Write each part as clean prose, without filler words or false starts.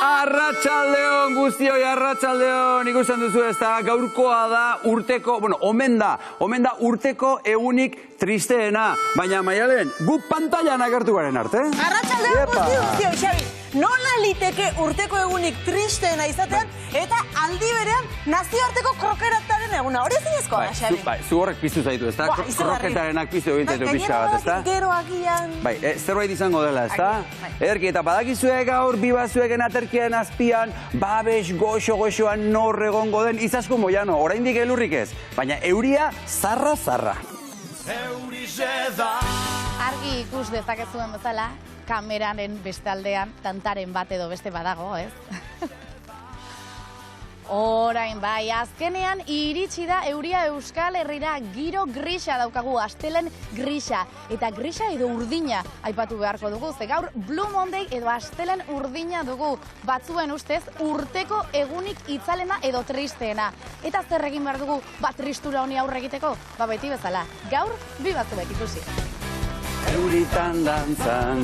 Arratsaldeon guztioi, arratsaldeon. Ikusten duzu ez da, gaurkoa da urteko, omen da urteko egunik tristeena. Baina, Maialen, gu pantailan agertu garen arte. Arratsaldeon guztioi, Xabi. Nola liteke urteko egunik tristeena izatean, eta aldi berean nazioarteko krokerataren eguna. Hori ezinezkoa da, Xabi? Zu horrek piztu zaitu, ez da? Kroketarenak piztu egin zaitu pixka bat, ez da? Gero agian... Zerbait izango dela, ez da? Ederki, eta badakizue gaur, bibazueken aterkiaren azpian, babes goxo-goxoan nor egongo den, izasko moiano, oraindik elurrik ez. Baina euria, zarra. Argi ikus dezakezuen bezala, kameraren bestaldean tantaren bat edo beste badago, ez? Orain bai, azkenean iritsi da euria Euskal Herrira, giro grisa daukagu, astelen grisa. Eta grisa edo urdina aipatu beharko dugu, ze gaur Blue Monday edo astelen urdina dugu. Batzuen ustez urteko egunik itzalena edo tristeena. Eta zer egin behar dugu, tristura honi aurre egiteko? Beti bezala, gaur bi batzuek ikusi. Euritan dantzan.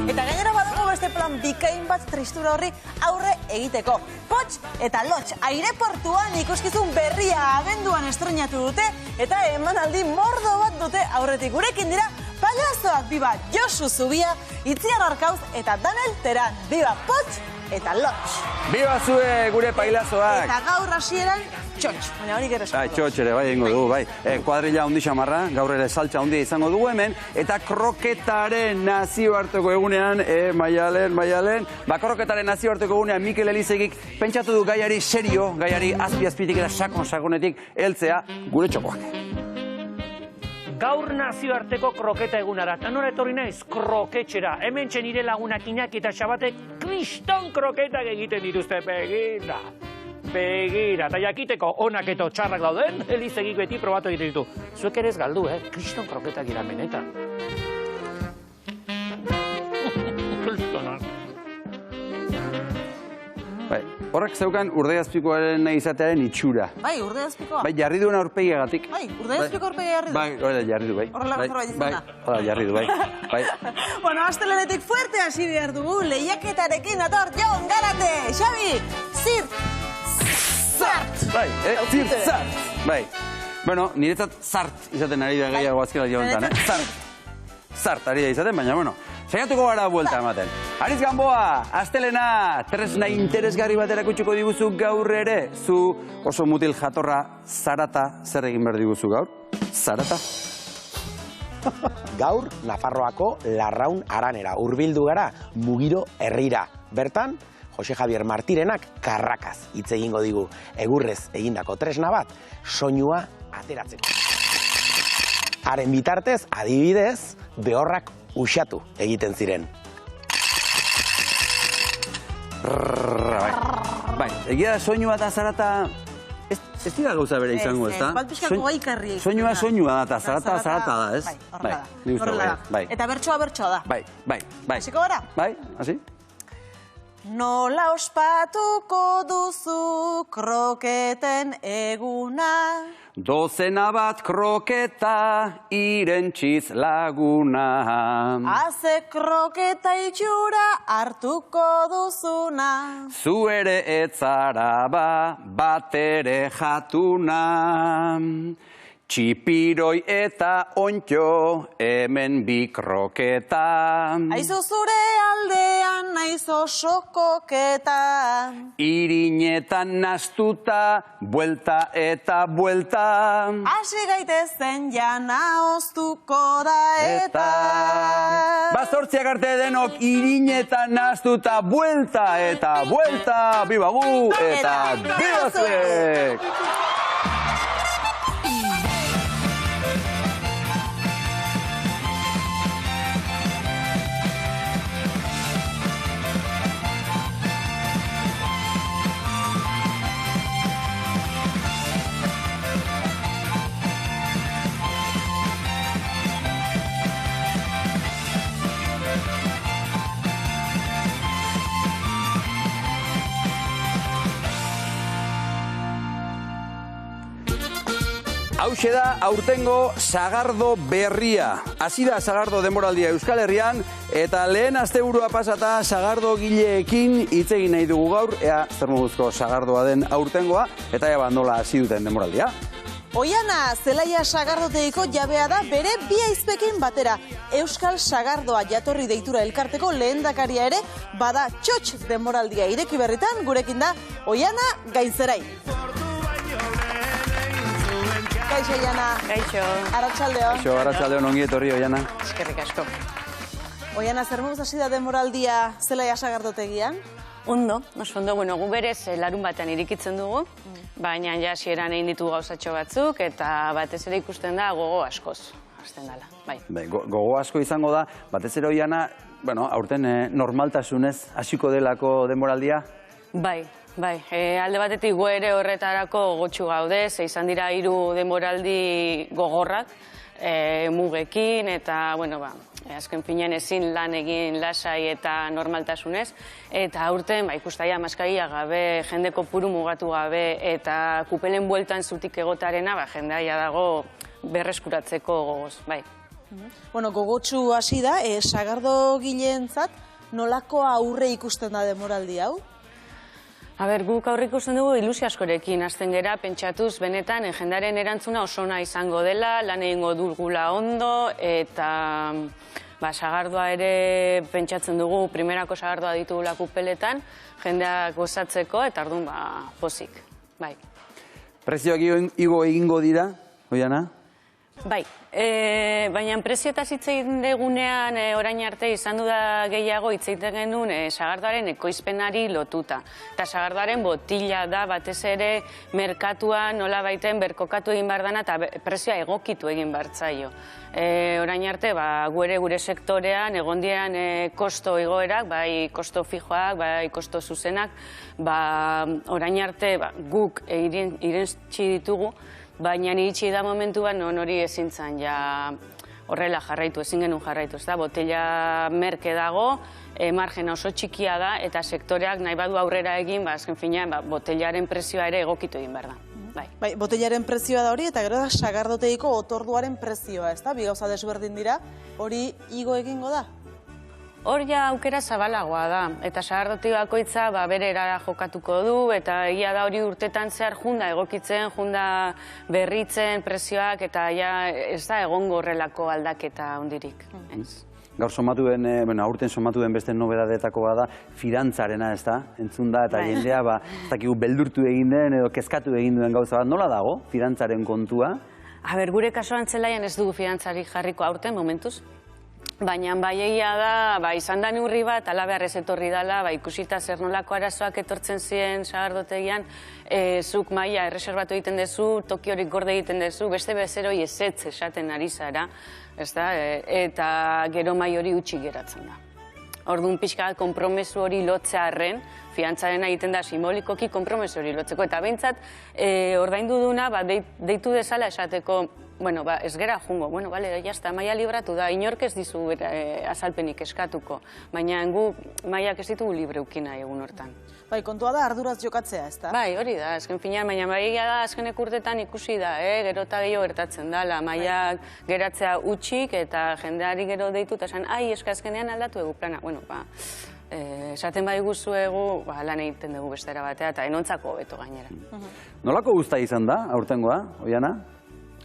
Eta gainera badago beste plan bikain bat tristura horri aurre egiteko. Potx eta Lotx aireportuan ikuskizun berria abenduan estrenatu dute eta emanaldi mordo bat dute aurretik. Gurekin dira pailazoak, biba Josu Zubia, Itziar Arkauz eta Daniel Teran. Biba Potx eta Lotx. Biba zue gure pailazoak. Eta gaur hasieran Txotx, baina hori gero esan. Txotx ere, egingo dugu, kuadrilla handi xamarra, gaur ere saltza handia izango dugu hemen, eta kroketaren nazioarteko egunean, Maialen, kroketaren nazioarteko egunean Mikel Elizegik pentsatu du gaiari serio, gaiari azpi-azpitik eta sakon-sakonetik heltzea gure txokoak. Gaur nazioarteko kroketa egunara, eta nora etorri naiz kroketxera. Hemen nire lagunak Iñaki eta Xabatek kriston kroketak egiten dituzte, begira, eta jakiteko onak eta txarrak dauden, Elizegik beti probatu egiten ditu. Zuek ere ez galdu, kriston kroketak gira benetan. Horrek zeukan urdeazpikoaren izatearen itxura. Urdeazpikoa? Jarri duen aurpegiagatik. Urdeazpiko aurpegia jarri du? Hori da, jarri du, Horrelako zerbait izan da? Hori da, jarri du, Bueno, astelenetik fuerte hasi behar dugu, lehiaketarekin dator Jon Garate, Xabi, Zart! Zart! Bueno, niretzat zart izaten ari da gehiago azkela jontan, Zart ari da izaten, baina, saiatuko gara buelta ematen. Ariz Gamboa, astelena, tresna interesgarri bat erakutsiko diguzu gaur ere. Zu oso mutil jatorra zarata, zer egin behar diguzu gaur? Zarata? Gaur, Nafarroako Larraun Aranera hurbildu gara Mugiro herrira. Bertan, Jose Javier Martirenak karrakaz hitz egingo digu. Egurrez egindako tresna bat, soinua ateratzeko. Haren bitartez, adibidez, behorrak uxatu egiten ziren. Egia da soinua eta zarata ez dira gauza bere izango, ez da? Bat pixkako gaikarria izan da. Soinua da eta zarata da, ez? Horrela da. Eta bertsoa da. Bai. Hasiko gara? Bai, hasi? Nola ospatuko duzu kroketen eguna? Dozena bat kroketa irentziz laguna. Haze kroketa itxura hartuko duzuna. Zu ere etzara bat ere jatuna. Txipiroi eta ontxo hemen bi kroketa. Aizu zure aldean naiz oso koketa. Irinetan nastuta, buelta eta buelta. Hasi gaitezen jana oztuko da eta. Bazortziak arte denok irinetan nastuta, buelta eta buelta. Biba gu eta biba zuek! Hauxe da aurtengo sagardo berria. Hasi da sagardo denboraldia Euskal Herrian, eta lehen asteburua pasata sagardo gileekin hitz egin nahi dugu gaur, ea zer moduzko sagardoa den aurtengoa, eta ea nola hasi duten denboraldia. Oiana Zelaia sagardotegiko jabea da bere bi aizpekin batera. Euskal Sagardoa jatorri deitura elkarteko lehendakaria ere bada txotx denboraldia ireki berritan, gurekin da Oiana Gainzerai. Kaixo, Oiana. Kaixo. Arratsaldeon. Kaixo, arratsaldeon, ongi etorri, Oiana. Eskerrik asko. Oiana, zer moduz hasi da denboraldia Zelaia sagardotegian? Ondo, oso ondo, gu berez larun batean irikitzen dugu, baina ja hasieran egin ditugu gauzatxo batzuk, eta batez ere ikusten da gogo askoz, hasten dela, bai. Gogo asko izango da, batez ere, Oiana, aurten normaltasunez hasiko delako denboraldia? Bai, alde batetik gu ere horretarako gogotsu gaude, ze izan dira 3 denboraldi gogorrak, mugekin, eta, azken finean ezin lan egin lasai eta normaltasunez, eta aurten, ikustaia maskaria gabe, jende kopuru mugatu gabe, eta kupelen bueltan zutik egotarena, jendeaia dago berreskuratzeko gogoz, bai. Gogotsu hasi da, sagardo gileentzat nolako aurre ikusten da denboraldi hau? Guk aurre ikusten dugu ilusio askorekin hasten gera, pentsatuz benetan jendearen erantzuna oso ona izango dela, lan egingo dugula ondo, eta sagardoa ere pentsatzen dugu, primerako sagardoa ditugula kupeletan, jendeak gozatzeko, eta orduan pozik, bai. Prezioak igo egingo dira, Oiana? Bai, baina prezioetaz hitz egin degunean orain arte izan du da gehiago hitz egiten genuen sagardoaren ekoizpenari lotuta. Eta sagardoaren botila da batez ere merkatuan nola baiten berkokatu egin behar dana eta prezioa egokitu egin behar zaio. Orain arte, gure sektorean egon diren kosto igoerak, bai kosto fijoak, bai kosto zuzenak, orain arte guk irentsi ditugu, baina iritsi da momentuan non hori ezin zan horrela jarraitu, ezin genuen jarraitu. Botella merke dago, margena oso txikia da, eta sektoreak nahi badu aurrera egin, azken finean, botellaren prezioa ere egokitu egin behar da. Bai, botellaren prezioa da hori, eta gero da sagardotegiko otorduaren prezioa, ez da? Bi gauza desberdin dira, hori igo egingo da? Hor aukera zabalagoa da, eta sagardotegi bakoitza bere erara jokatuko du, eta egia da hori urtetan zehar junda egokitzen, junda berritzen prezioak, eta ez da egongo horrelako aldaketa hondirik. Gaur aurten somatu den beste nobedadetako da fidantzarena, ez da? Entzun da, eta jendea, ez dakigu beldurtu egin den edo kezkatu egin duen gauza bat. Nola dago fidantzaren kontua? Gure kasuan Zelaian ez dugu fidantzarik jarriko aurten, momentuz. Baina egia da, izan da neurri bat, ala beharrez etorri dela, ikusita zer nolako arazoak etortzen ziren sagardotegian, zuk maila erreserbatu egiten dezu, toki horik gorde egiten dezu, beste bezeroi ezetz esaten ari zara, eta gero mai hori utxik geratzen da. Orduan pixka konpromesu hori lotzearren, fidantzarena egiten da simbolikoki konpromesu hori lotzeko, eta behintzat ordaindu duna deitu dezala esateko, ez gera jungo, jazta, maia libratu da, inork ez dizu azalpenik eskatuko, baina gu maiak ez ditugu libre ukina egun hortan. Bai, kontua da arduraz jokatzea, ez da? Bai, hori da, azken finean, baina egia da azkenek urtetan ikusi da, gero eta gehiago gertatzen dela, maiak geratzea utxik eta jendeari gero deitu eta esan, azkenean aldatu egu plana, esaten badiguzu egu, lan egiten dugu bestera batea eta enontzako hobeto gainera. Nolako guzta izan da, aurtengoa, Oiana?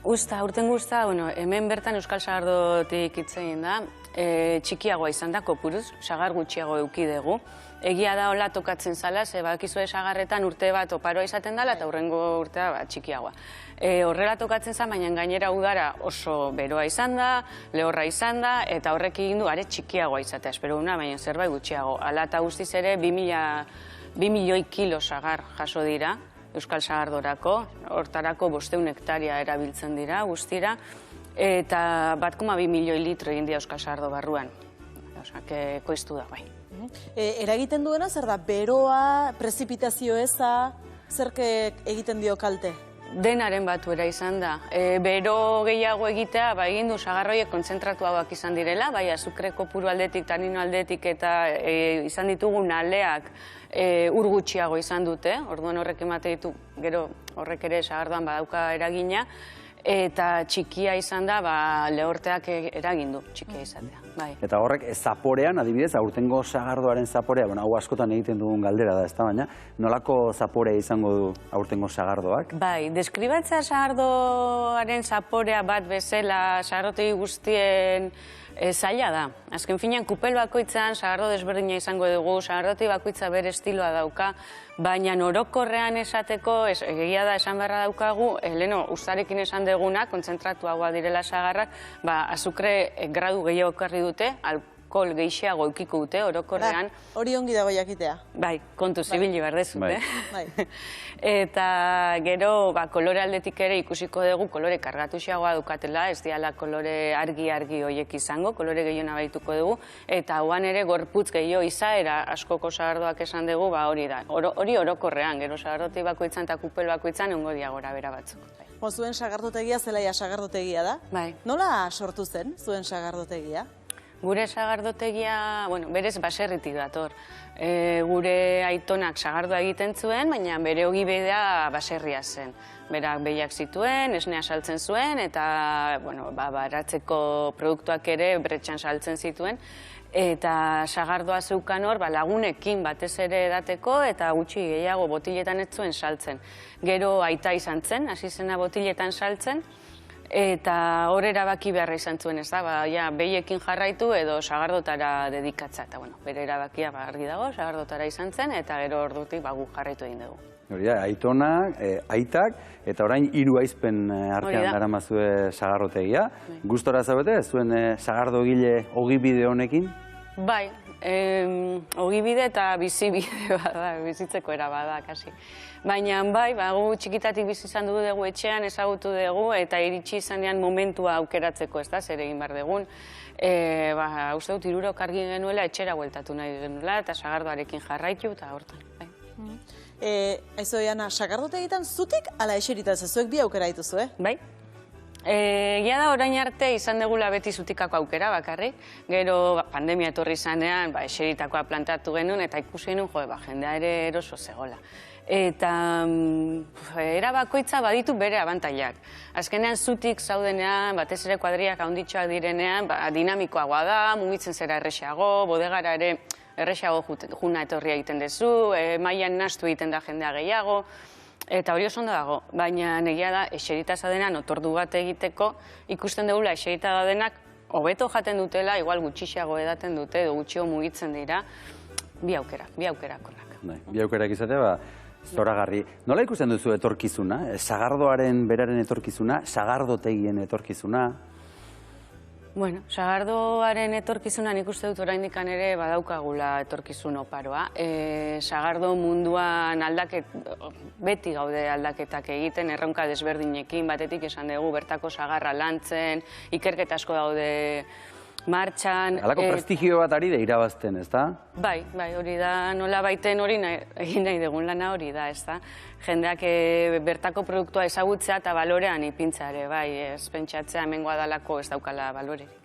Aurten guzta, hemen bertan Euskal Sagardotik hitz egin da, txikiagoa izan da kopuruz, sagar gutxiago eduki dugu. Egia da hola tokatzen zala, ze bakizue sagarretan urte bat oparoa izaten dela eta hurrengo urtea txikiagoa. Horrela tokatzen zen, baina gainera udara oso beroa izan da, lehorra izan da, eta horrek egin du are txikiagoa izatea, espero duna, baina zerbait gutxiago. Hala eta guztiz ere 2 milioi kilo sagar jaso dira, Euskal Sagardorako, hortarako 500 hektaria erabiltzen dira guztira, eta 1,2 milioi litro egin dira Euskal Sagardo barruan. Koiztu da, bai. Eragiten duena, zer da, beroa, prezipitazio eza, zerke egiten dio kalte? Denaren batuera izan da. Bero gehiago egitea, egin du sagarroiek kontzentratuagoak izan direla, bai, azukre kopuru aldetik, tanino aldetik eta izan ditugun aleak ur gutxiago izan dute, orduan horrek emate ditu, gero horrek ere sagardoan badauka eragina, eta txikia izan da, lehorteak eragindu txikia izatea. Bai. Eta horrek, zaporean, adibidez, aurtengo sagardoaren zaporea, hau askotan egiten dugun galdera da, ez da, baina, nolako zaporea izango du aurtengo sagardoak? Bai, deskribatzea sagardoaren zaporea bat bezala, sagardotegi guztien zaila da. Azken finean, kupel bakoitzan sagardo desberdina izango dugu, sagardotegi bakoitza bere estiloa dauka, baina orokorrean esateko, egia da esan beharra daukagu, leheno, ustarekin esan deguna, kontzentratuagoa direla sagarrak, azukre gradu gehiago ekarri dute, alkohol gehiago eukiko dute, orokorrean. Hori ongi dago jakitea. Bai, kontu zibili berdezute. Bai. Eta gero, kolore aldetik ere ikusiko dugu, kolore kargatuxeagoa dukatela, ez diala kolore argi-argi horiek izango, kolore gehiona baituko dugu, eta hauan ere gorputz gehiago izaera askoko sagardoak esan dugu, hori da. Hori orokorrean, gero sagardoti bakoitzan eta kupel bakoitzan ongo diagora bera batzuk. Zuen sagardotegia zelaia sagardotegia da? Bai. Nola sortu zen zuen sagardotegia? Gure sagardotegia, berez baserritik dator. Gure aitonak sagardoa egiten zuen, baina bere ogibidea baserria zen. Berak behiak zituen, esnea saltzen zuen, eta baratzeko produktuak ere bretxan saltzen zituen. Eta sagardoa zeukan hor, lagunekin batez ere edateko, eta gutxi gehiago botiletan ez zuen saltzen. Gero aita izan zen, hasi zena botiletan saltzen, eta hor erabaki beharra izan zuen, ez da, behiekin jarraitu edo sagardotara dedikatza. Eta, bere erabakia argi dago, sagardotara izan zen, eta gero ordutik gu jarraitu egin dugu. Hori da, aitonak, aitak, eta orain 3 aizpen artean daramazue sagardotegia. Gustora zaudete, zuen sagardogile ogibide honekin? Bai, ogibide eta bizibide bada, bizitzeko era bada, kasi. Baina, bai, gu txikitatik bizi izan dugu etxean, ezagutu dugu, eta iritsi izanean momentua aukeratzeko, ez da, zer egin behar dugun. Uste dut, 3 argi genuela, etxera bueltatu nahi genuela, eta sagardoarekin jarraitu, eta hortan. Aizu, Jana, sagardote egiten zutik, ala eserita zuek bi aukera dituzu, eh? Bai. Egia da, orain arte izan degula beti zutikako aukera bakarrik, gero pandemia etorri izanean, eseritakoa plantatu genuen, eta ikusi genuen, jendea ere eroso zegoela. Eta era bakoitza baditu bere abantailak. Azkenean zutik zaudenean, batez ere kuadriak handitxoak direnean, dinamikoagoa da, mugitzen zera errexeago, bodegara ere errexeago juna etorria egiten dezu, mailan nastu egiten da jendea gehiago, eta hori oso ondo dago, baina egia da, eserita zadenean otordu bat egiteko, ikusten dugula eserita dadenak hobeto jaten dutela, igual gutxixeago edaten dute, edo gutxio mugitzen dira, bi aukerakonak. Bi aukerak izatea, zoragarri. Nola ikusten duzu etorkizuna? Sagardoaren beraren etorkizuna, sagardotegien etorkizuna? Bueno, sagardoaren etorkizuna nik uste dut oraindik ere badaukagula etorkizun oparoa. Sagardo munduan beti gaude aldaketak egiten, erronka desberdinekin, batetik esan dugu bertako sagarra lantzen, ikerketa asko daude martxan. Halako prestigio bat ari da irabazten, ez da? Bai, hori da, nola baiten hori egin nahi dugun lana hori da, ez da? Jendeak bertako produktua ezagutzea eta balorean ipintzea ere, bai, ez pentsatzea hemengoa dalako ez daukala balorerik.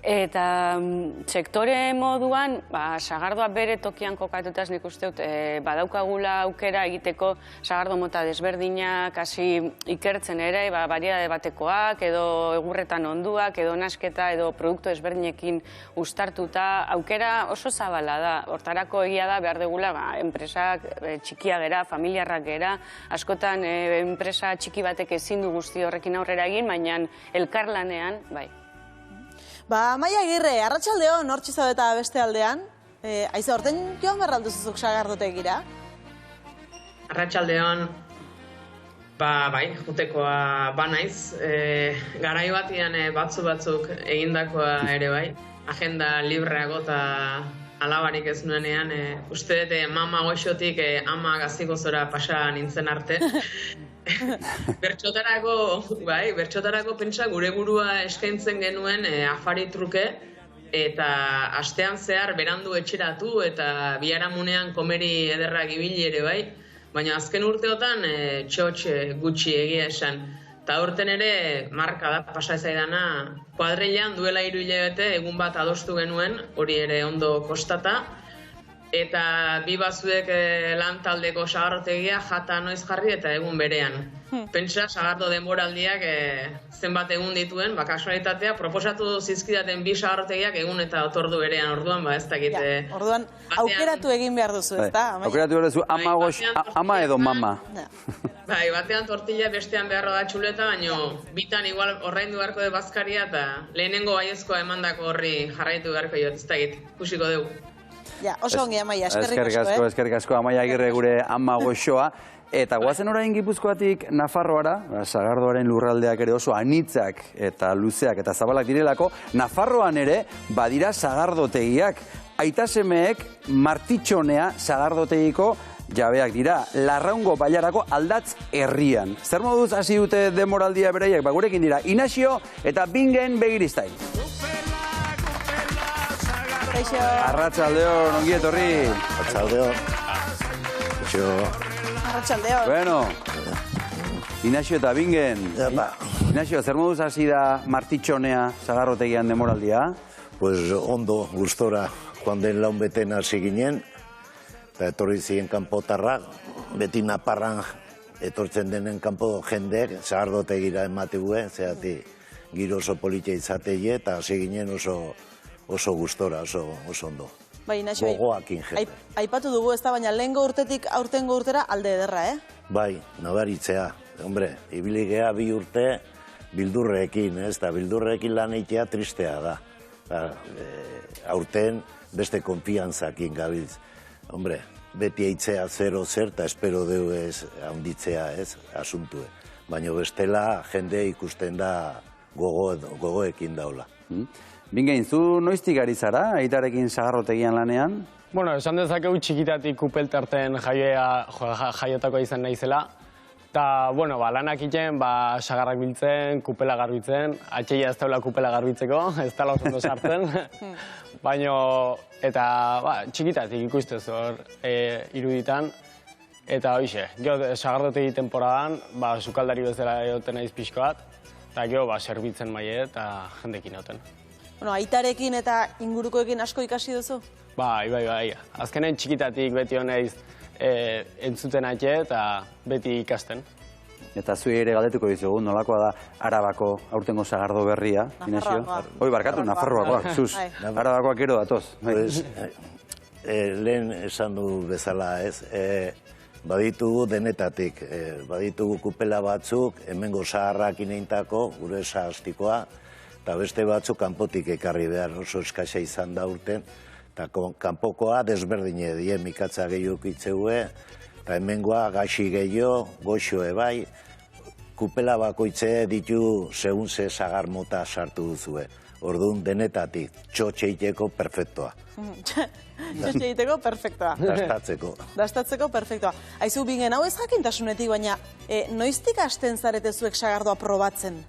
Eta sektore moduan, sagardoa bere tokian kokatutaz nik uste dut, badaukagula aukera egiteko sagardo mota desberdinak, hasi ikertzen ere, bariedade batekoak, edo egurretan onduak, edo nasketa, edo produktu desberdinekin uztartuta, aukera oso zabala da. Hortarako egia da behar dugula, enpresak txikia gera, familiarrak gera, askotan enpresa txiki batek ezin du guzti horrekin aurrera egin, baina elkarlanean, bai. Maia Agirre, arratsaldeon, hortxe zaudeta beste aldean. Aizu, horten joan berralduzuzuk sagardotegira? Arratsaldeon, bai, jutekoa banaiz. Garai batian batzuk egindakoa ere bai. Agenda libreago eta alabarik ez nuenean. Uste dut mama goxotik ama gaziko zora pasa nintzen arte. Bertxotarako pentsa gure burua eskaintzen genuen afari truke eta astean zehar berandu etxeratu eta biharamunean komeri ederrak ibili ere bai, baina azken urteotan txotx gutxi egia esan. Eta horten ere marka da pasa zaidana kuadrilean duela 3 hilabete egun bat adostu genuen, hori ere ondo kostata. eta bi batzuek lan taldeko sagardotegia jata noiz jarri eta egun berean. Pentsa, sagardo denboraldiak zenbat egun dituen, kasualitatea, proposatu zizkidaten bi sagardotegiak egun eta otordu berean, orduan, ez dakit. Orduan, aukeratu egin behar duzu, ez da? Aukeratu behar duzu, ama edo mama. Bai, batean tortilla, bestean beharro da txuleta, baino bitan igual orraindu beharko de bazkaria eta lehenengo baiezkoa emandako horri jarraitu beharko jo, ez dakit, kusiko dugu. Ja, oso ongi, Amaia, eskerrik asko, eskerrik asko, Amaia Agirre gure ama goxoa. Eta guazen orain Gipuzkoatik Nafarroara, sagardoaren lurraldeak ere oso anitzak eta luzeak eta zabalak direlako, Nafarroan ere badira sagardotegiak. Aitasemeek Martitxonea sagardotegiko jabeak dira, Larraungo Bailarako Aldatz herrian. Zer moduz hasi dute denboraldia beraiek? Gurekin dira Inaxio eta Bingen Begiristain. Arratsaldeon, ongi etorri. Arratsaldeon. Arratsaldeon. Bueno, Inaxio eta Bingen. Inaxio, zer moduz hasi da Martitxonea sagardotegian denboraldia? Pues ondo, gustora, joan den laun beten hasi ginen, eta etorri ziren kanpotarrak, beti Naparran etortzen denen kanpo jendeek sagardotegira emategue, zehati giro oso politia izateie, eta hasi ginen oso gustora, oso ondo. Bai, Inaxio, gogoakin jende. Aipatu dugu ez da, baina lehengo urtetik aurtengo urtera alde ederra, Bai, nabaritzea. Hombre, ibili gea 2 urte bildurreekin, ez da, bildurreekin lan egitea tristea da. Aurten beste konfiantzakin gabiltz. Hombre, beti eitzea 0-0 eta espero deu ez handitzea, ez, asuntue. Baina bestela jende ikusten da gogoekin daula. Bingen, zu noiztik ari zara, aitarekin sagardotegian lanean? Bueno, esan dezakegu txikitatik kupeltarten jaiotakoa izan naizela. Eta, bueno, lanak iten, sagarrak biltzen, kupela garbitzen. Atxeia ez daula kupela garbitzeko, ez dala oso ondo sartzen. Baina, eta, txikitatik ikustez hor iruditan. Eta, hoxe, gero sagardotegi temporadan, sukaldari bezala egoten naiz pixko bat. Eta, gero, serbitzen maie eta jendekin egoten. Bueno, aitarekin eta ingurukoekin asko ikasi duzu? Bai. Azkenen txikitatik beti honeiz entzuten atxe eta beti ikasten. Eta zuei ere galdetuko dizugu, nolakoa da Arabako aurtengo sagardo berria, Inaxio? Hoi, barkatu, Nafarroakoak, zuz. Arabakoak gero datoz. Lehen esan du bezala, ez? Baditugu denetatik, baditugu kupela batzuk, hemengo saharrak ineintako, gure sahastikoa, eta beste batzuk kanpotik ekarri behar, oso eskasa izan da urten, eta kanpokoa desberdine die mikatza gehiok itzeue, eta hemengoa gaxi gehiago, goxoe bai, kupela bakoitze ditu segun ze sagar mota sartu duzue. Orduan denetatik, txotxeiteko perfektoa. Txotxeiteko perfektoa. Dastatzeko perfektoa. Aizu, Bingen, hau ez jakintasunetik, baina noiztik hasten zarete zuek sagardoa probatzen?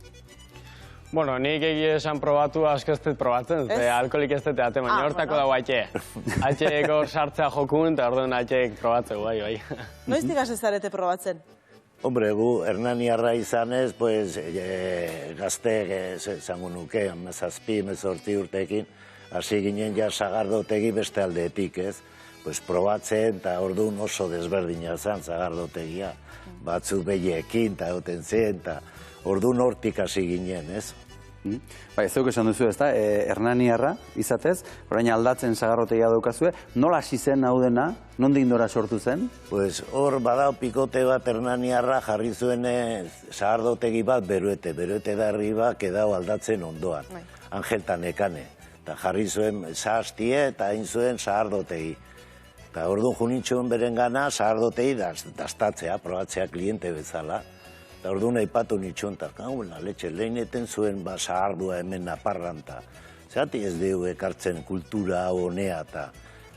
Bueno, nik egia esan probatu asko ez dut probatzen, alkoholik ez dut eate, baina hortako dago atxe. Atxeeko sartzea jokun, eta orduan atxeek probatzeu, bai. Noiztik hasten zarete probatzen? Hombre, gu hernaniarra izanez, pues, gazte, zango nuke, 17-18 urtekin, hasi ginen ja sagardotegi beste aldeetik, ez? Pues probatzen, eta orduan oso desberdina zen sagardotegia. Batzu behiekin, eta egoten zen, eta orduan hortik hasi ginen, ez? Bai, zeuk esan duzu, ez da, hernaniarra izatez, orain aldatzen sagarrotegia daukazue, nola hasi zen hau dena, nondik nora sortu zen? Pues hor badao pikote bat hernaniarra jarri zuen sagardotegi bat beruete da arriba, kedao aldatzen ondoan, Angeltan ekane. Eta jarri zuen sahastie eta hain zuen sagardotegi. Eta orduan junintxuen beren gana sagardotegi dastatzea, probatzea kliente bezala. Eta orduan aipatu nitxontak, letxe, lehen eten zuen sahardua hemen Naparran, eta zerati ez dugu ekartzen kultura honea, eta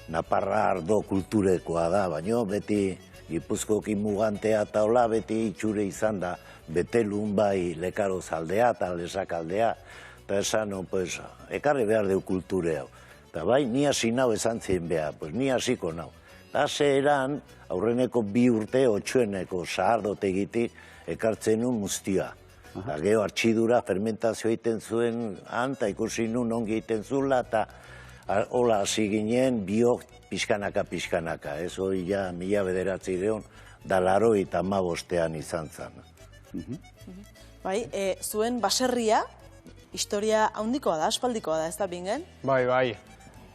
Naparra ardo kulturekoa da, baina beti Gipuzkoki mugantea eta hola beti itxure izan da, betelun bai Lekaroz aldea eta Lesak aldea, eta esan, ekarri behar dugu kulture hau. Eta bai, ni hasi nau esan zien behar, ni hasiko nau. Eta zeeran, aurreneko 2 urte, 8-eneko sahardotegitik, ekartzen nun muztia. Gero artxidura, fermentazio egiten zuen, eta ikusi nun ongi egiten zula, eta hola hasi ginen biok pixkanaka, ez hori ja 1985 izan zen. Bai, zuen baserria, historia handikoa da, aspaldikoa da, ez da bingen? Bai.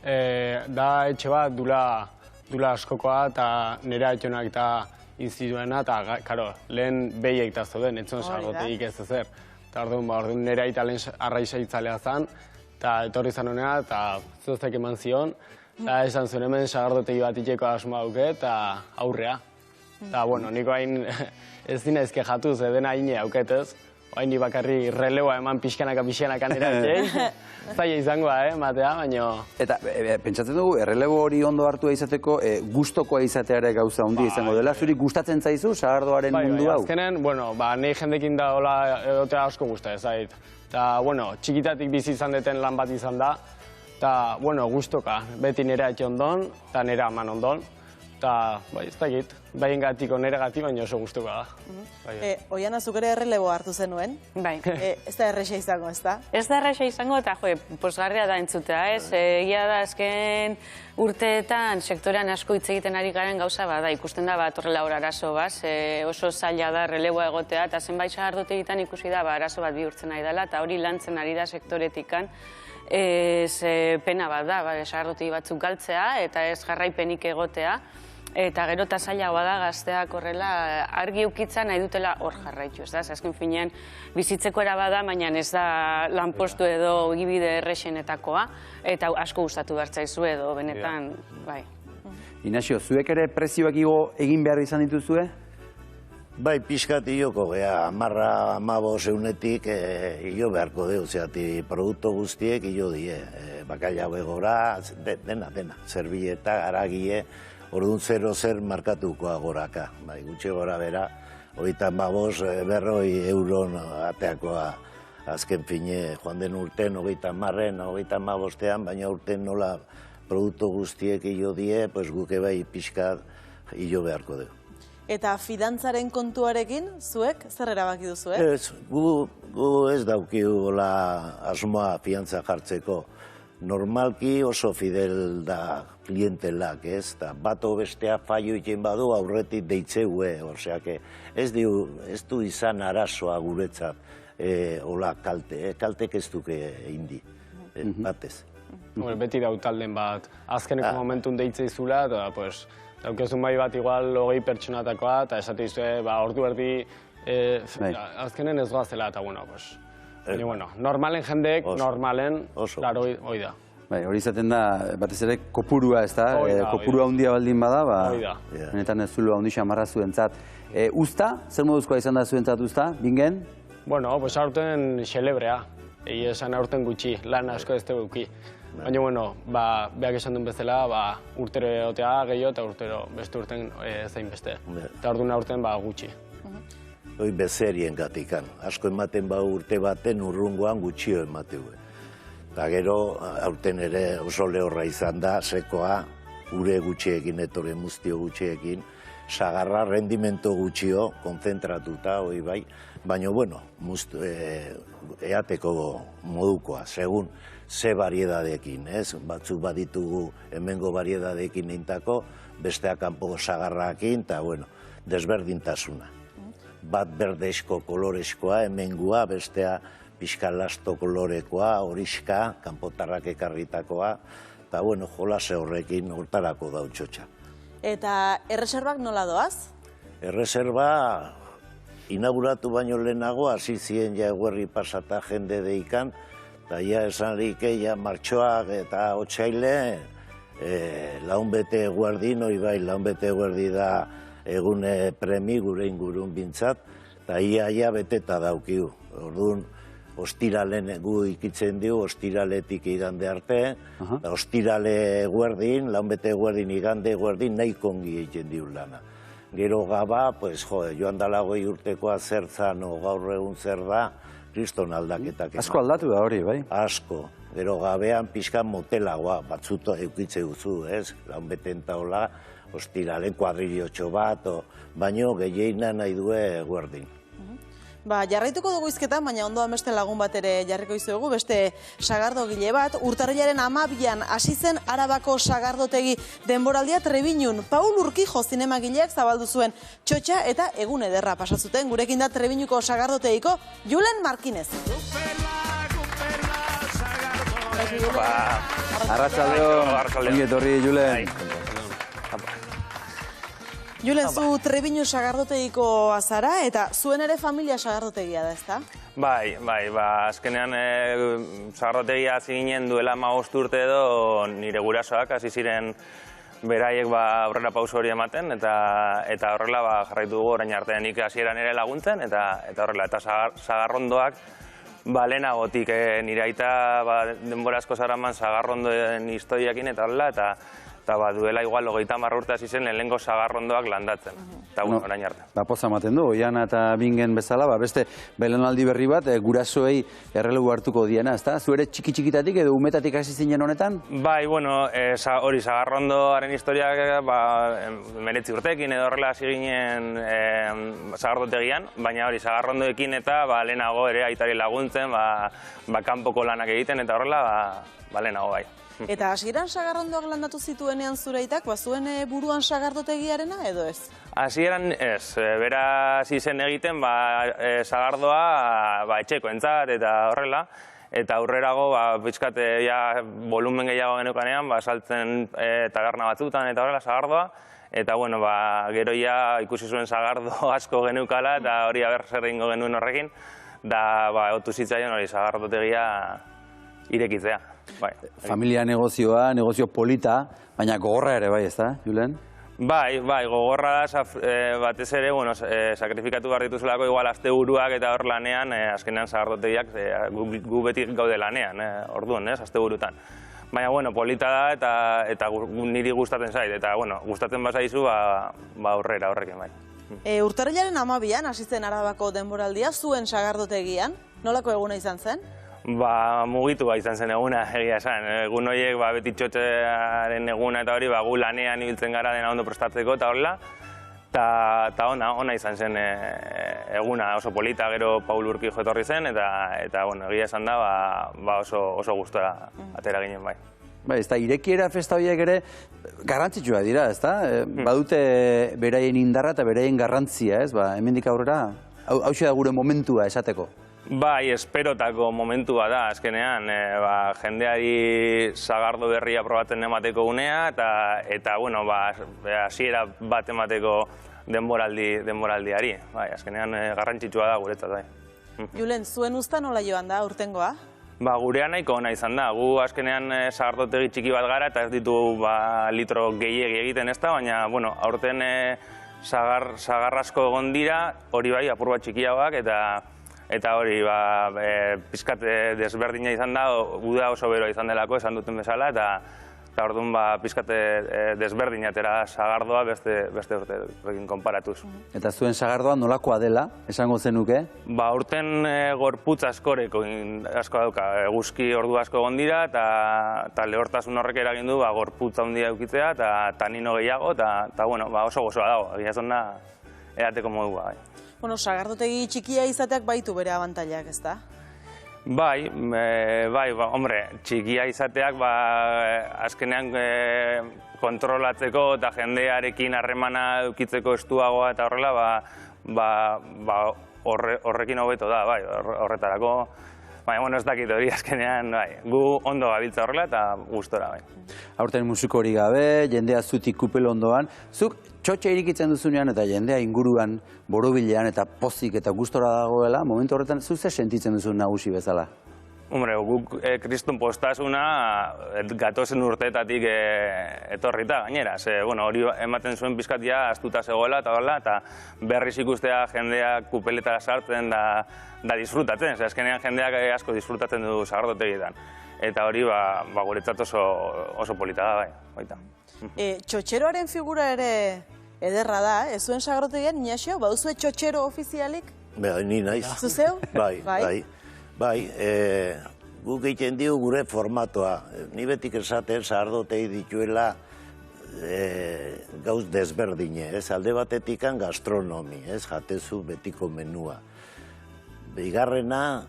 Da etxe bat dula askokoa eta nire etxonak eta izituena, eta, karo, lehen behiek eta zoden, etzon sagardoteik ez ezer. Eta orduan nire aita lehen arraiza itzalea zen, eta etorri zan honea, eta zoztek eman zion, eta esan zuen hemen sagardotegi bat itxeko asmoa duke, eta aurrea. Eta, bueno, niko hain ez dina ezkejatuz, dena haine auketez, hain ni bakarri releua eman pixkanaka nire etxei, zaila izangoa, matea, baina... Eta, pentsatzen dugu, errelebo hori ondo hartua izateko, gustokoa izateare gauza hundi izango dela, zuri gustatzen zaizu sagardoaren mundu hau? Azkenen, bueno, nahi jendekin da hola egotea asko gusta ezait. Eta, bueno, txikitatik bizi izan deten lan bat izan da, eta, bueno, gustoka, beti nire etxe ondon, eta nire aman ondon, eta, bai, ez dakit, baien gatiko nire gati, baina oso gustoka da. Oiana, zuk ere errelebo hartu zenuen? Bai. Ez da erresa izango, ez da? Ez da erresa izango eta, posgarria da entzutea, ez? Egia da, azken urteetan sektorean asko hitz egiten ari garen gauza bada, ikusten da bat horrela hor arazo baz, oso zaila da releboa egotea, eta zenbait sagardotegitan ikusi da arazo bat bihurtzen ari dela, eta hori lantzen ari da sektoretikan, pena bat da, sagardotegi batzuk galtzea, eta ez jarraipenik egotea, eta gero eta zailagoa da gazteak horrela argi ukitzen nahi dutela hor jarraitu, ez da? Azken finean bizitzeko era bada, baina ez da lanpostu edo ogibide errexenetakoa, eta asko gustatu bertzaizu edo benetan, bai. Inazio, zuek ere prezioak egin behar izan dituzue? Bai, pixkat ioko, amarra, amabos eunetik io beharko deu, zeati produktu guztiek io die, bakaila begora, dena, zerbilleta, aragie, orduan 0-0 markatukoa goraka, bai, gutxe gora bera, 35 euron ateakoa azken fine, joan den urten, 35-35, baina urten nola produktu guztiek io die, pues guke bai pixkat io beharko deu. Eta fidantzaren kontuarekin, zuek, zer erabaki duzu, Ez, gu ez daukiu asmoa fiantza jartzeko. Normalki oso fidel da klientelak, ez? Bato bestea faio iten badu aurretik deitzeue, oseak ez du izan arazoa guretzat hola kalte, kaltek ez duke indi, batez. Beti dautalden bat, azkeneko momentun deitzeizula, eta daukezun bai bat igual 20 pertsonatakoa, eta esate izue, ordu erdi azkenen ez goazela, eta bueno, normalen jendek, normalen, klaro, hoi da. Hori izaten da, batez ere, kopurua, ez da? Kopurua handia baldin bada, benetan ez zulu handi xamarra zuentzat. Usta, zer moduzkoa izan da zuentzat usta, bingen? Bueno, aurten xelebrea, egi esan aurten gutxi, lan asko ez teguki. Baina, bueno, behak esan duen bezala, urtero egotea gehiago eta urtero beste urten zein beste. Eta orduan aurten gutxi. Hoi bezerien gatikan. Asko ematen urte baten urrungoan gutxio emateu. Eta gero, aurten ere oso lehorra izan da, sekoa, ure gutxiekin, etore muztio gutxiekin, sagarra rendimento gutxio, konzentratuta, hoi bai, baina, bueno, eateko modukoa, segun ze bariedadekin, ez? Batzuk baditugu hemengo bariedadekin eintako, besteak kanpo sagarrakin, eta, bueno, desberdintasuna. Bat berdeizko koloreskoa, hemengua, bestea pixka lasto kolorekoa, horiska, kanpotarrak ekarritakoa, eta, bueno, jolase horrekin hortarako dautxotxa. Eta erreserbak nola doaz? Erreserba, inauguratu baino lehenago, hasi ziren ja eguerri pasata jende deikan, eta ja esan like, ja martxoak eta otxaile, launbete eguerdin, hoi bai, launbete eguerdi da egune premi gure ingurun bintzat, eta ia beteta daukiu. Orduan, ostiralen gu ikitzen diu, ostiraletik igande arte, eta ostirale eguerdin, launbete eguerdin, igande eguerdin, nahi kongi egiten diu lana. Gero gaba, joan dala 20 urtekoa zer zan, gaur egun zer da, kriston aldaketak. Asko aldatu da hori, bai? Asko. Gero gabean pixkan motelagoa, batzuto eukitze guzu, ez? Launbeten taola, ostiralen kuadriliotxo bat, baino gehieina nahi due eguerdin. Jarraituko dugu izketan, baina ondoan beste lagun bat ere jarriko izuegu, beste sagardogile bat. Urtarrilaren 12an hasi zen Arabako sagardotegi denboraldia Trebiñun. Paul Urkijo zinemagileak zabaldu zuen txotxa eta egun ederra pasatzuten. Gurekin da Trebiñuko sagardotegiko Julen Markinez. Arratsaldeon, ongi etorri, Julen. Julen, zu Trebiñu sagardotegiko azara, eta zuen ere familia sagardotegia da, ezta? Bai, azkenean sagardotegia hasi ginen duela 15 urte edo nire gurasoak hasi ziren beraiek aurrera pauso hori ematen, eta horrela jarraitu dugu orain arte nik hasieran ere laguntzen, eta horrela, eta sagarrondoak lehenagotik nire aita denbora asko zaraman sagarrondoen historiakin eta horrela, eta duela igual 30 urte hasi zen lehenengo sagarrondoak landatzen. Eta orain arte. Poza ematen du, Oiana eta Bingen bezala, beste belaunaldi berri bat gurasoei errelegu hartuko diena, ezta? Zu ere txiki-txikitatik edo umetatik hasi zinen honetan? Bai, hori sagarrondoaren historiak 19 urtekin edo horrela hasi ginen sagardotegian, baina hori sagarrondoekin eta lehenago ere aitari laguntzen, kanpoko lanak egiten eta horrela lehenago bai. Eta hasieran sagarrondoak landatu zituenean zure aitak, zuen buruan sagardotegiarena edo ez? Hasieran ez, bera hasi zen egiten sagardoa etxekoentzat eta horrela, eta aurrerago pixkat volumen gehiago genukanean saltzen taberna batzutan eta horrela sagardoa, eta gero ikusi zuen sagardo asko genukala eta hori zer egingo genuen horrekin, da otu zitzaion hori sagardotegia irekitzea. Familia negozioa, negozio polita, baina gogorra ere bai, ezta, Julen? Bai, gogorra da, batez ere, sakrifikatu behar dituzulako igual asteburuak eta hor lanean, azkenean sagardotegiak, gu beti gaude lanean, orduan, asteburutan. Baina, polita da eta niri gustatzen zait, eta, gustatzen bazaizu, aurrera horrekin bai. Urtarrilaren 12an hasi zen Arabako denboraldia, zuen sagardotegian, nolako eguna izan zen? Mugitu izan zen eguna, egia esan. Egun horiek beti txotxearen eguna eta hori gu lanean ibiltzen gara dena ondo prestatzeko eta horrela. Eta ona izan zen eguna oso polita, gero Paul Urkijo etorri zen eta egia esan da oso gustora atera ginen bai. Ezta, irekiera festa horiek ere garrantzitsua dira, ezta? Badute beraien indarra eta beraien garrantzia, ez? Hemendik aurrera, hauxe da gure momentua esateko. Bai, esperotako momentua da, azkenean, jendeari sagardo berria probatzen emateko unea, eta, hasiera bat emateko denboraldiari. Bai, azkenean garrantzitsua da guretzat, bai. Julen, zuen usta nola joan da, urtengoa? Gurean nahiko ona izan da. Gu azkenean sagardotegi txiki bat gara, eta ez ditu litro gehiegi egiten ez da, baina, aurten sagar asko egon dira, hori bai, apur bat txikiagoak, eta hori, pizkat desberdina izan da, uda oso beroa izan delako, esan duten bezala, eta orduan pizkat desberdina atera sagardoa beste urteekin konparatuz. Eta zuen sagardoa nolakoa dela, esango zenuke? Urten gorputz asko dauka, eguzki ordu asko egon dira, eta lehortasun horrek eragin du gorputz handia eukitzea, eta tanino gehiago, eta oso gozoa dago, egia zona edateko modua. Sagardotegi txikia izateak baitu bere abantailak, ez da? Bai, hombre, txikia izateak azkenean kontrolatzeko eta jendearekin harremana edukitzeko estuagoa eta horrela, horrekin hobeto da, horretarako. Baina, ez dakit hori azkenean, gu ondo gabiltza horrela eta gustora, bai. Aurten musiko hori gabe, jendea zutik kupel ondoan, zuk txotxe irikitzen duzunean eta jendea inguruan, borobilean eta pozik eta gustora dagoela, momentu horretan zuk ze sentitzen duzun nagusi bezala? Hombre, guk kriston postasuna gatozen urteetatik etorrita gainera. Hori ematen zuen pizkatia astuta zegoela eta berriz ikustea jendeak kupeletara sartzen da disfrutatzen. Azkenean jendeak asko disfrutatzen du sagardotegietan. Eta hori guretzat oso polita da, baita. Txotxeroaren figura ere ederra da, ez zuen sagardotegian, Inaxio, baduzue txotxero ofizialik? Ni naiz. Zuzeu? Bai, guk egiten dio gure formatoa. Ni betik esaten sagardotegi dituela gauz desberdine, alde batetikan gastronomi, jatezu betiko menua. Bigarrena,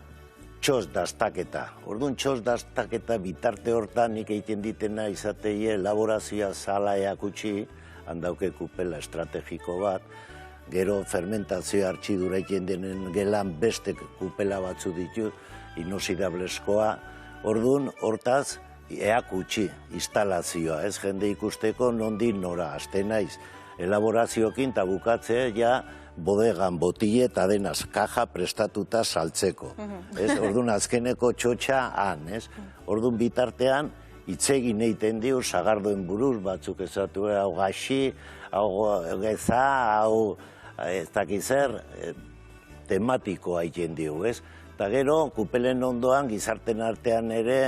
txos dastaketa. Orduan txos dastaketa bitarte hortan nik egiten ditena izateie elaborazioa zalaeak utxi, handauke kupela estrategiko bat, gero fermentazioa hartxidura egiten denen gelan beste kupela batzu ditu, inoxidableskoa. Orduan, hortaz, eak utxi, instalazioa, ez jende ikusteko nondik nora, aste naiz. Elaborazioekin eta bukatzea ja bodegan, botile eta denaz, kaja prestatuta saltzeko. Orduan, azkeneko txotxa han, ez? Orduan, bitartean, itzegin egiten dio, sagardoen buruz, batzuk ezatu, hau gaxi, hau geza, hau ez dakizer, tematikoa egiten dio, ez? Eta gero, kupelen ondoan, gizarten artean ere,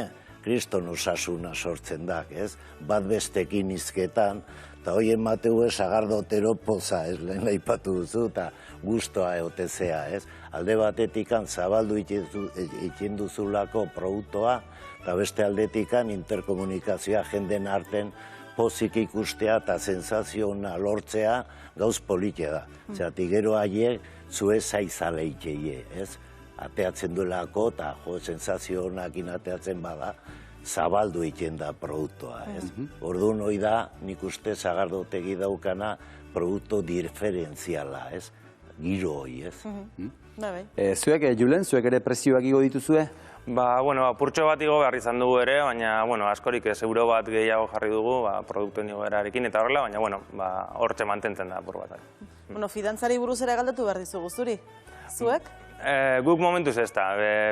kriston osasuna sortzen dak, ez? Bat bestekin izketan, eta hoien mateu sagardotero poza, ez? Lehen aipatu duzu, eta guztoa eotezea, ez? Alde batetikan zabaldu egiten duzulako produktoa, eta beste aldetikan interkomunikazioa jenden arten pozik ikustea eta sensaziona lortzea gauz politia da. Zeratik gero haiek zue zaizale ikeie, ez? Ateatzen duelako eta sensazio honakin ateatzen bada, zabaldu egiten da produktoa, ez? Orduan hori da, nik uste sagardotegi daukana produkto diferentziala, ez? Giro hori, ez? Zuek, Julen, zuek ere prezioak igo dituzue? Bueno, apurtxo bat igo behar izan dugu ere, baina, askorik ez euro bat gehiago jarri dugu, produktuen igoerarekin eta horrela, baina, hortxe mantentzen da apur bat. Fidantzari buruz ere galdatu behar dizugu, zuri? Zuek? Guk momentuz ez da,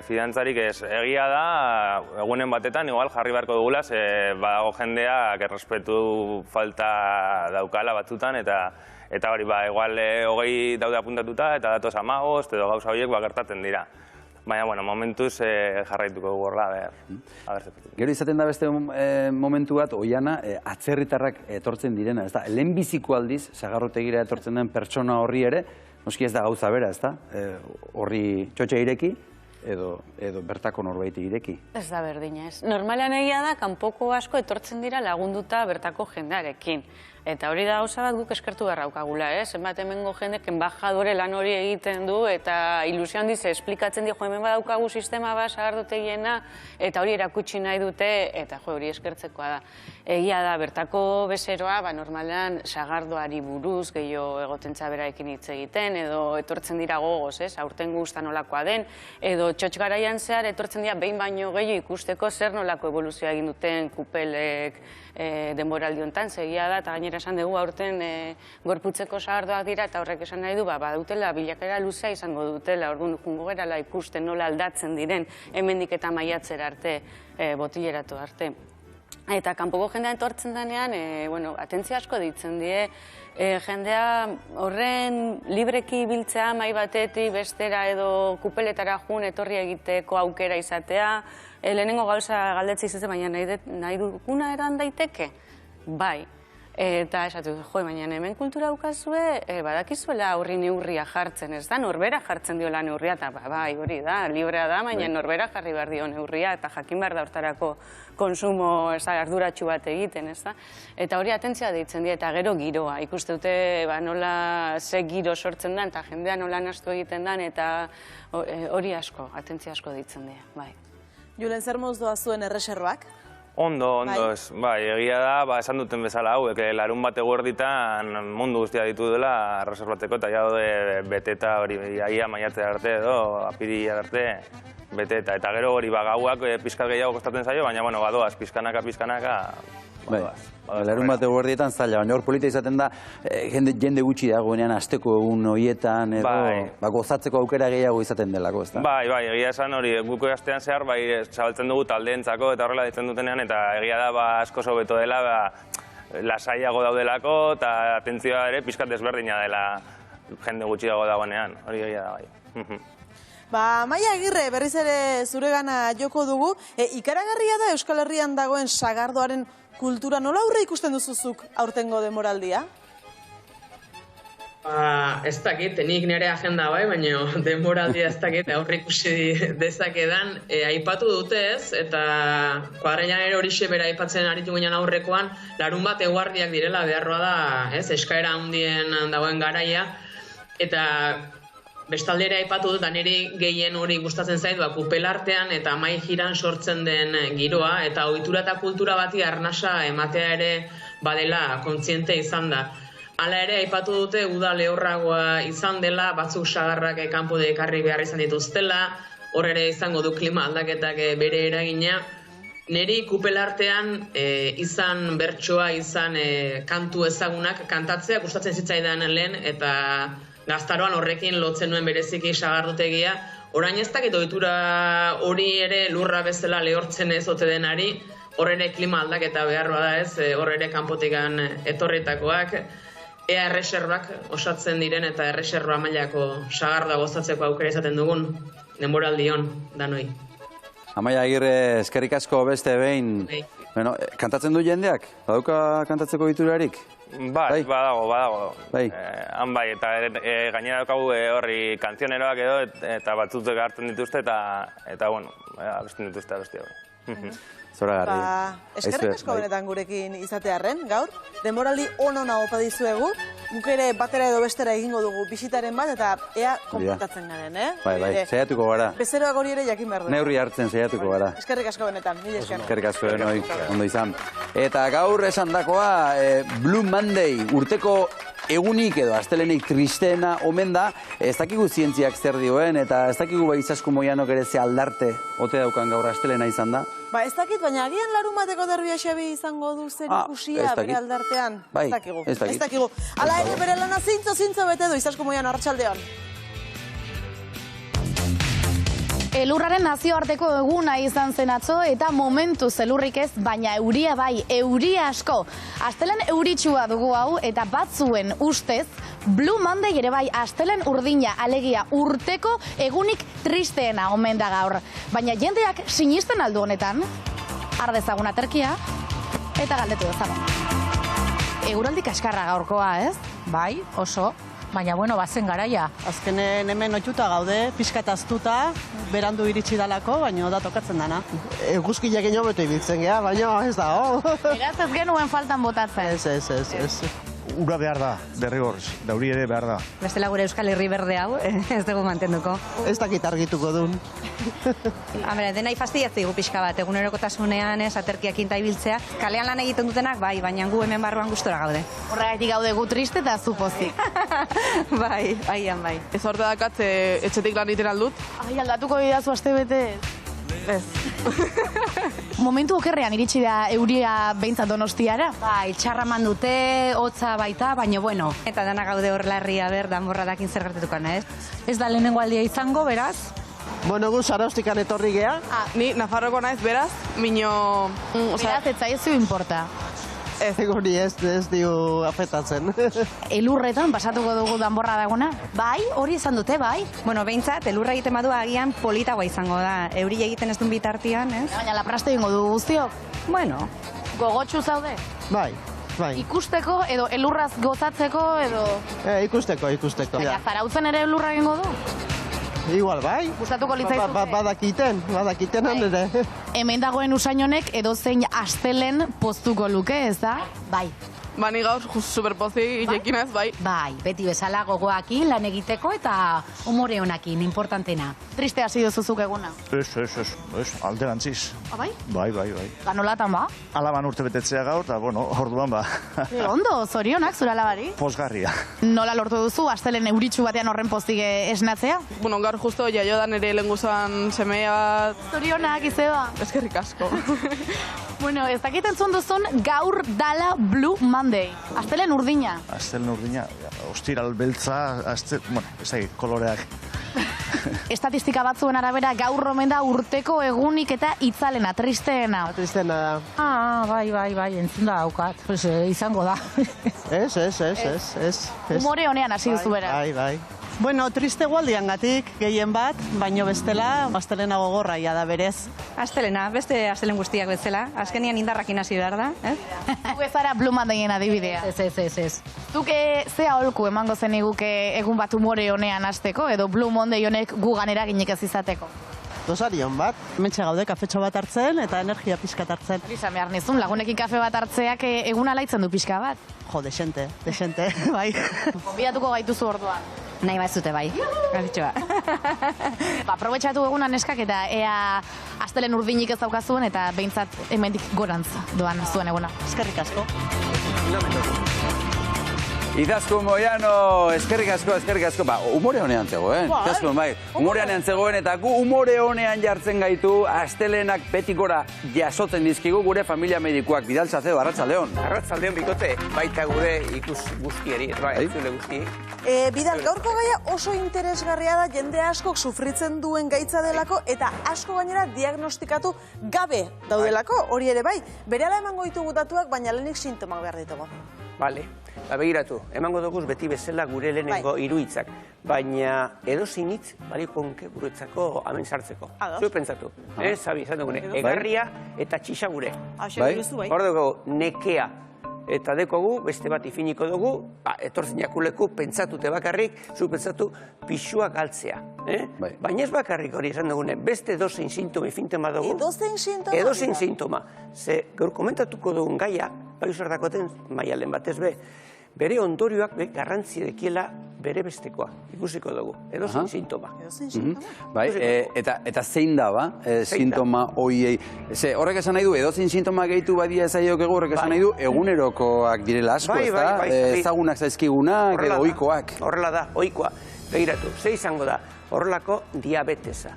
fidantzarik ez. Egia da, egunen batetan, igual jarri beharko dugula, ze badago jendeak errespetu falta daukala batzutan, eta hori, igual 20 daude apuntatuta, eta datoz 15, edo gauza horiek gertatzen dira. Baina, momentuz jarraituko dugu horla, Gero izaten da beste momentu bat, oiana, atzerritarrak etortzen direna, ez da? Lehenbiziko aldiz, sagarrotegira etortzen den pertsona horri ere, noski ez da gauza bera, ez da? Horri txotxe ireki, edo bertako norbaiti ireki. Ez da berdina, ez. Normalean egia da, kanpoko asko etortzen dira lagunduta bertako jendearekin. Eta hori da gauza bat guk eskertu berraukagula, ez? Zenbat hemengo jendek enbajadore lan hori egiten du, eta ilusio handiz esplikatzen dio, hemen badaukagu sistema bat sagardotegiena, eta hori erakutsi nahi dute, eta hori eskertzekoa da. Egia da, bertako bezeroa, normalean sagardoari buruz, gehiago egotentza beraekin hitz egiten, edo etortzen dira gogoz, ez? Aurten guztan nolakoa den, edo txotx garaian zehar etortzen dira behin baino gehiago ikusteko zer nolako evoluzioa egin duten kupelek denboraldi hontan, egia da, eta gainera esan dugu aurten gorputzeko sagardoak dira, eta horrek esan nahi du, badutela bilakera luzea izango dutela, orduan jungo gerala ikusten nola aldatzen diren, hemendik eta maiatzera arte, botileratu arte. Eta kanpoko jendea etortzen denean, atentzia asko ditzen die, jendea horren libreki biltzea mai batetik bestera edo kupeletara jun etorri egiteko aukera izatea, lehenengo gauza galdetzi izatzen, baina nahi duguna eran daiteke? Bai. Eta esatu, baina hemen kultura daukazue, badakizuela horri neurria jartzen, ez da? Norbera jartzen diola neurria, eta bai, hori da, librea da, baina norbera jarri behar dio neurria, eta jakin behar da hortarako konsumo arduratsu bat egiten, ez da? Eta hori atentzia deitzen dira, eta gero giroa. Ikuste dute nola ze giro sortzen den, eta jendea nola nastu egiten den, eta hori asko, atentzia asko deitzen dira, bai. Julen, zer moz doa zuen erreserroak? Ondo, ez. Egia da, esan duten bezala hauek, larun bat eguerditan mundu guztia ditu dela reservatzeko, eta jaude beteta hori ia maiatzea arte edo, apirila arte, beteta. Eta gero hori gauak pizkat gehiago kostatzen zaio, baina badoaz, pizkanaka, badoaz. Larun bat eguerdietan zaila, baina hor polita izaten da, jende gutxi dagoenean asteko egun horietan, edo gozatzeko aukera gehiago izaten delako, ez da? Bai, egia esan hori, guko astean zehar, zabaltzen dugu taldeentzako eta horrela ditzen dutenean, eta egia da asko sobeto dela, lasaiago daudelako, eta atentzioa ere pizkat desberdina dela jende gutxi dagoenean, hori egia da bai. Maia Agirre, berriz ere zuregana joko dugu, ikaragarria da Euskal Herrian dagoen sagardoaren kultura, nola aurre ikusten duzuzuk aurtengo denboraldia? Ez dakit, nik nire agenda bai, baina denboraldia ez dakit aurre ikusi dezakedan. Aipatu dute ez, eta kuadreian ere horixe bera aipatzen aritu ginen aurrekoan, larun bat eguardiak direla beharroa da, eskaera handien dagoen garaia, eta Bestaldera aipatu dut, niri gehien hori gustatzen zait, kupelartean eta mai jiran sortzen den giroa, eta ohitura eta kultura bati arnasa ematea ere badela kontziente izan da. Hala ere, aipatu dute uda lehorragoa izan dela, batzuk sagarrak kanpora ekarri behar izan dituztela, hor ere izango du klima aldaketak bere eragina. Neri kupelartean izan bertsoa, izan kantu ezagunak kantatzea gustatzen zitzaidan lehen, eta gaztaroan horrekin lotzen nuen bereziki sagardotegia. Orain ez dakit ohitura hori ere lurra bezala lehortzen ez ote denari, hor ere klima aldaketa behar bada ez, hor ere kanpotikan etorritakoak, ea erreserbak osatzen diren eta erreserba mailako sagardoa gozatzeko aukera izaten dugun, denboraldion, danoi. Amaia Agirre, eskerrik asko beste behin. Bueno, kantatzen du jendeak? Badauka kantatzeko ohiturarik? Bai, badago. Han bai, eta gainera daukagu horri kantzioneroak edo, eta batzutek hartzen dituzte, eta bueno, abesten dituzte abesti hori. Zora garri. Eskerrik asko benetan gurekin izatearren, gaur. Denboraldi ona opa dizuegu. Guk ere batera edo bestera egingo dugu bisitaren bat, eta ea konpletatzen garen, Bai, saiatuko gara. Bezeroak hori ere jakin behar du. Neurri hartzen saiatuko gara. Eskerrik asko benetan, mila esker. Eskerrik asko denoi, ondo izan. Eta gaur esandakoa, Blue Monday, urteko egunik edo astelenik tristeena omen da, ez dakigu zientziak zer dioen, eta ez dakigu Izaskun Moianok ere ze aldarte ote daukan gaur astelena izan da. Ez dakit, baina agian Larunbateko derbia Xabi izango du zer ikusia bere aldartean. Ez dakigu. Hala ere bere lana zintzo bete du Izaskun Moiano, arratsaldean. Elurraren nazioarteko eguna izan zen atzo eta momentu elurrik ez, baina euria bai, euria asko. Astelen euritsua dugu hau eta batzuen ustez, Blue Monday ere bai astelen urdina, alegia urteko egunik tristeena omen da gaur. Baina jendeak sinisten aldu honetan, ardezagun aterkia eta galdetu dezagun. Eguraldi kaskarra gaurkoa, ez? Bai, oso. Baina, bueno, bazen garaia. Azkenen hemen oituta gaude, pixkat aztuta, berandu iritsi dalako, baina da tokatzen dana. Eguzkiak ino beto ibiltzen geha, baina ez da, Beraz ez genuen faltan botatzen. Ez. Ura behar da, derrigorz, dauri ere behar da. Bestela gure Euskal Herri berde hau, ez dugu mantenduko. Ez dakit argituko dun. Hamera, denai fastidiatzi gu pixka bat, egunerokotasunean, aterkiak inta ibiltzea. Kalean lan egiten dutenak, bai, baina gu hemen barruan gustora gaude. Horregatik gaude gu triste eta zu pozik. Bai, aian bai. Ez orte dakat, etxetik lan iten aldut. Ai, aldatuko bidazu aste bete. Ez. Momentu okerrean iritsi da euria behintzat Donostiara? Bai, txarraman dute, hotza baita, baina bueno. Eta dana gaude horlarria ber, danborra dakin zer gertetukan, ez? Ez da lehenengo aldia izango, beraz? Bueno, gu Saraustikan etorri geha. Ni Nafarroko naiz, beraz, mino... Beraz, ez zaizu inporta. Ez guri ez dio afetatzen. Elurretan pasatuko dugu danborra daguna? Bai, hori esan dute, bai. Bueno, behintzat, elurra egiten badu agian politagoa izango da. Euri egiten ez duen bitartian, ez? Baina lapraste egingo du guztiok? Bueno. Gogotsu zaude? Bai. Ikusteko edo elurraz gozatzeko edo... Ikusteko. Baina zarautzen ere elurra egingo du? Igual, bai. Gustatuko litzaizuk? Badakiten handere. Hemen dagoen usain honek edozein astelen poztuko luke, ez da? Bai. Bani gaur superpozik irekin ez, bai. Bai, beti bezala gogoakin, lan egiteko eta umore honakin, importantena. Triste hasi duzuzuk eguna? Ez, alderantziz. Bai? Bai. Nolatan ba? Alaban urte betetzea gaur, eta bueno, orduan ba. Ondo, zorionak, zure alabari? Pozgarria. Nola lortu duzu, astelen euritsu batean horren pozik esnatzea? Bueno, gaur justo jaiodan ere lenguzan semea bat. Zorionak, izeba. Eskerrik asko. Bueno, ez dakit entzun duzun gaur dala Blue Monday. Astelen urdina. Astelen urdina, ostiral beltza, bueno, ez dakit, koloreak. Estatistika batzuen arabera gaur omen da urteko egunik eta itzalena, tristeena. Tristeena da. Bai, entzun da daukat. Pues izango da. Ez. Humore honean hasi duzu bera. Bai. Bueno, triste gualdian gatik, gehien bat, baino bestela, astelena gogorraia da berez. Astelena, beste astelen guztiak bezala. Azkenian indarrakin hasi behar da, ez? Zu ezara Blue Mondayen adibidea. Ez. Zuke ze aholku emango zen iguke egun bat humore honean hasteko, edo Blue Monday honek gugan eraginik ez izateko? Dosarion bat. Metxe gaude, kafetxo bat hartzen eta energia pixkat hartzen. Izan behar nizun, lagunekin kafe bat hartzeak egun alaitzen du pixka bat. Jo, desente, bai. Konbidatuko gaituzu orduan. Nahi bazute bai, gazitxoa. Aprobetxatu eguna neskak eta ea astelen urdinik ez daukazuen eta behintzat hemendik gorantz doan zuen eguna. Eskerrik asko. Izaskun Moiano, eskerrik asko. Ba, umore honean zegoen. Izaskun, bai, umore honean zegoen eta gu umore honean jartzen gaitu astelenak betikora jasotzen dizkigu gure familia medikuak. Bidal Salcedo, arratsaldeon. Arratsaldeon bikote, baita gure ikus guztieri, entzule guzti. Bidal, gaurko gaia oso interesgarria da, jende askok sufritzen duen gaitza delako eta asko gainera diagnostikatu gabe daudelako, hori ere bai. Berehala emango ditugu datuak, baina lehenik sintomak behar ditugu. Bale, begiratu, emango duguz beti bezala gure lehenengo hiru hitzak, baina edozein hitz baliko onke guretzako hemen sartzeko. Zue pentsatu, Zabi, esan dugune, egarria eta txixagure. Hor dugu, nekea. Eta dekogu, beste bat ifiniko dugu, etortzen jakuleku, pentsatute bakarrik, zu pentsatu pixua galtzea. Baina ez bakarrik hori esan dugune, beste edozein sintoma ifinten badugu. Edozein sintoma. Ze, gaur komentatuko dugun gaia, bai usardakoten maialen batez be, bere ondorioak garrantzi dekiela bere bestekoa, ikusiko dugu, edozein sintoma. Bai, eta zein da, ba, sintoma hoiei. Horrek esan nahi du, edozein sintoma gehitu badia ezaiok egu, horrek esan nahi du, egunerokoak direla asko, ez da? Ezagunak zaizkigunak, edo ohikoak. Horrela da, ohikoa. Begiratu, ze izango da, horrelako diabetesa.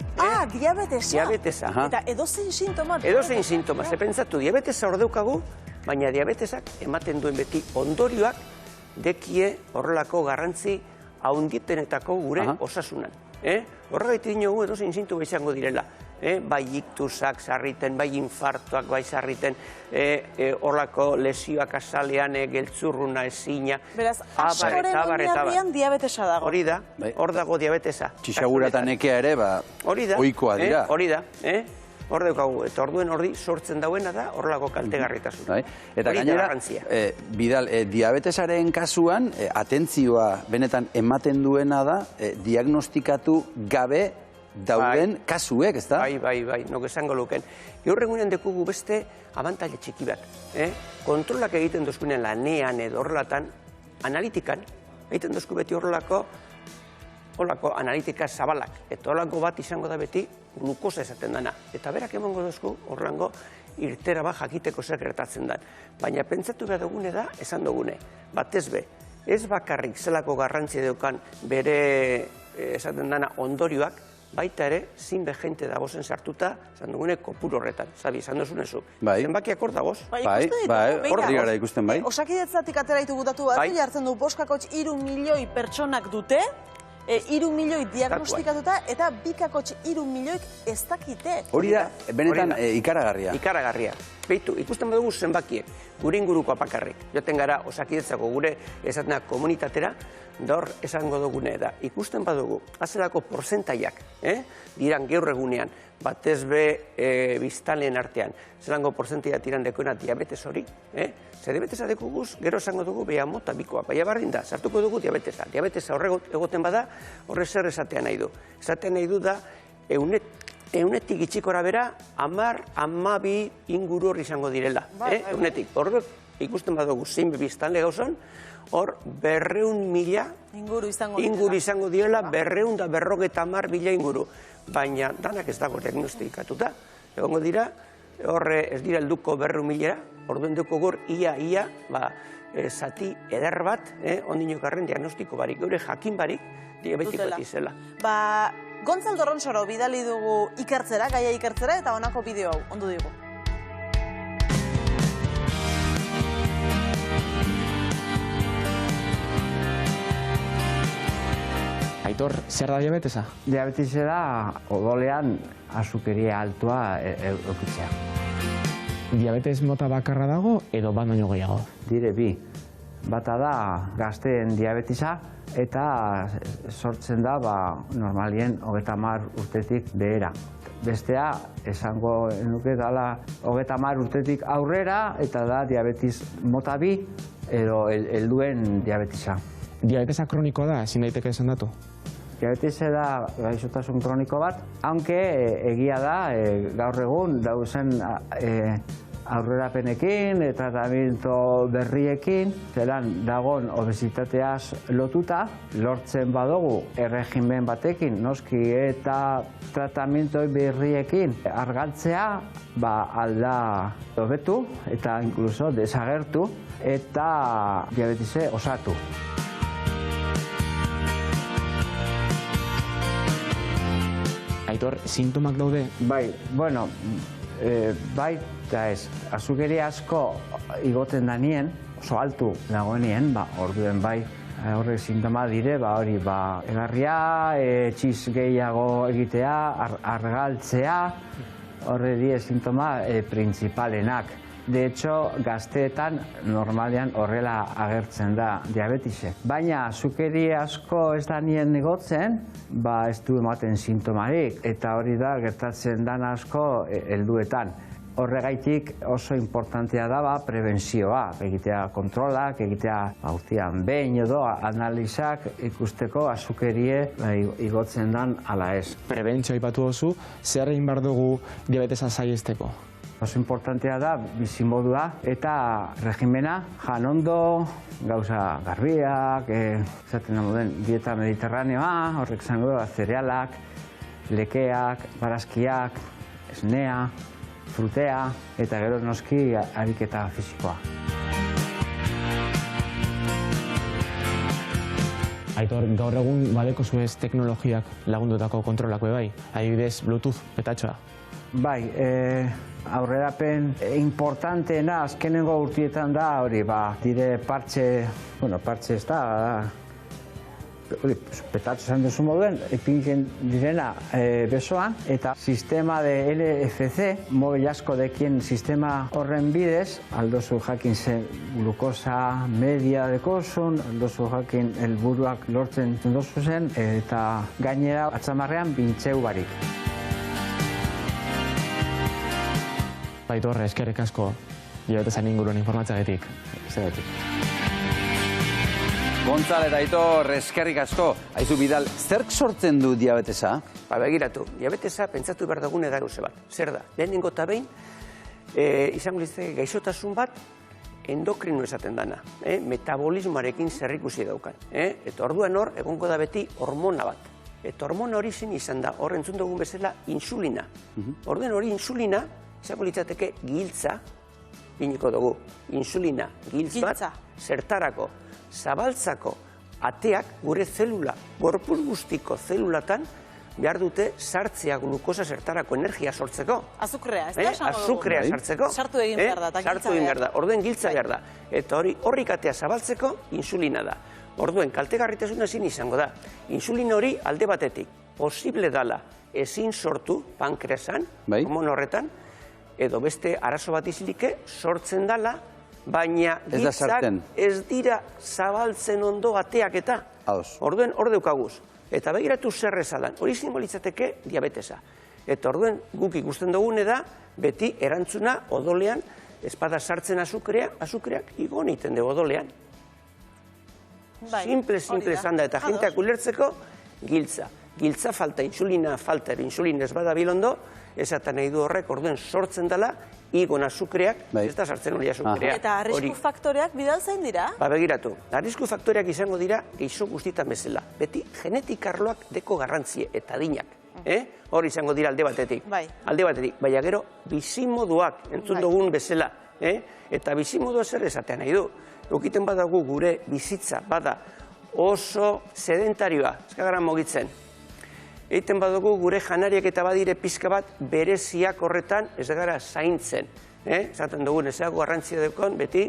Diabetesa. Diabetesa. Eta edozein sintoma. Edozein sintoma, ze pentsatu, diabetesa hor daukagu, baina diabetesak ematen duen beti ondorioak dekie horrelako garrantzi haunditenetako gure osasunan. Horregaitik dinogu edozein sintoma izango direla. Bai iktusak sarriten, bai infartoak bai sarriten, horrelako lesioak azalean, geltzurruna, ezina. Beraz, askoren oinarrian diabetesa dago. Hori da, hor dago diabetesa. Txixagura eta nekea ere, ba, ohikoa dira. Hori da, hor daukagu, eta orduen hori sortzen dauena da horrelako kaltegarritasuna. Eta gainera, Bidal, diabetesaren kasuan, atentzioa benetan ematen duena da, diagnostikatu gabe dauden kasuek, ez da? Bai, nok esango luken. Gaur egunean dekugu beste abantaile txiki bat. Kontrolak egiten dozkunean lanean edo horrelatan, analitikan, egiten dozku beti horrelako analitika zabalak. Eta horrelako bat izango da beti glukosa esaten dana. Eta berak emango dozku horrelango irtera bat jakiteko zer gertatzen dan. Baina pentsatu behar dugune da, esan dugune. Batez be, ez bakarrik zelako garrantzi daukan bere esaten dana ondorioak, baita ere, zinbe jente dagozen sartuta, esan dugune, kopuru horretan. Zabi, esan duzunezu. Zenbakiak hor dagoz. Hor digara ikusten, bai. Osakidetzatik atera ditugu datu bat, jartzen du boskakotx 3 milioi pertsonak dute, 3 milioi diagnostikatuta, eta bikakotx 3 milioik ez dakite. Hori da, benetan ikaragarria. Ikaragarria. Beitu, ikusten badugu zenbakiek, gure inguruko apakarrik. Joten gara osakidetzako gure esatena komunitatera, da hor esango dugune da. Ikusten badugu, azelako porzentaiak, diran gaur egunean, batez be biztanleen artean, zelango porzentaia tiran dekoena diabetes hori, ze diabetesa dekuguz, gero esango dugu beha mota bikoa, baina bardin da, sartuko dugu diabetesa. Diabetesa horre egoten bada, horre zer esatean nahi du. Esatean nahi du da, eunetik itxikora bera, 10-12 inguru hori izango direla. Eunetik, horrek ikusten badugu zein biztanle gauzan, hor 200.000 inguru izango direla, 250.000 inguru. Baina danak ez dago diagnostikatuta. Egongo dira, horre ez dira helduko 200.000-era, orduen duko gor ia, zati eder bat, ondinokarren diagnostiko barik, geure jakin barik, diabetik bat izela. Gontzaldo Ronsoro bidali dugu ikertzera, gaia ikertzera, eta honako bideo hau, ondu digu. Aitor, zer da diabetesa? Diabetesa da odolean azukeria altua eukitzea. Diabetes mota bakarra dago edo bat baino gehiago? Dire bi. Bata da gazteen diabetesa eta sortzen da normalien 30 urtetik behera. Bestea, esango nuke dala 30 urtetik aurrera eta da diabetes mota bi edo helduen diabetesa. Diabetesa kronikoa da, ezin daiteke esan datu? Diabetesa da gaixotasun kroniko bat, aunque egia da gaur egun dauzen aurrerapenekin eta tratamiento berriekin, zelan dagon obesitateaz lotuta, lortzen badugu erregimen batekin, noski eta tratamiento berriekin argaltzea, alda hobetu eta inkluso desagertu eta diabetese osatu. Aitor, sintomak daude? Bai, bueno, bai eta ez. Azukeri asko igoten danien, oso altu dagoenien, orduen bai, horrek sintoma dire, hori, egarria, txiz gehiago egitea, argaltzea, horre die sintoma principalenak. De hecho, gazteetan normalean horrela agertzen da diabetise. Baina, azukeri asko ez da nien igotzen, ez du ematen sintomarik, eta hori da gertatzen dan asko helduetan. Horregaitik oso importantea da prebentzioa, egitea kontrolak, egitea urtean behin edo analizak ikusteko azukerie igotzen dan ala ez. Prebentzioa aipatu duzu, zer egin behar dugu diabetesa saihesteko? Oso importantea da bizimodua eta regimena jan ondo, gauza garbiak, esaten den dieta mediterraneoa, horrek zango da zerealak, lekeak, barazkiak, esnea, frutea eta gero noski ariketa fisikoa. Aitor, gaur egun badeko zuez teknologiak lagundutako kontrolako bai, adibidez Bluetooth petatxoa. Bai, aurrerapen importanteena azkenengo urtietan da hori, dire partxe ez da, petatxo esan duzu moduen, ipintzen direna besoan, eta sistema de LFC, mobil asko dekien sistema horren bidez, aldozu jakin zen glukosa media dekozun, aldozu jakin helburuak lortzen dozu zen, eta gainera atzamarrean bintzeu barik. Aitor, eskerrik asko diabetesan inguruan informatzeagatik. Gontzal eta Aitor, eskerrik asko. Aizu Bidal, zerk sortzen du diabetesa? Begiratu, diabetesa pentsatu behar dagune da gauze bat. Zer da? Lehenengo eta behin, izango litzake gaixotasun bat endokrino esaten dana. Metabolismoarekin zerrikusi daukan. Eta orduan hor, egongo da beti hormona bat. Eta hormona hori zen izan da, hor entzun dugun bezala, insulina. Orduan hori insulina, izango litzateke giltza, biniko dugu, insulina, giltz bat, zertarako, zabaltzako ateak gure zelula, gorpuz guztiko zelulatan, behar dute sartzea glukosa zertarako energia sortzeko. Azukrea, ez da esango dugu? Azukrea sartzeko. Sartu egin behar da, eta sartu egin behar da, orduen giltza behar da. Eta horrik atea zabaltzeko insulina da. Orduen kaltegarritasuna ezin izango da. Insulina hori alde batetik, posible dala ezin sortu pankreasan, hormon horretan, edo beste arazo bat izilike sortzen dala, baina giltzak ez dira zabaltzen ondo ateak eta. Orduen hor deukaguz. Eta begiratu zer ezadan, hori izango litzateke diabetesa. Eta orduen guk ikusten dugune da, beti erantzuna odolean, espada sartzen azukreak igo niten dugu odolean. Simple esan da, eta jenteak ulertzeko giltza. Giltza falta, insulina falta, insulina ez bada bilondo, esaten nahi du horrek, orduen sortzen dela, igon azukreak, ez da sartzen hori azukreak. Eta arrisku faktoreak bidal zain dira? Begiratu, arrisku faktoreak izango dira geixo guztietan bezala. Beti genetik arloak deko garrantzie eta adinak. Hori izango dira alde batetik. Alde batetik, baina gero bizimoduak entzun dugun bezala. Eta bizimodua zer esaten nahi du. Ukiten badagu gure bizitza, bada oso sedentarioa, ezkagaran mogitzen. Eiten badugu gure janariak eta badire pizka bat bereziak horretan ez gara zaintzen. Esaten dugun ezeago garrantzia dekon beti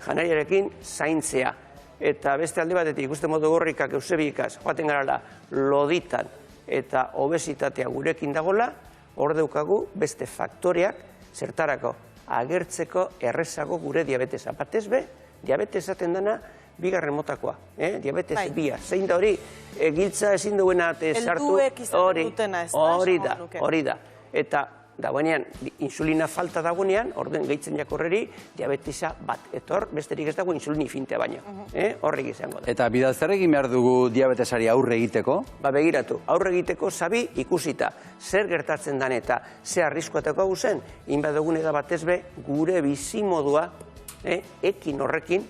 janariarekin zaintzea. Eta beste alde batetik ikusten modu gorrikak eusebikaz joaten garala loditan eta obesitatea gurekin dagola, hor daukagu beste faktoreak zertarako agertzeko errezago gure diabetesa. Batez be, diabetes esaten dana bigarren motakoa, diabetes bia. Zein da hori, giltza ezin duena sartu, hori da. Eta dagoenean insulina falta dagoenean, orduen gehitzen jakorreri diabetesa bat. Eta hor, besterik ez dago insulini fintea baino. Horrek izango da. Eta bidal zer egin behar dugu diabetesari aurre egiteko? Ba, begiratu, aurre egiteko sabi ikusita, zer gertatzen dan eta ze arriskuateko hau zen, inbadogune da batez be, gure bizimodua, ekin horrekin,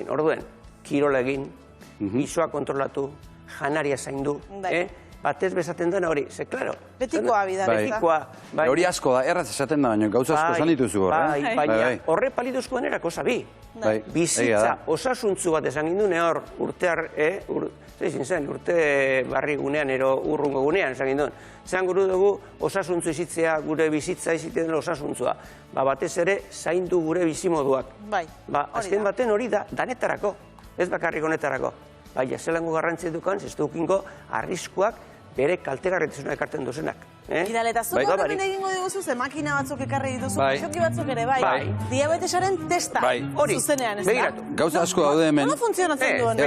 orduen, kirola egin, isoa kontrolatu, janaria zaindu, batez bezaten dena hori, ze, klaro. Betikoa bidal. Hori asko da, erraz esaten da, baina gauza asko esan dituzu hor, baina horre paliduzkoen erako sabi. Bizitza osasuntzu bat esan gindune hor, urte barri gunean, ero urrungo gunean, esan ginduen. Zeran guru dugu osasuntzu izitzea, gure bizitza izitzen dela osasuntzua. Batez ere, zaindu gure bizimoduak. Azken baten hori da, danetarako, ez bakarrik honetarako. Baina, zelango garrantzia dukan, zestukingo arriskuak bere kaltegarretasuna ekartzen duzenak. Bidal, eta zuk horrekin egingo diguzu, ze makina batzuk ekarri dituzu, joki batzuk ere, diabetesaren testa, zuzenean, ez da? Gauza asko daude hemen. Nola funtzionatzen duen?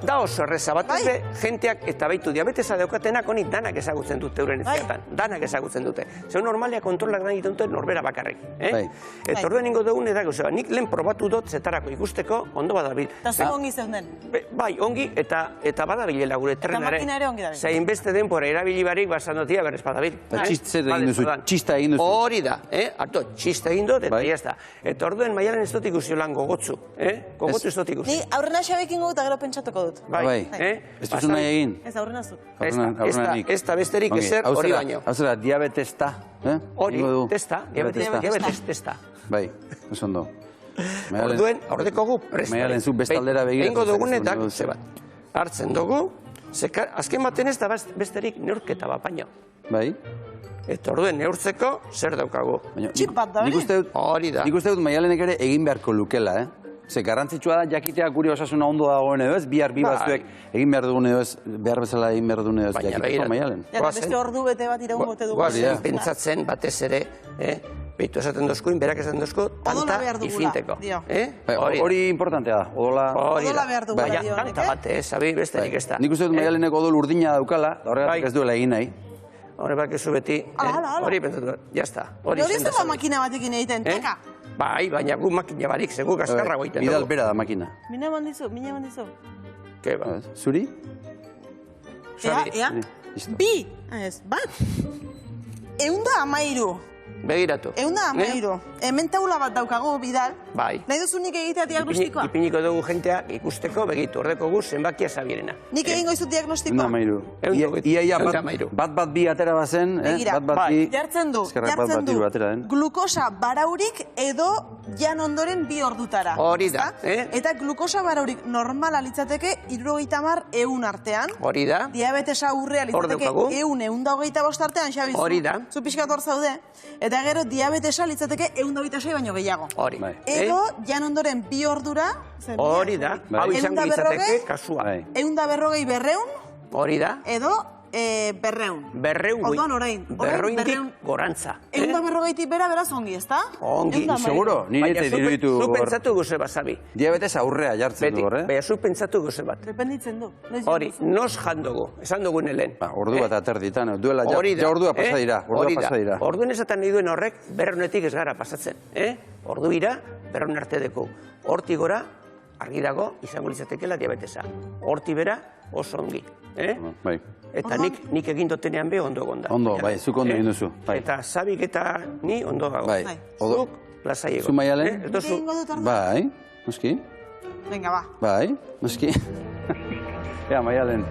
Da oso erreza, bat ez jenteak eta baitu diabetesa daukatenak honi danak ezagutzen dute euren ezkertan, danak ezagutzen dute. Zeu normalia kontrolak da egiten dute norbera bakarrik. Eta orduen ingo dugun edak, nik lehen probatu dut zetarako ikusteko, ondo badabil. Eta zu ongi zeuden? Bai, ongi eta badabilela gure trenare. Eta makina ere ongi dabil? Zein beste denpora erabili barik basandotia berrez badabil. Txista egin duzu. Hori da, harto, txista egin dut, eta jazta. Eta orduen maialen ez dut ikusi lan gogotzu. Gogotzu ez dut ikusi. Ni aurrena xabekin gogut, agero pentsatuko dut. Bai. Ez duzu nahi egin? Ez aurrena zu. Ez da besterik ezer hori baino. Hau zera, diabetes ta? Hori, testa, diabetes testa. Bai, ez ondo. Orduen, aurreko gu, maialen zu bestaldera begiratzen. Eingo dugunetak, zebat, hartzen dugu, azken baten ez da besterik neurketa bat baino. Bai. Eta orduen neurtzeko, zer daukagu. Txip bat da, hori da. Nik uste dut maialenek ere egin beharko lukela, Ze garrantzitsua da jakitea gure osasuna ondo dagoen edo ez, bihar bi batzuek egin behar dugun edo ez, behar bezala egin behar dugun edo ez, jakiteko maialen. Eta beste ordu bete bat iraun bote dugu. Guazen pentsatzen batez ere, behitu esaten dozkuin, berak esaten dozku, tanta ifinteko. Hori importantea da, odola behar dugula. Baina, tanta bat, sabi besterik ez da. Nik uste dut maialenek odol urdina daukala, horregatik ez duela egin nahi. Horrebak ezu beti, hori pentsatu, jazta. Hori ez da makina batekin egiten, teka. Bai, baina gu makina barik, zegu gaskarra goiten dugu. Bidal bera da makina. Mina bandizu. Ke ba? Zuri? Ea, bi, ez, bat. 113. Begiratu. 113. Hemen taula bat daukagu, Bidal. Bai. Nahi duzu nik egitea diagnostikoa? Ipiniko dugu jentea ikusteko, begitu, ordeko gu zenbakia zabirena. Nik egingo izut diagnostikoa? 113. Ia bat bi atera bazen, jartzen du, glukosa baraurik edo jan ondoren 2 ordutara. Hori da. Eta glukosa baraurik normala litzateke 70-100 artean. Hori da. Diabetesa aurrea litzateke 100-125 artean, Xabizu. Hori da. Zu pixkat hor zaude. Eta gero diabetesa litzateke 126 baino gehiago. Hori. Edo jan ondoren 2 ordura. Hori da. Hau izango litzateke kasua. 140-200. Hori da. Edo 200. 200. Orduan orain. 200 gorantza. 140-tik bera beraz ongi, ezta? Ongi. Seguro, nire eta iruditu Zu pentsatu guze bat, Zabi. Diabetes aurrea jartzen du horre. Baina zu pentsatu guze bat. Dependitzen du. Hori, nos jandugu, esan dugu nelen. Ordu bat aterditan, duela ja ordua pasa dira. Orduen esaten nahi duen horrek, berronetik ez gara pasatzen. Ordu ira, berron arte deku. Horti gora, argi dago, izango litzatekela diabetesa. Horti bera, oso ongi. Bai. Eta nik egin dotenean be ondo gonda. Ondo, bai, zuk ondo egin duzu. Eta Zabik eta ni ondo gago. Bai. Zuk, lasai egon. Zu maialen? Bai, noski. Venga, ba. Bai, noski. Ea, maialen.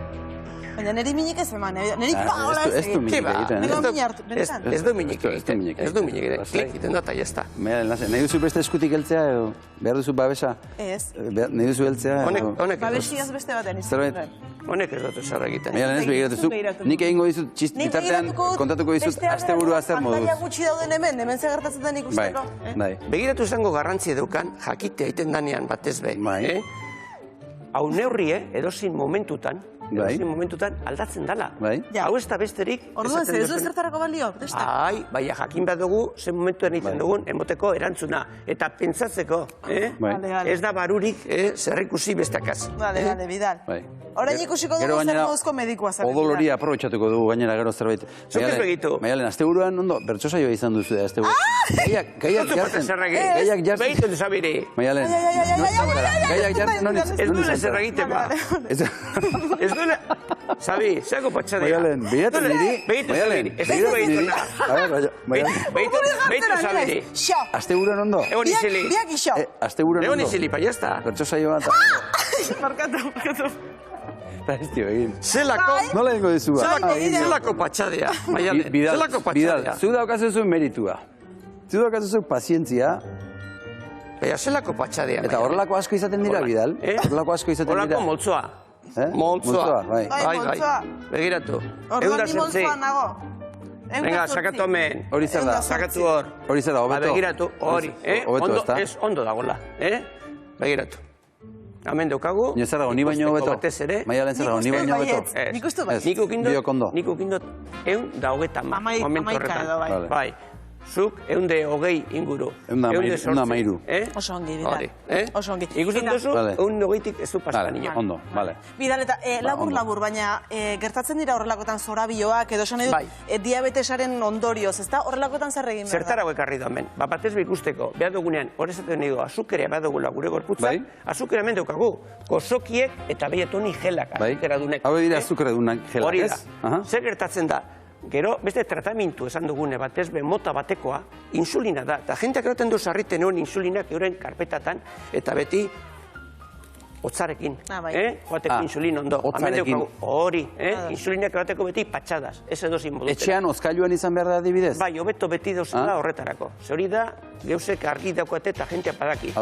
Baina niri minik ez eman, niri paola ez egin. Ez du minik egiten. Ez du minik egiten. Ez du minik egiten. Klik, iten da, eta jazta. Nahi duzu beste eskutik heltzea edo? Behar duzu babesa? Ez. Nahi duzu heltzea edo? Babesiaz beste batean izan. Honek ez dut esarra egiten. Maialen ez begiratu. Nik egingo dizut, bitartean kontatuko dizut, asteburua zer moduz. Pantalla gutxi dauden hemen ze gertatzen den ikusteko. Begiratu izango garrantzi edukan, jakitea egiten danean batez behin. Hau neurrie, edozin momentutan aldatzen dala. Hau ez da besterik... Orduan, zer ez du zertarako balio? Baina jakin bat dugu, zen momentuan egiten dugun, emoteko erantzuna. Eta pentsatzeko, ez da barurik zerrikusi bestakaz. Bidal. Orain ikusiko dugu zer moduzko medikua zer. Odolori aprobetxatuko dugu gainera gero zerbait. Zuk ez begitu. Maialen, asteburuan ondo, bertso saioa izan duzu da, asteburuan. Gaiak jartzen. Begitu desabiri. Maialen, gaiak jartzen. Ez duela zer egiten, ba. Ez duela. Sabi, zeko patxadea. Maialen, begitu niri. Ez duela begitu na. Begitu sabiri. Asteburuan ondo. Egon izili. Biak iso. Asteburuan ondo. Egon izili, pa, jazta. Bertso saioa bat. Markatu. Eta ez dio egin. Zelako. Nola egingo dizu? Zelako patxadea. Zelako patxadea. Zu daukazuzu meritua. Zu daukazuzu pazientzia. Baina zelako patxadea. Eta horrelako asko izaten dira, Bidal? Horrelako asko izaten dira. Horrelako moltzoa. Moltzoa. Bai. Begiratu. Orduan ni moltzoa nago. Venga, sakatu hemen. Hori zer da? Sakatu hor. Hori zer da, hobeto? Begiratu, hori. Ondo dagoela. Begiratu. Hemen daukagu. Nio zer dago, ni baino hobeto? Maialen zer dago, ni baino hobeto? Nik uste bai. Nik ukindot 120 momentu horretan. Bai. Zuk 120 inguru. 113. Oso ongi, Bidal. Oso ongi. Ikusten duzu, 120tik ez du pasta nina. Ondo, bale. Bidal, eta labur, baina gertatzen dira horrelakotan zorabioak, edo esan edut, diabetesaren ondorioz, ez da? Horrelakotan zer egin behar da? Zertarago ekarri da hemen. Batez ikusteko, behar dugunean, horrezaten nahi du, azukerea behar dugula gure gorputzak, azukera hemen daukagu, gozokiek eta behietoni gelak, azukera dunek. Hau dira azukera dunak gelak, hori ez? da. Zer gertatzen da? Gero, beste tratamentu esan dugune batez mota batekoa, insulina da. Eta jenteak eroten du sarriten egon insulinak euren karpetatan, eta beti hotzarekin. Joateko insulin ondo. Hotzarekin. Hori, insulinak eroteko beti patxadas. Ez edo zinbodutera. Etxean oskailuan izan behar da adibidez? Bai, hobeto beti dauzen da horretarako. Hori da, geuzek argi daukate eta jentea padaki.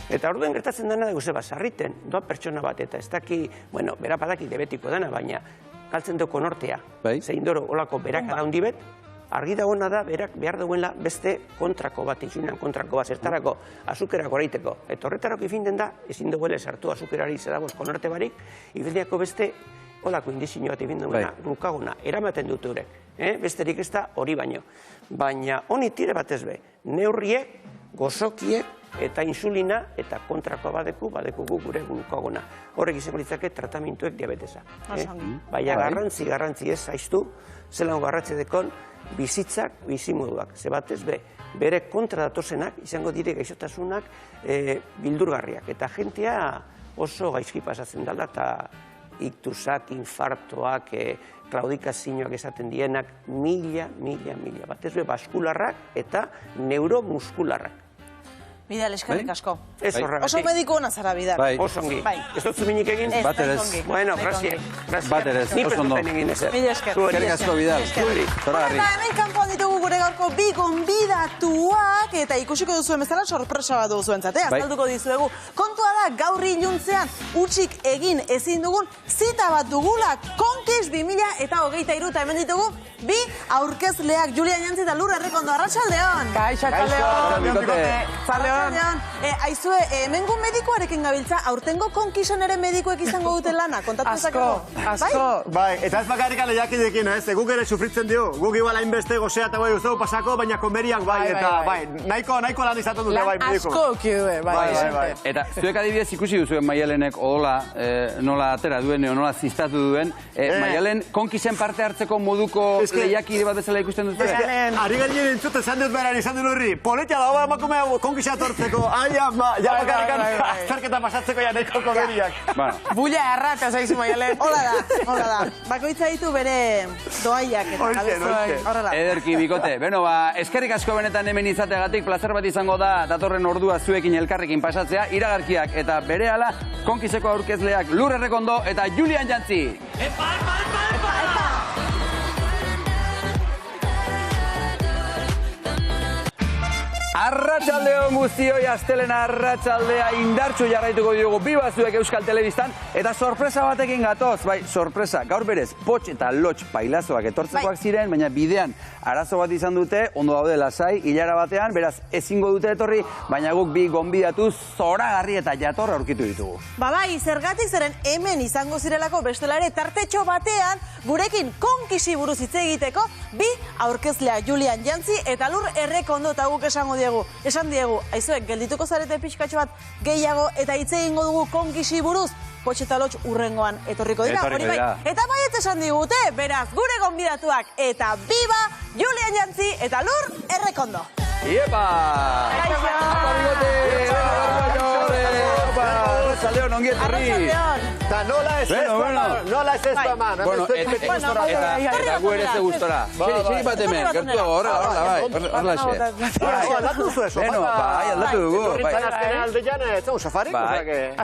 Eta orduen gertatzen dena dugu zeba, sarriten, doa pertsona bat, eta ez daki, bueno, bera padaki debetiko dena, baina galtzen duko nortea. Zein doro, olako berak handi bet, argi dagoena da, berak behar duela beste kontrako bat, insulinan kontrako bat, zertarako azukerak oraiteko. Eta horretarako ifinden da, ezin duela sartu azukerari zeragoz konarte barik, ifindiako beste olako indizio bat ifinden duena, glukagona, eramaten dut eurek. Besterik ez da hori baino. Baina honi tire batez be, neurriek, gozokiek, eta insulina eta kontrako badekugu gure glukagona. Horrek izango litzake tratamentuek diabetesa. Baina garrantzi ez zaiztu, zelan garrantzi dekon, bizitzak, bizimoduak. Ze batez be, bere kontra datozenak, izango dire gaixotasunak bildurgarriak. Eta jentea oso gaizki pasatzen dela, eta iktusak, infartoak, klaudikazioak esaten dienak, mila. Batez be, baskularrak eta neuromuskularrak. Bidal, eskerrik asko. Ez horregatik. Oso mediku hona zara, Bidal. Oso ongi. Ez dut zuminik egin? Baterez. Bueno, gracias. Baterez, oso ondo. Mila esker. Eskerrik asko, Bidal. Zoragarri. Eta hemen kanpoan ditugu gure gaurko bi gonbidatuak, eta ikusiko duzuen bezala sorpresa bat duzu entzate, azalduko dizuegu. Kontua da, gaur iluntzean utxik egin ezin dugun zita bat dugula, Konkis 2023, eta hemen ditugu bi aurkezleak, Julian Jantzi eta Lur Errekondo. Arratsaldeon. Kaixo, Arratsaldeon. Aizue, hemengo medikuarekin gabiltza, aurtengo Konkison ere medikuek izango dute lana, kontatu ezakego? Asko. Bai, eta ez bakarrik lehiakidekin, ez? Guk ere sufritzen dio. Guk igual hainbeste gozea eta bai uzteu pasako, baina komeriak bai, eta bai, nahiko lan izaten dute bai mediku. Asko kiude, bai. Eta zuek adibidez ikusi duzuen Maialenek odola nola atera duen, nola ziztatu duen. Maialen, Konkisen parte hartzeko moduko lehiakide bat bezala ikusten duzue? Ari garen entzuten zan dut berari, zan dut horri. Politia dago emakumea Konkisa tortzeko, ja bakarrikan zerketa pasatzeko ja nahiko komeriak. Bulla errata zaizu, Maialen. Hola da. Bakoitza ditu bere doaiak eta horrela. Ederki, bikote. Beno, eskerrik asko benetan hemen izateagatik, plazer bat izango da datorren ordua zuekin elkarrekin pasatzea, iragarkiak eta berehala Konkiseko aurkezleak Lur Errekondo eta Julian Jantzi. Epa! Arratsaldeon guztioi, astelena arratsaldea indartsu jarraituko diogu bi bazuek Euskal Telebistan, eta sorpresa batekin gatoz, bai, sorpresa, gaur berez, Poch eta Lotx pailazoak etortzekoak ziren, baina bidean arazo bat izan dute, ondo daude lasai, hilara batean, beraz, ezingo dute etorri, baina guk bi gonbidatu zoragarri eta jatorra aurkitu ditugu. Bai, zergatik zeren hemen izango zirelako bestela ere tartetxo batean, gurekin Konkisi buruz hitz egiteko, bi aurkezlea Julian Jantzi eta Lur Errekondo, eta guk esan diegu, aizuek, geldituko zarete pixkatxo bat gehiago eta hitz egingo dugu Konkisi buruz, Potx eta Lotx urrengoan etorriko dira. Etorriko Hori bai. dira. Eta baietz esan digute, beraz, gure gonbidatuak eta Biba, Julian Jantzi eta Lur Errekondo. Iepa! Arratxaldeon, ongi etorri! Eta nola ez ez eman. Bueno, eta gu ere ze gustora. Seri bat hemen, gertuago, horrela, bai, horrela xe. Aldatu duzu eso. Beno, bai, aldatu dugu. Azkenean aldean, ez dugu safarik.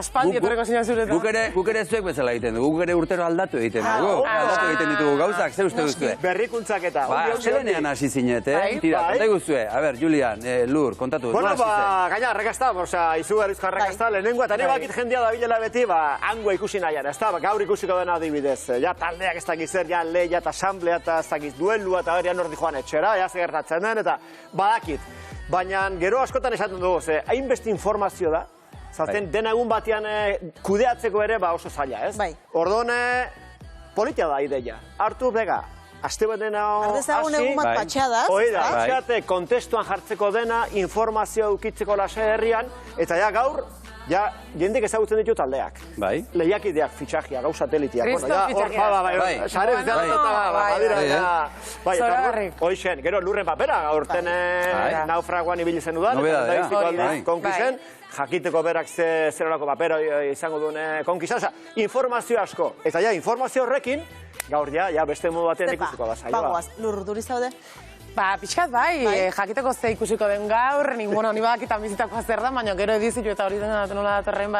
Aspaldi etorreko zina zuretan. Guk ere zuek bezala egiten dugu, guk ere urtero aldatu egiten dugu. Aldatu egiten ditugu gauzak, zer uste duzue? Berrikuntzak eta. Zelenean hasi zinet, Tira, konta guztue. A ber, Julian, Lur, kontatu. Bueno, gaina, arrakazta, izugarrizko arrakazta, lehenengoa, eta nire bakit jendia da bilela beti, hango ikusi nahian, ez da, gaur ikusiko dena adibidez. Ja, taldeak ez dakiz zer, ja, leia eta asamblea eta ez dakiz duelua eta berian ordi joan etxera, ja, segertatzen den, eta badakit. Baina, gero askotan esaten dugu, hainbeste informazio da, zaten dena egun batean kudeatzeko ere oso zaila, ez? Orduan, politia da ideia. Hartu, bega, aste bat dena Ardezagun egun bat patxadaz. Oida, patxate, kontestuan jartzeko dena, informazio ukitzeko lase herrian, eta ja gaur, ja, jendik ezagutzen ditu taldeak. Bai. Lehiakideak, fitxajia, gau satelitiak. Kristo fitxajia. Bai, hoixen, gero lurren papera, gaurten naufragoan ibili zen udan, konkisen, jakiteko berak zerolako papera izango duen konkisen, informazio asko. Eta ja, informazio horrekin, gaur ja, beste modu batean ikusiko da zaila. Bagoaz, Lur, duri zaude? Pixkat bai, jakiteko ze ikusiko den gaur, ni badakitan bizitakoa zer da, baina gero edizitu eta hori dena nola datorren,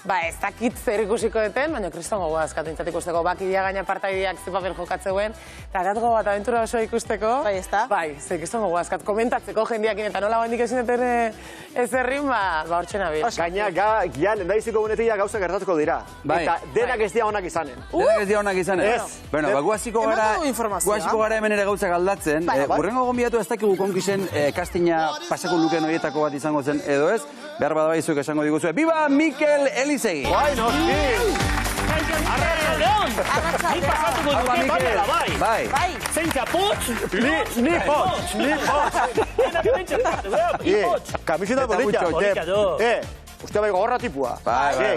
ez dakit zer ikusiko deten, baina kriston gogoa eskatu intzat ikusteko, bakidea gaina partaideak ze papel jokatzeuen, eta gatgo bat abentura oso ikusteko. Bai, ez da? Bai, ze kriston gogoa eskat komentatzeko jendeakin eta nola bandik ezin deten ezerrin, hortxe nabil. Gaina, lehendabiziko gunetia gauza gertatuko dira. Eta denak ez dira onak izanen. Denak ez dira onak izanen? Ez. Bueno, guaziko gara hemen ere gauzak aldatzen. Urrengo gonbidatu ez dakigu konkisen kastina pasako luken horietako bat izango zen edo ez. Behar badabaizuek esango diguzue. Biba Mikel Elizegi! Bai, noski! Arratxaldeon! Nik pasatuko duke batela, bai! Zeintza, Potx? Ni Potx! Kamiseta politia. Uste bai gogorra tipua.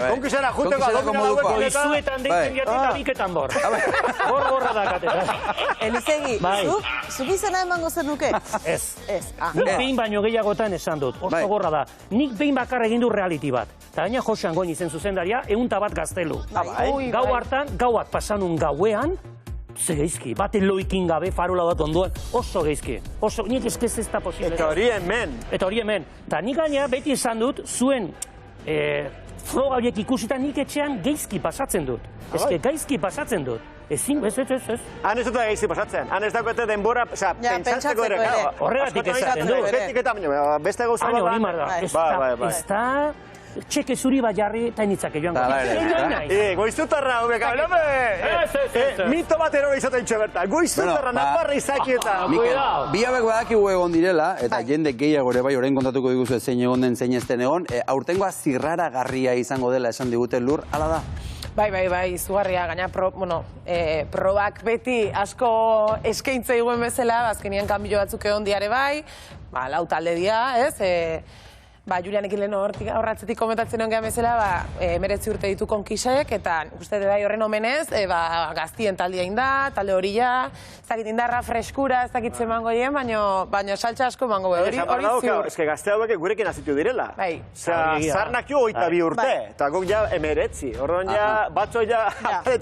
Konkisera juteko adomina daueko. Izuetan deitzen eta biketan bor. Gorra dakateta. Elizegi, zuk izena emango zenuke? Ez. Nik behin baino gehiagotan esan dut. Oso gorra da. Nik behin bakar egin du reality bat. Eta gaina Josean Goin izen zuzendaria, 101 gaztelu. Gau hartan, gauak pasanun gauean, ze geizki, bate loikin gabe, farola bat ondoan, oso geizki. Oso, nik eskez ez da posible. Eta hori hemen. Eta nik gaina beti esan dut, zuen froga horiek ikusita nik etxean geizki pasatzen dut. Ezke gaizki pasatzen dut. Ezin, ez. Han ez dut gaizki pasatzen. Han ez daukete denbora, pentsatzeko ere. Horregatik esaten dut. Beste gauza ez da... Txeke zuri bat jarri eta initzake joango. Goizutarra, hobek, hablame! Mito bat ero izaten txoberta. Goizutarra, naparra izakieta. Biabek badakigu egon direla, eta jende gehiago ere bai, orain kontatuko diguzu zein egon den, zein ezten egon, aurtengoa zirraragarria izango dela esan digute Lur, hala da? Bai, izugarria, gaina probak beti asko eskaintza iguen bezala, azkenian kanbio batzuk egon diare bai, lau talde dia, ez? Julianekin lehen horratzetik komentatzen ongean bezala, 19 urte ditu konkisek, eta uste bai horren omenez, gaztien taldea inda, talde hori ja, ez dakit indarra, freskura, ez dakit zemango dien, baina saltza asko mango hori ziur. Ez que gazte hauek gurekin azitu direla. Zarnak jo 22 urte, eta guk ja 19, horren ja, batzo ja,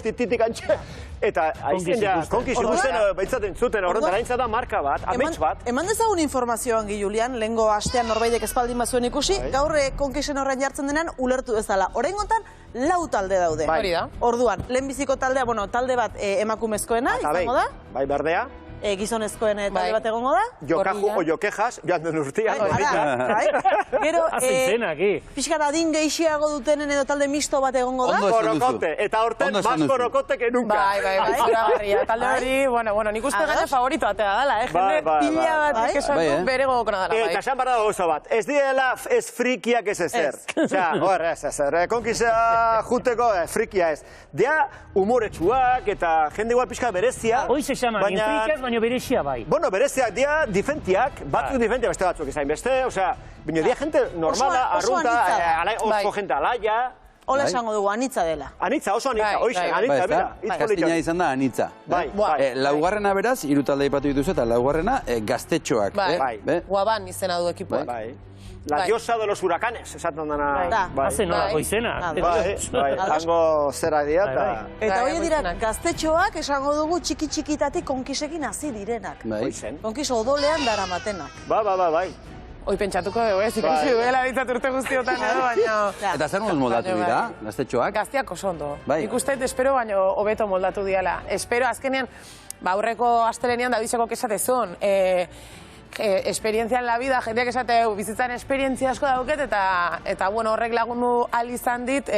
titik antxe. Eta aizten ja, konkizu guztien baitzaten zuten, horren dara da marka bat, amets bat. Eman dezagun informazioan, Julian, lehengo astean norbaidek espaldin bazuen ikusi, gaur konkisen horrein jartzen denean ulertu bezala. Oraingotan, 4 talde daude. Orduan, lehenbiziko taldea, talde bat emakumezkoena, izango da? Bai, berdea. Gizonezkoen talde bat egongo da. Jokaju o jokejas, joan den urtean. Gero, pixkat adin gehiago dutenen edo talde misto bat egongo da. Korokote, eta horten más korokote que nunca. Bai, talde hori, bueno, nik uste gaina favorito atea dala, jende pila bat esan du bere gogokona dala. Eta esan barra gauza bat, ez diela ez frikiak ez ezer. Osea, hor, ez ezer, konkisa juteko frikia ez. Dea humoretsuak eta jende igual pixka berezia. Hoiz esan frikiak, baina berezia bai. Bueno, bereziak dia difentiak, batzuk difentiak beste batzuk izain beste, osea, baina dia gente normala, arrunta, oso gente alaia, Hola esango dugu, anitza dela. Anitza, oso anitza, oizan, anitza, bera. Kastina izan da anitza. Laugarrena beraz, hiru talde aipatu dituzu eta laugarrena gaztetxoak. Guaban izena du ekipoak. La diosa de los huracanes, esaten dana. Hazen nolako izena. Hango zera dira. Eta hori dira, gaztetxoak esango dugu txiki-txikitatik konkisekin hasi direnak. Konkis odolean daramatenak. Bai. Hoi pentsatuko dugu, ikusi duela ditzat urte guztiotan edo, baina... Eta zer moduz moldatu dira, gaztetxoak? Gazteak oso ondo. Ikustet, espero, baina hobeto moldatu diala. Espero, azkenean, aurreko astelenean Davideko kesatezun, esperientzia en la vida, jendeak esate bizitzan esperientzia asko dauket, eta horrek lagundu ahal izan dit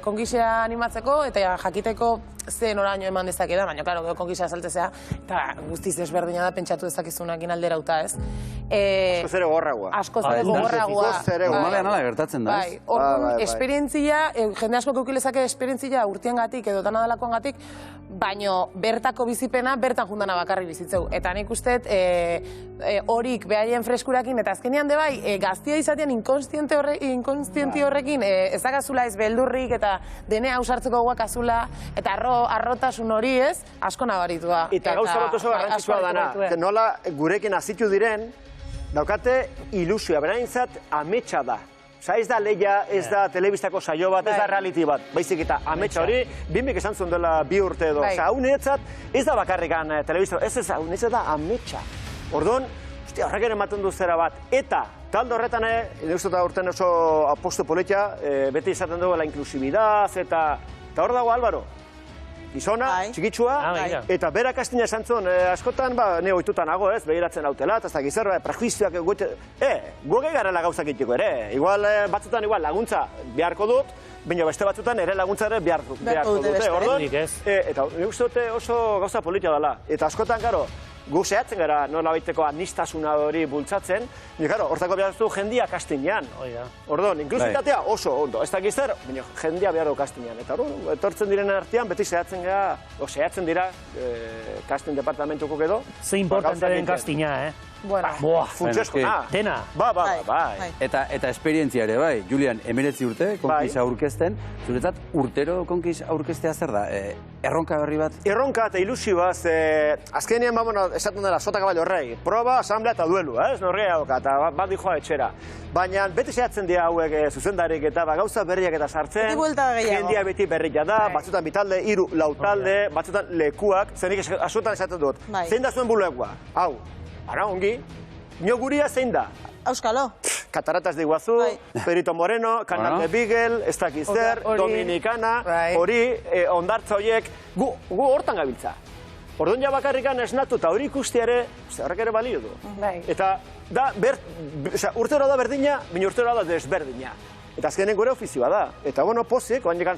konkisea animatzeko, eta jakiteko ze noraino eman dezakeda, baina, klaro, konkisea saltzezea, eta guztiz desberdina da pentsatu dezakizunakin alderauta, ez? Asko zere gorragoa. Asko zere gorragoa. Normalean ala gertatzen da, ez? Orduan, esperientzia, jende asko keukilezake esperientzia urtiengatik edo danadalakoangatik, baino bertako bizipena bertan jundana bakarrik bizitzeu. Eta nik usteet horik behaien freskurakin, eta azkenean de bai, gaztia izatean inkonstienti horrekin ezakazula ez beldurrik eta dene hausartzeko guakazula, eta arrotasun hori ez, asko nabaritua. Eta gauza bat oso garrantzitsua dana, nola gurekin azitu diren, daukate ilusioa, beraintzat ametsa da. Osa, ez da leia, ez da telebistako saio bat, ez da reality bat. Baizik eta ametsa hori, bimbik esan zuen dela 2 urte edo. Osa, hau niretzat, ez da bakarrikan telebistako, hau niretzat da ametsa. Orduan, horrek ere ematen du zera bat. Eta, talde horretan, urten oso aposto politia, beti izaten dugu la inklusibidad, eta hor dago Álvaro. Gizona, txikitsua, eta bera kastina esan zuen, askotan, ne oitutan nago, ez, behiratzen hautela, eta ez da gizarra, prejuizioak goite... Guge garela gauzak itiko ere, batzutan laguntza beharko dut, baina beste batzutan ere laguntza ere beharko dute, orduan, eta nik uste dute oso gauza politia dela, eta askotan, karo, gu zehatzen gara nola baiteko anistasuna hori bultzatzen, hortako behar duzu jendia kastinean. Orduan, inklusitatea oso ondo, ez da gizar, baina jendia behar du kastinean. Eta etortzen diren artean, beti zehatzen dira kastin departamentuko edo. Ze importante den kastina, Funtsesko, dena. Bai. Eta esperientzia ere, bai. Julian, 19 urte, konkiz aurkezten. Zuretzat, urtero konkiz aurkeztea zer da? Erronka berri bat? Erronka eta ilusioa, azkenean, esaten dela, sota kaballo horrei. Proba, asamblea eta duelu, norrea doka, eta bat dijoa etxera. Baina beti zehatzen dira hauek zuzendarik eta gauza berriak eta sartzen. Jendia beti berria da, batzutan bitalde, 3, 4 talde, batzutan lekuak, zenik askotan esaten dut. Zein da zuen bulekoa? Hau. Ara, ongi, nio guria zein da? Euskalo. Cataratas de Iguazú, Perito Moreno, Canal de Beagle, ez dakiz zer, Dominicana, hori, ondartza horiek, gu hortan gabiltza. Orduan ja bakarrikan esnatu eta hori ikustiare, horrek ere balio du. Eta urtero da berdina, baina urtero da desberdina. Eta azkenen gure ofizioa da. Eta, pozik, oainikan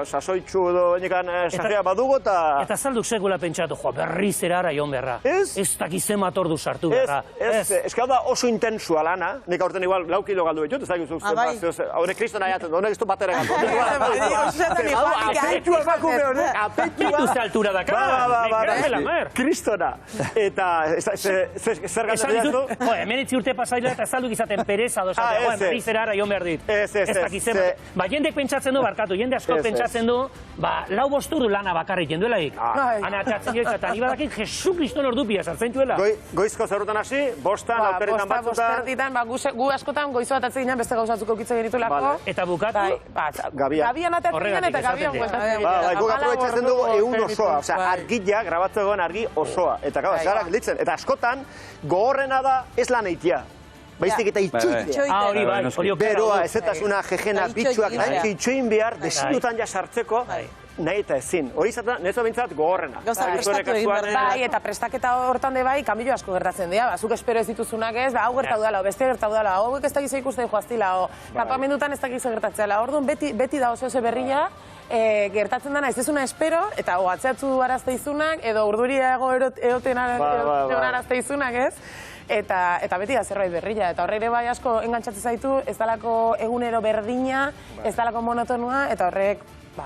sasoitxu edo oainikan sajea badugu eta... Eta zalduk sekula pentsatu, berriz erara joan beharra. Ez dakizen matordu sartu beharra. Ez da oso intensua lana. Nik aurten igual 4 kilo galdu betut, ez dakizu zuzten. Haure kriston aiatzen, honek ez du batera galdu. Apetxua emakume honek. Apetxua ze altura daka. Kristona. Eta zer galdu diatu? Hemenetzi urte pasaila eta zalduk izaten pereza dozatea. Berriz erara joan behar dit. Ez dakizen, jendek pentsatzen du, barkatu, jende asko pentsatzen du, 4-5 urdu lana bakarrik jenduelaik. Hana atzatzen dira, eta ni badakit Jesu Kriston ordupia sartzen duela. Goizko zerrutan hasi, 5, alperetan batzutan. Gu askotan goizo bat atzen ginen beste gauzatzuk aukitzen genitulako. Eta bukatu? Gabian atatzen ginen eta gabian gueltatzen ginen. Guk aprobetxatzen dugu egun osoa, argila, grabatzen dugu argi osoa. Eta gara, litzen, eta askotan, gogorrena da ez lan eitia. Baizik eta itxoitea. Beroa, ezetasuna, jejena, bitxuak, nahi itxoin behar, desinutan ja sartzeko, nahi eta ezin. Hori izaten, nezo bintzat gogorrena. Bai, eta prestaketa hortan de bai, kanbilo asko gertatzen dira. Zuk espero ez dituzunak ez, hau gertatu dela, beste gertatu dela, hauek ez dakizu ikusten joaztila, kapamendutan ez dakizu gertatzea. Orduan, beti da oso berria, gertatzen dena ez ezuna espero, eta atzeatzu arazte izunak, edo urduriago eroten arazte izunak ez. Eta beti da zerbait berria, eta horre bai asko engantzatzen zaitu, ez dalako egunero berdina, ez dalako monotonua, eta horrek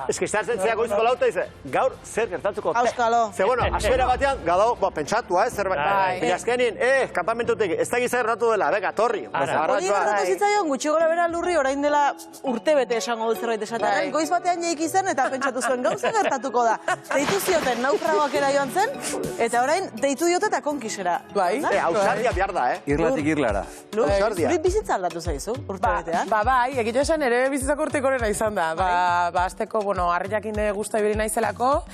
Ez que zartzen zeak goizko lauta dize, gaur zer gertatuko. Auskalo. Ze, bueno, asbera batean, gadau, pentsatu, zerbait. Baina azkenin, kampamentutik, ez da gizar gertatu dela, bega, torri. Hori gertatu zitzaion, gutxi gora bera Lurri orain dela urte bete esango dut zerbait esatearen. Goiz batean jaiki zen eta pentsatu zuen, gauza gertatuko da. Deitu zioten naufragoak era joan zen, eta orain deitu diote eta konkisera. Bai. Ausardia behar da, Irlatik irlara. Lurri bizitza aldatu zaizu, urte betean. Bai, egitu esan ere bizitzako urteko horrena izan da. Azteko, harriakin guztua ibili naizelako,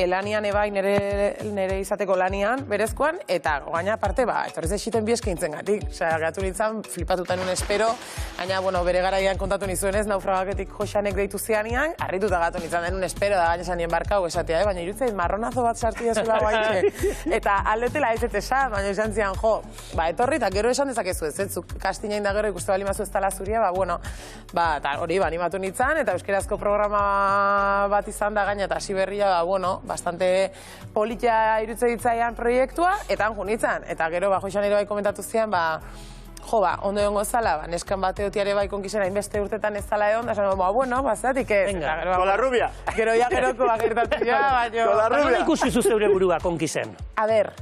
lanian ebai nire izateko lanian, berezkoan, eta gaina parte, etorrez esiten bi eskaintzen gatik. Osea, gatu nintzen, flipatutan un espero, gaina, bere garaian kontatu nizuenez, naufragaketik Joxanek deitu zianian, harrituta gatu nintzen den un espero, da gaina zanien barkau esatea, baina irutzeit marronazo bat sartu jasula guaitxe. Eta aldetela ez esan, baina esan zian, etorri, eta gero esan dezakezu ez, zuk kastinain da gero ikuste bali mazu ez tala zuria, eta hori, animatu nintzen, eta euskerazko programa bat izan da gaina, eta hasi berria, bastante politia irutze ditzaian proiektua, eta anjun nintzen, eta gero Joxan ere bai komentatu zian, ondo egon gozala, neskan bateotiare bai konkisena inbeste urtetan ez zala egon, da esan, zeratik ez. Con la rubia. Gero geroko gertatu ja, baina... Con la rubia. Nola ikusi zu zeure burua konkisen? A ber,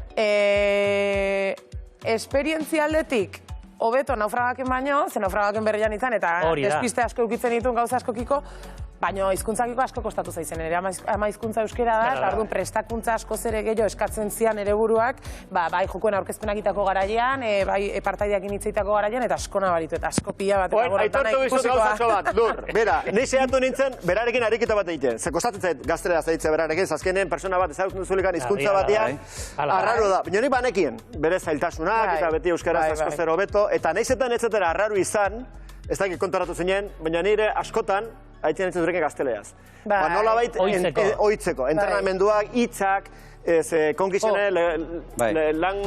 esperientzialdetik, hobeto naufragaken baino, ze naufragaken berrian izan, eta despiste asko eukitzen dituen gauza askokiko, baina hizkuntzakiko asko kostatu zaizen, ere ama hizkuntza euskera da, eta orduan prestakuntza asko zere gehiago eskatzen zian ere buruak, bai jokoen aurkezpenak itako garaian, bai partaideak initzeitako garaian, eta asko nabaritu, eta asko pila bat. Aitortu bizut gauzatxo bat, Lur, bera, nahi zehatu nintzen, berarekin ariketa bat egiten. Ze kostatzen zait gaztelera zaitze berarekin, zazkenen persona bat ezagutzen duzulikan hizkuntza batean, arraro da. Baina nik banekien, bere zailtasunak, eta beti euskaraz asko zero beto, eta nahi zetan ez zetera arraro izan, ez dakit kontoratu zinen, baina nire askotan, haitzen ez dureke gazteleaz. Nola bait, oitzeko, entrenamenduak, hitzak, konkizene lan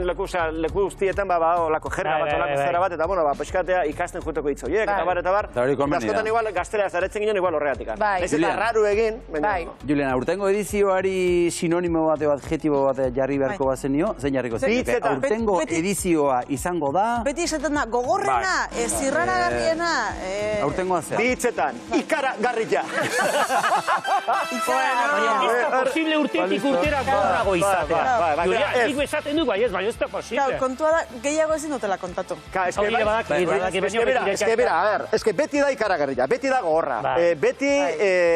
leku guztietan, olako jerga bat, olako zera bat, eta peskatea ikasten juteko hitz horiek, eta bar, eta askotan igual gazteleaz aretzen ginen igual horregatik. Ez eta raru egin. Juliana, urtengo edizioari sinonimo bat, adjetibo bat jarri beharko bazen nio, zein jarriko zen? Urtengo edizioa izango da... Beti esaten da, gogorrena, zirraragarriena... Urtengoa zea. Bitzetan, ikaragarria. Posible urtetik urtera gorrago izatea. Nik esaten du, bai ez da posible. Kontua da, gehiago ezin dutela kontatu. Ez que beti da ikaragarria, beti da gogorra, beti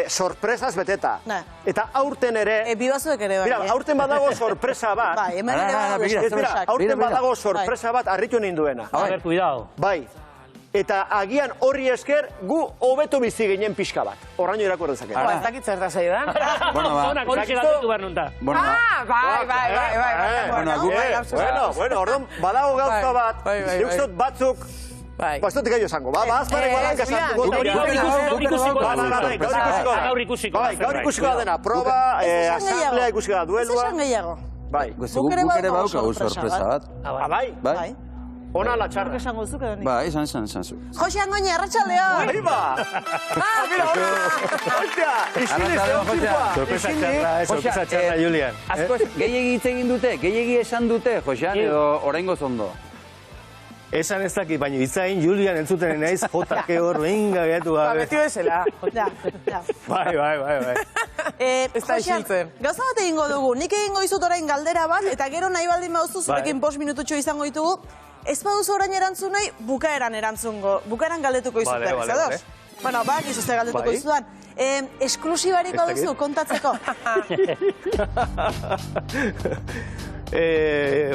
sorpresaz beteta. Eta aurten ere... Bibazuek ere bai. Aurten badago sorpresa bat. Bai, hemen ere badago sorpresak. Aurten badago sorpresa bat harritu ninduena. A ver, cuidado. Bai. Eta agian horri esker gu hobeto bizi ginen pixka bat. Horraino irakurren zaken. Ez dakit zer da zaidan. Horixe gatu behar nunta. Bueno, orduan, badago gauza bat, eukzot batzuk, ez dut gehiago esango, azparek balanka esango. Gaur ikusiko da. Gaur ikusiko da dena, proba, asamblea ikusiko da, duelua. Ez esan gehiago. Guk ere badaukagu sorpresa bat. Bai? Ona la txarra. Esango zuk edo nik. Ba, esan zu. Jose Angoñi, arratxaldea! Arriba! Mira, hostia! Sorpresa txarra, Julian. Gehiegi hitz egin dute, gehiegi esan dute, Josean, edo oraingoz ondo. Esan ez dakit, baina itzain Julian entzuten naiz, JK hor, venga, gehatu gabe. Beti bezala. Bai. Ez da isiltzen. Gauza bat egingo dugu, nik egingo izut orain galdera bat, eta gero nahi baldin bauzu, zurekin 5 minututxo izango ditugu, ez baduzu orain erantzun nahi, bukaeran galdetuko izut berriz, ados? Bueno, bak, izuzte galdetuko izudan. Esklusibarik baduzu, kontatzeko?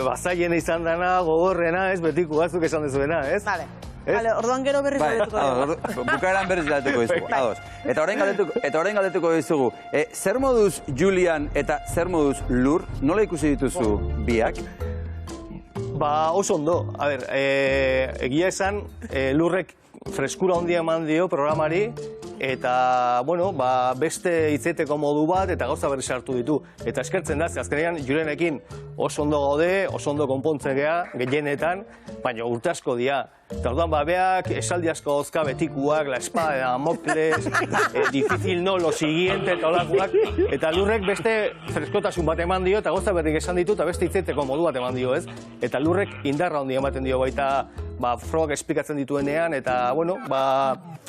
Bazaien izan dana, gogorrena, ez betiko batzuk esan dezuena, ez? Vale, orduan gero berriz galdetuko dugu. Bukaeran berriz galdetuko izugu, ados. Eta orain galdetuko izugu, zer moduz Julian eta zer moduz Lur, nola ikusi dituzu biak? Ba, oso ondo. A ber, egia esan, Lurrek freskura handia eman dio programari, eta, bueno, beste hitzeteko modu bat, eta gauza berri sartu ditu. Eta eskertzen da, ze azkenean, Julenekin oso ondo gaude, oso ondo konpontzen gea, gehienetan, baina urte asko dira. Eta orduan, beak esaldi asko hozka betikuak, la espada, Damocles, difícil no, lo siguiente, eta olakoak. Eta lurrek beste freskotasun bat eman dio, eta gauza berrik esan ditu, eta beste hitzeteko modu bat eman dio, ez? Eta lurrek indarra handi ematen dio baita, frogak esplikatzen dituenean, eta, bueno,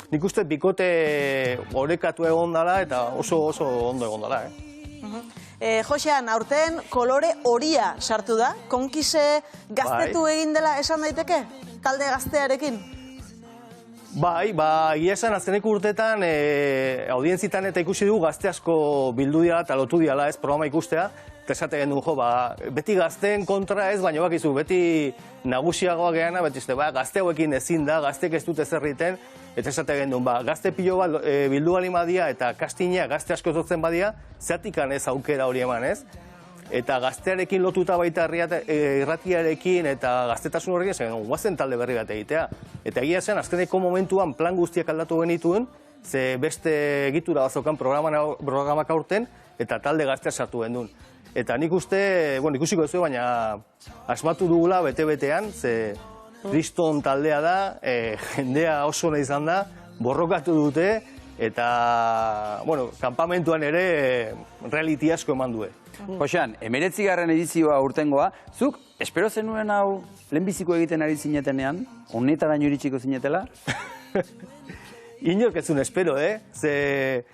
nik uste bikote orekatu egon dela, eta oso ondo egon dela, Josean, aurten kolore horia sartu da. Konkise gaztetu egin dela esan daiteke? Talde gaztearekin? Bai, egia esan azkeneko urtetan audientzitan eta ikusi dugu gazte asko bildu dira eta lotu dira ez programa ikustea. Eta esate genuen beti gazteen kontra ez, baina bakizu, beti nagusiagoa geana, beti gazte hauekin ezin da, gazteek ez dute zerriten, eta esate genuen, gazte pilo bat bildu bali badia eta kastina gazte asko zotzen badia, zertikan ez aukera hori eman ez. Eta gaztearekin lotuta baita irratiarekin eta gaztetasun horrekin, zen guazen talde berri bat egitea. Eta egia zen, azkeneko momentuan plan guztiak aldatu genituen, ze beste egitura bazokan programak aurten, eta talde gaztea sartu gendun. Eta nik uste, ikusiko ez baina asmatu dugula bete-betean, ze Kriston taldea da, jendea oso nahi izan da, borrokatu dute, eta, kanpamentuan ere reality asko eman due. Josean, 19. edizioa urtengoa, zuk, espero zenuen hau lehenbiziko egiten ari zinetenean, honetaraino iritsiko zinetela? Inork ez zuen espero, Ze,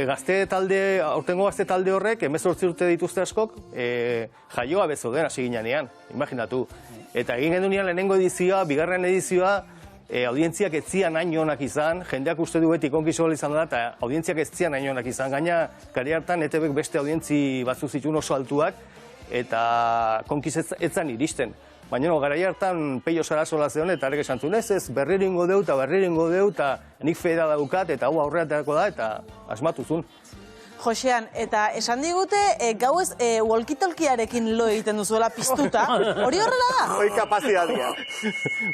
gazte talde, aurtengo gazte talde horrek, 18 urte dituzte askok, jaioa bezoden hasi ginean, imaginatu. Eta egin gendunean lehenengo edizioa, bigarren edizioa, audientziak ez zian hain onak izan, jendeak uste du beti konkiso izan da, eta audientziak ez zian hain onak izan. Gaina, kari hartan, ETBek beste audientzi batzu zituen oso altuak, eta konkiz ez zan iristen. Baina, gara hartan Peio Sarasola zeon, eta arek esan zuen, ez, berriringo deu, eta nik feda daukat, eta hau aurreaterako da, eta asmatuzun. Josean, eta esan digute, gauez walkie-talkiearekin lo egiten duzuela piztuta. Hori horrela da? Hoi kapazidadia.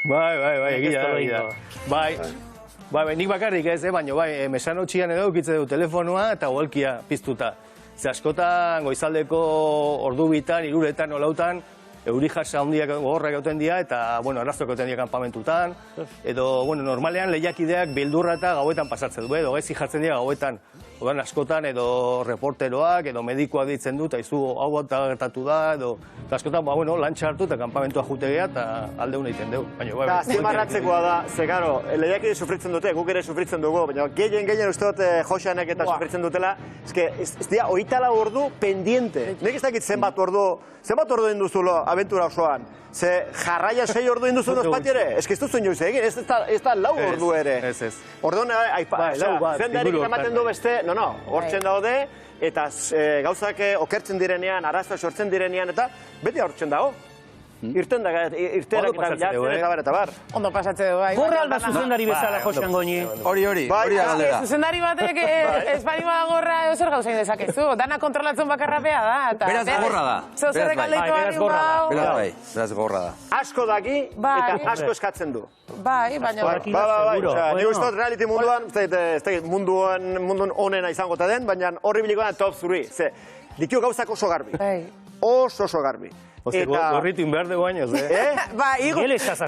Bai, egia. Bai, nik bakarrik ez, baina mesanotxian edo ukitze du telefonua eta walkia piztuta. Ze askotan, goizaldeko ordu bitan, iruretan, olautan, euri jasa handiak gogorrak gauten dira, eta, arazoak gauten dira kanpamentutan, edo, normalean lehiakideak bildurra eta gauetan pasatzen du, edo gaizki jartzen dira gauetan. Odan askotan edo reporteroak edo medikoak ditzen du, eta izu hau bat gertatu da, edo askotan lantxa hartu eta kanpamentua jutegea eta aldeun egiten dugu. Eta azpimarratzekoa da, ze garo, lehiakide sufritzen dute, guk ere sufritzen dugu, baina gehien uste dut Joseanek eta sufritzen dutela, ez dira, 24 ordu pendiente. Nik ez dakit zenbat ordu induzulo abentura osoan. Ze jarraia 6 ordu induzu nozpati ere, ez duzu inoiz egin, ez da 4 ordu ere. Orduan, zendarik ematen du beste, hortzen daude, eta gauzak okertzen direnean, arazoak sortzen direnean, eta beti hortzen dago. Irtenak eta bilatzen eta bar. Ondo pasatze du, bai. Gorra alda zuzendari bezala, Josean Goñi. Hori da galdera. Zuzendari batek ez bari bada gorra zer gauzain dezakezu. Dana kontrolatzen bakarrapea da. Beraz gorra da. Beraz gorra da. Asko daki eta asko eskatzen du. Bai, baina... Nik uste dut reality munduan, ez da munduan onena izango eta den, baina horri biliko da top 3. Ze, dikio gauzak oso garbi. Oso garbi. Gorritin behar dugu bainoz, Ba, igorritzak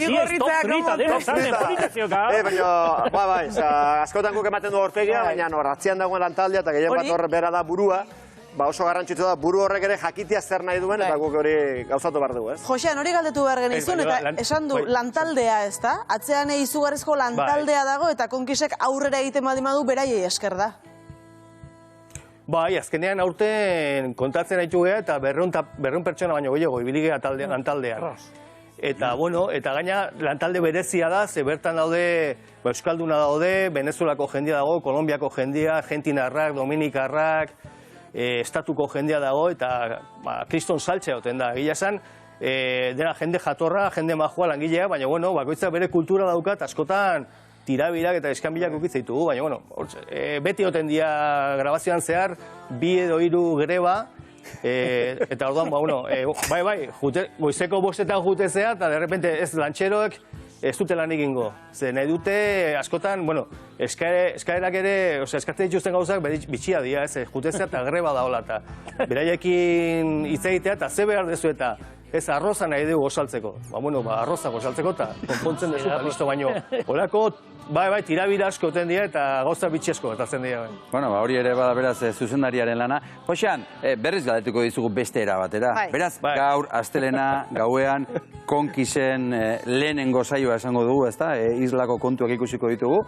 askotan guk ematen du aurpegia, baina ratzian dagoen lantaldea eta gehien bat horre bera da burua, oso garrantzitsu da, buru horrek ere jakitia zer nahi duen, eta guk hori gauzatu behar dugu, ez? Josean, hori galdetu behar genizun, eta esan du, lantaldea ez da? Atzean izugarrizko lantaldea dago, eta konkisek aurrera egiten badimadu beraiei esker da. Bai, azkenean aurten kontatzen haitu geha eta 200 pertsona baino gehiago, ibili geha lantaldean. Eta, eta gaina lantalde berezia da, ze bertan daude, Euskalduna daude, Venezuelako jendia dago, Kolombiako jendia, Argentinarrak, Dominikarrak, Estatuko jendia dago, eta kriston saltxe hauten da. Gila esan, dena jende jatorra, jende majua langilea, baina, bakoitza bere kultura daukat, askotan, tirabirak eta eskanbilak ukitzen ditugu, baina, beti oten dia grabazioan zehar, 2 edo 3 greba, eta orduan, goizeko 5etan jutezea, eta derrepente ez lantxeroek ez dute lan egingo. Ze nahi dute, askotan, eskaerak ere, eskatzen dituzten gauzak bitxia dira, jutezea eta greba da hola, eta beraiekin hitz egitea, eta ze behar dezu eta ez arroza nahi dugu gosaltzeko. Arroza gosaltzeko eta konpontzen duzu, listo baino. Horako, tirabira asko oten dira eta gauza bitxi asko gertatzen dira. Bueno, hori ere bada beraz zuzendariaren lana. Josean, berriz galdetuko dizugu beste era batera. Beraz, gaur, astelena, gauean, konkisen lehenengo saioa esango dugu, ezta? Islako kontuak ikusiko ditugu.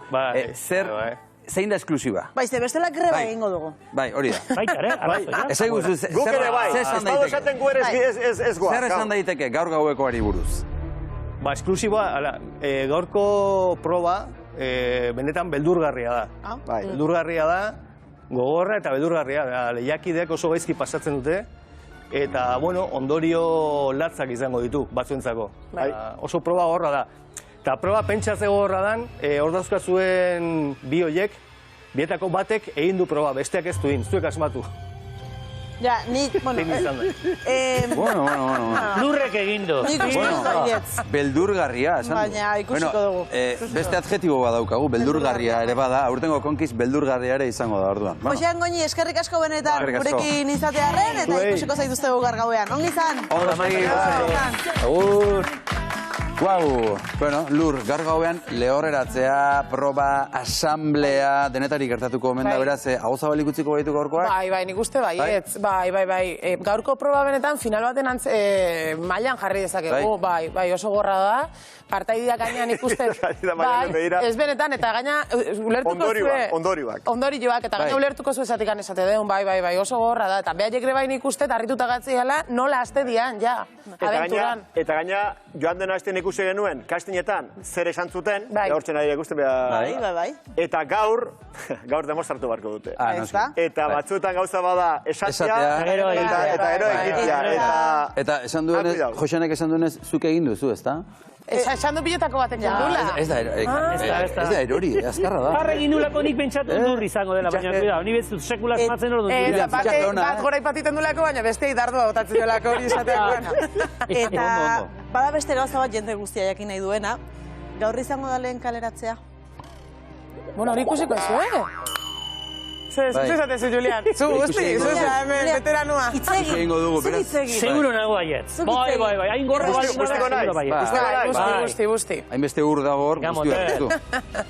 Zein da esklusiba? Ze bestela greba egingo dugu. Bai, hori da. Ez eguzu, Guk ere bai, espado esaten gu ere ez goa. Zer esan daiteke gaur gauekoari buruz? Esklusiba, gaurko proba, benetan beldurgarria da. Beldurgarria da, gogorra eta beldurgarria. Lehiakideak oso gaizki pasatzen dute, eta, ondorio latzak izango ditu, batzuentzako. Oso proba gogorra da. Eta proba pentsatze gogorra dan, hor dauzkazuen bi hoiek, bietako batek egin du proba, besteak ez duin, zuek asmatu. Ja, nik, Lurrek egin du. Beldurgarria, esan du. Baina, ikusiko dugu. Beste adjetibo badaukagu, beldurgarria ere bada, aurtengo konkiz beldurgarria ere izango da, orduan. Josean Goñi, eskerrik asko benetan gurekin izatearren, eta ikusiko zaituztegu gaur gauean. Ongi izan! Agur! Guau! Lur, gaur gauean lehorreratzea, proba, asamblea, denetarik gertatuko omen da, beraz, hau zabalik utziko baitu gaurkoak? Bai, nik uste baietz. Bai. Gaurko proba benetan final baten mailan jarri dezakegu. Bai, oso gorra da. Partaidiak gainean ikusten. Ez benetan, eta gaina ulertuko zuen. Ondorioak, eta gaina ulertuko zuen esatik esate deun. Bai, oso gorra da. Eta behaiek ere bain ikusten, harrituta gatziala, nola aste dian, ja, abenturan. Eta gaina, joan dena hasten ikusi genuen, kastinetan, zer esan zuten, hortzen ari ikusten behar. Bai. Eta gaur demostratu barko dute. Eta batzuetan gauza bada esatea, eta gero egitea. Eta esan duenez, Joseanek esan duenez, zuk egin duzu, ezta? Esan du piletako batek jendula. Ez da erori, azkarra da. Harre egin dulako nik pentsatu dur izango dela, baina cuidado, ni betzut sekulak matzen hor dut. Bat gora ipatiten dulako, baina beste idardua botatzen dulako hori izateak. Eta bada beste gauza bat jende guztia jakin nahi duena, gaur izango da lehen kaleratzea. Bueno, hori ikusiko ez du, Zuzatezu, Julian. Zu, guzti, hemen veteranua. Itzegin dugu, beraz. Seguro nago baietz. Bai, hain gorra Guzti. Hain beste ur dago hor, guzti hartu.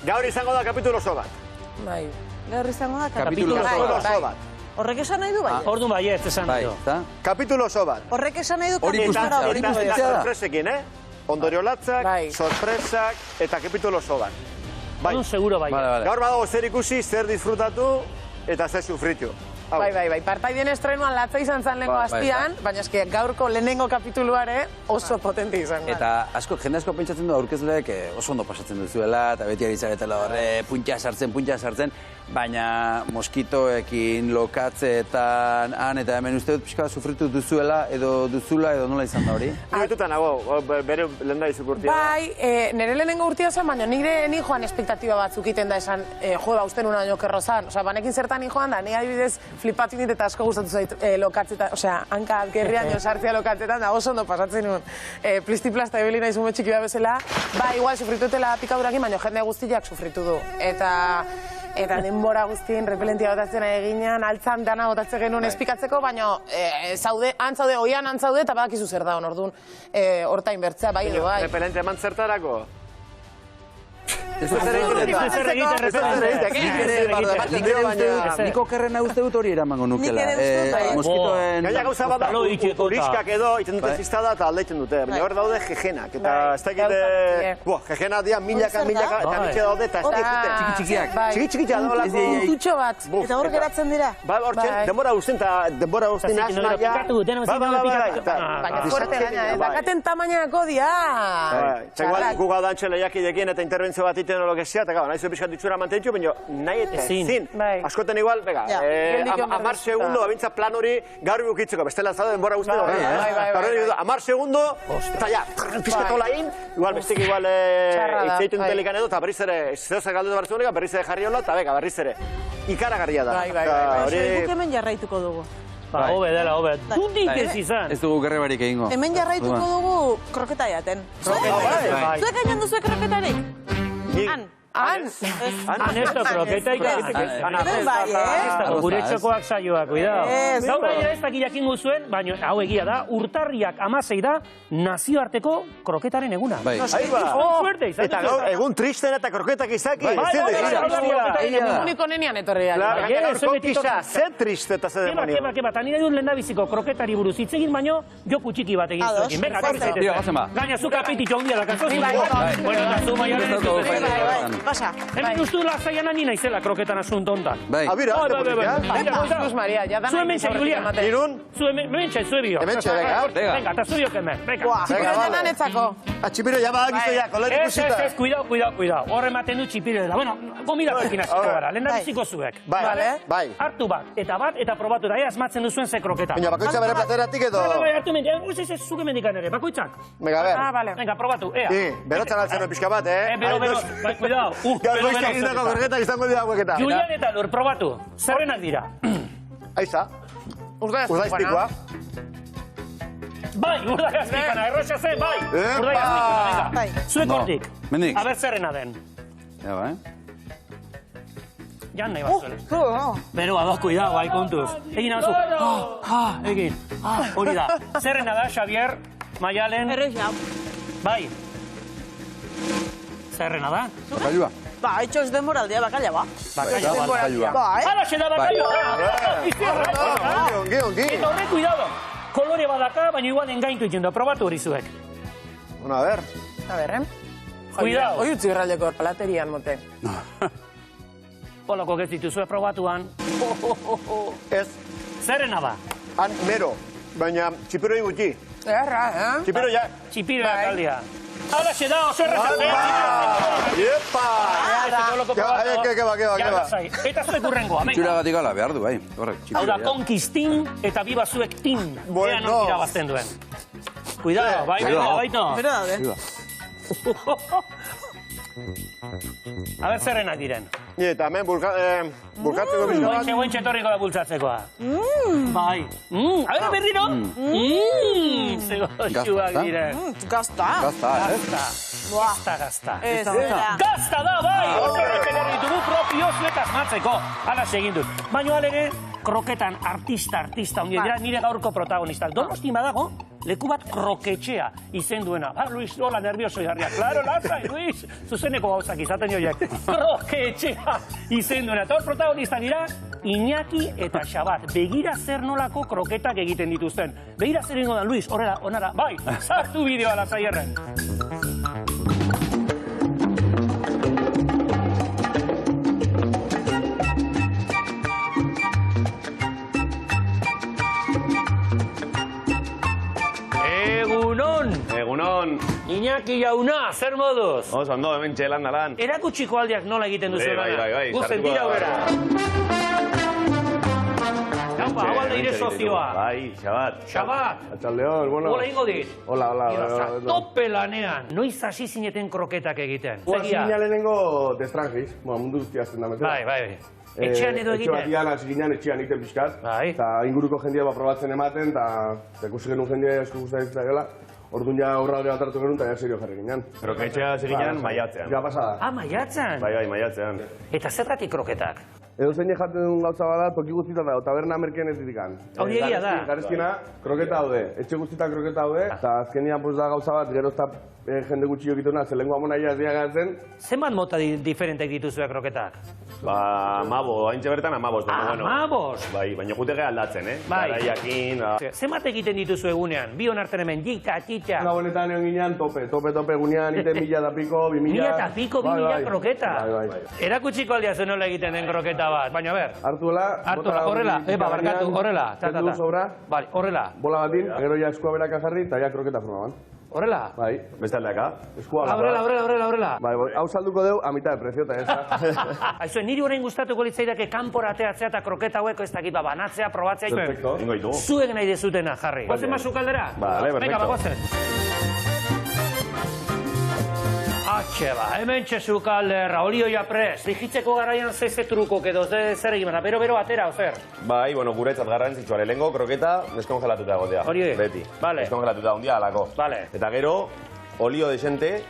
Gaur izango da kapitulo oso bat. Bai. Gaur izango da kapitulo oso bat. Horrek esan nahi du bai? Orduan baietz esan nahi du. Kapitulo oso bat. Horrek esan nahi du kapitulo eta sorpresekin, Ondorio latzak, sorpresak eta kapitulo oso bat. Orduan seguro bai. Gaur badago zer ikusi, zer disfrutatu, eta zer sufritu. Bai. Partaidien estrenuan latza izan zan lehenko hastian, baina eski gaurko lehenengo kapituluare oso potente izan. Eta jende asko pentsatzen du aurkezleek oso ondo pasatzen duzuela, eta beti ari zaretela horre puntia sartzen, baina moskitoekin, lokatzeetan, han eta hemen uste dut pixka sufritu duzuela, edo duzula, edo nola izan da hori? Betuta nago, bere lehen da izuk urtia. Bai, nire lehenengo urtia zen, baina nire ni joan espektatiba batzuk iten da esan, usten una daño kerro zan. Osa, banekin zertan ni joan da, ni adibidez flipatu nint eta asko gustatu zait lokatzetan, osea, hanka gerrian sartzea lokatzetan, da oso ondo pasatzen nuen. Plisti-plasta ebili nahi zume txiki bezala, ba, igual sufritutela pikadurakin, baina jende guztiak sufritu du. Eta denbora guztien repelentia botatzen eginean, altzan dana botatzen genuen espikatzeko, baina oian antzaude eta badakizu zer da hon, orduan hortain bertzea, bai edo bai. Repelente eman zertarako? Niko kerrena uste dut hori eramango nukela. Moskitoen... Gaila gauza bat da, turiskak edo iten dute ziztada eta aldaiten dute. Baina hor daude jejenak. Eta ez dakit... Jejenak dia milaka, eta mitxe daude eta ez dakit... Txiki-txikiak. Txiki-txikiak dagoelako. Tutxo bat. Eta hor geratzen dira. Ba, hor txen, denbora guztien eta denbora guztien asmaia. Baina fuerte gaina, dakaten tamainako dia. Txegual, guga dantxe lehiakidekin eta interbentzio bat iten lo que sea, eta nahi zuen pixkat ditxura mantentxu, baina nahi eta ezin. Askoten igual, amar segundo, abintza plan hori gaur bukitzeko, bestela zaude denbora guzti horri. Amar segundo, eta ja, pixkatola in, igual, bestik igual itzeitun delikan edo, eta berriz ere, zehozer galdu da barzuenika, berriz ere jarri hola, eta beka, berriz ere. Ikaragarria da. Guk hemen jarraituko dugu. Hobe dela, hobe. Dundik ez izan. Ez dugu gerrebarik egingo. Hemen jarraituko dugu kroketa jaten. Zuek egin duzuek kroketarik? Anesto kroketa ikasik. Gure txokoak saioak, cuidado. Gaur gainera ez dakit jakingo zuen, baina hau egia da, urtarriak 16 da nazioarteko kroketaren eguna. Eta gaur, egun tristen eta kroketak izaki. Uniko nenean etorri da. Konkisa, ze triste eta ze demonio. Keba, eta nire duen lehendabiziko kroketari buruz hitz egin, baino joko txiki bat egin zuekin. Venga, gaina zuka apetitxo handia dakazu. Bueno, eta zu maialen ez dut. Pasa. Hemen ustu lasaian ani naizela kroketan asunto hontan. Abira, Jesús María, ya dan. Zuen mentxe, Julia. Irun? Zuen mentxe, zuen bio. Hementxe, venga. Venga, eta zubiok hemen. Txipiro janan etzako. Txipiro, ya badakizu ya, kolor ikusita. Ez, cuidado. Horre ematen du txipiro dela. Bueno, gomidatekin hasiko gara. Lehendabiziko zuek. Bai. Hartu bat, eta probatu da, asmatzen duzuen ze kroketa. Baina, bakoitza bere plateratik edo... Bai, hartu mentxe, ez, zuke mendikan ere, bakoitzak. Venga, ber. Venga, probatu, ea. Berotzan altzen pixka bat, Bero, bai, cuidado. Gaur goiztik izango korreketak izango dira hueketa. Julian eta Lur, probatu. Zerrenak dira. Aiza. Urdaiztikoa. Bai, urdagazpikana, erroxa zen, bai. Urdagazpikana, venga. Zuek hortik. Aber zerrena den. Ja, bai. Jan nahi bat zuela. Bero, ado, cuidado, bai, kontuz. Egin hau zu. Egin. Hori da. Zerrena da, Xavier, Maialen. Errexau. Bai. Zerrena da. Bakailua. Ba, haitxo ez denboraldia, bakaila ba. Bakailua. Hala, xe da bakailua. Ongi. Eta horre, cuidado. Kolore badaka, baina igual engaintu itxendo. Probatu hori zuek. Bueno, a ver. Cuidado. Hoi utzi irraldeko palaterian, mote. Poloko gezitu zuek probatuan. Ez. Zerrena da. Han, mero. Baina, txipiro iguti. Txipiro ja. Txipiro da kaldia. Hala, xe da, oso errazat. Iepa! Keba. Eta zuek urrengoa, venga. Txuragatik ala, behar du, bai. Hau da, konkistin eta biba zuek tin. Ea non irabazten duen. Cuidado, baito. Bero daude. A ber zerrenak diren. Eta hemen bulkatzeko bizka bat. Goentxe etorriko da bultzatzekoa. Bai. A ber, berriro. Zegoxuak diren. Gazta. Gazta. Gazta da, bai! Horretik egarri ditugu propio zuek asmatzeko. Hala segin dut. Baina alege, kroketan artista ongi dira nire gaurko protagonistak. Donosti badago, leku bat kroketxea izen duena. Luis, hola, nervioso jarria. Claro, lasai, Luis. Zuzeneko gauzak izaten joiek. Kroketxea izen duena. Eta hor protagonista dira, Iñaki eta Xabat. Begira zer nolako kroketak egiten dituzten. Begira zer ingo da, Luis, horrela, onara. Bai, sartu bideoa lasaierren. Egunon. Iñaki jauna, zer moduz? Oso, ondo, hemen txelan dalan. Erakutsiko aldiak nola egiten duzu lana. Bai. Guzen dira aurrera. Gaupa, hau alde ire sozioa. Bai, Xabat. Atxaldeon, bueno. Hola ingo dit. Hola. Tope lanean. Noiz hasi zineten kroketak egiten. Hasi ginen lehenengo destrangiz. Mundu guztia azten da metera. Bai. Etxean edo egiten? Etxe batian hasi ginen, etxean egiten pixkat. Eta inguruko jendia probatzen ematen, eta ikusi genuen jendia esku guztia gela. Orduan ja aurralde bat hartu genuen, eta ja serio jarri ginen. Kroketxea hasi ginen maiatzean. Ja pasada. Maiatzen? Bai, maiatzean. Eta zergatik kroketak? Edo zein jaten duen gauza bada, toki guztietan dago, taberna merkeen ez ditikan. Hori egia da. Garezkina, kroketa haude, etxe guztietan kroketa haude, eta azkenian da gauza bat, gero ez da jende gutxi jokituna, zelengo amonaia ez diagatzen. Zenbat mota diferentek dituzue kroketak? Ba, amabo, haintxe bertan amabos. Amabos? Bai, baina jutege aldatzen, Bai. Garaiakin. Zenbat egiten dituzu egunean? Bi honartzen hemen, jika, txitxa. Honetan egon ginean tope egunean, iten 1000 eta piko, 2000. 1000 eta piko, 2000 kroketa? Bai. Erakutsiko aldia zen nola egiten den kroketa bat, baina ber. Hartuela, horrela, barkatu, horrela. Zendu sobra, horrela. bola batin, gero ja eskua beraka jarri, eta ja kroketa formaban. Horrela? Bai. Beste aldeaka? Eskua horrela. Bai, hau salduko deu, a mitad de precio, eta ez da. Aizue, niri orain gustatuko litzaidake kanpora ateatzea eta kroketa haueko ez dakit, banatzea, probatzea. Perfecto. Ingo ditu. Zuek nahi dezutena, jarri. Guazen mazu kaldera? Vale, perfecto. Venga, bagoazen. Atxe ba, hemen txezu kalderra, olioia prest. Frijitzeko garaian ze trukok edo zer egin bera, bero atera, ozer? Bai, guretzat garrantzitsua lehengo kroketa deskongelatuta egotea. Hori, beti. Vale. Deskongelatuta ondia alako. Vale. Eta gero, olio desente,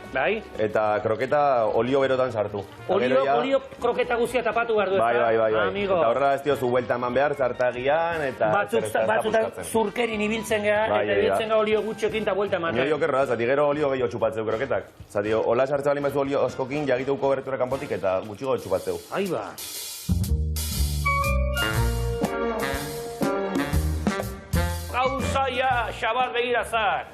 eta kroketa olio berotan sartu. Olio kroketa guztia tapatu behar du, Bai. Eta horrela ez diozu buelta eman behar, zartagian, eta... Batzutan zurkerin ibiltzen gara, eta ibiltzen gara olio gutxokin eta buelta eman. Olio kerra, zati gero olio gehiago txupatzeu kroketak. Zati, hola sartze bali mazu olio askokin, jagiteuko berretura kanpotik, eta gutxi gogo txupatzeu. Aiba. Gauzaia, xabat begirazak.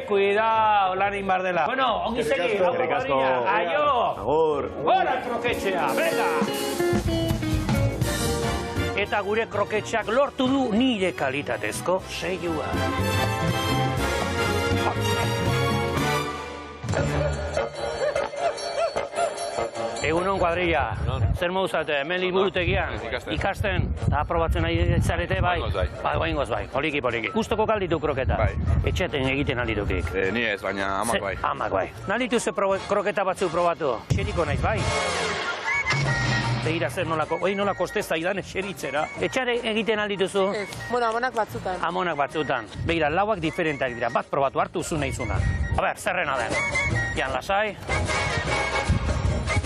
Cuidao, lan inbar dela. Bueno, ongi segi, aio! Agur! Gora kroketxea, venga! Eta gure kroketxeak lortu du nire kalitatezko seilua. Egunon, kuadrilla. Zer moduzate, hemen liburutegian. Ikasten. Eta aprobatzen nahi zarete, bai? Bai, ingoz bai. Poliki. Gustoko kalditu kroketa? Bai. Etxeten egiten alditukik? Ni ez, baina amak bai. Amak bai. Nalditu ze kroketa batzu probatu? Xeriko naiz, bai? Begira zer nola kostez zaidan xeritzera. Etxare egiten aldituzu? Ez, bueno, amonak batzutan. Amonak batzutan. Begira, lauak diferentak dira. Bat probatu, hartu zu nahizuna. A ber, zerrena den. Jan lasai.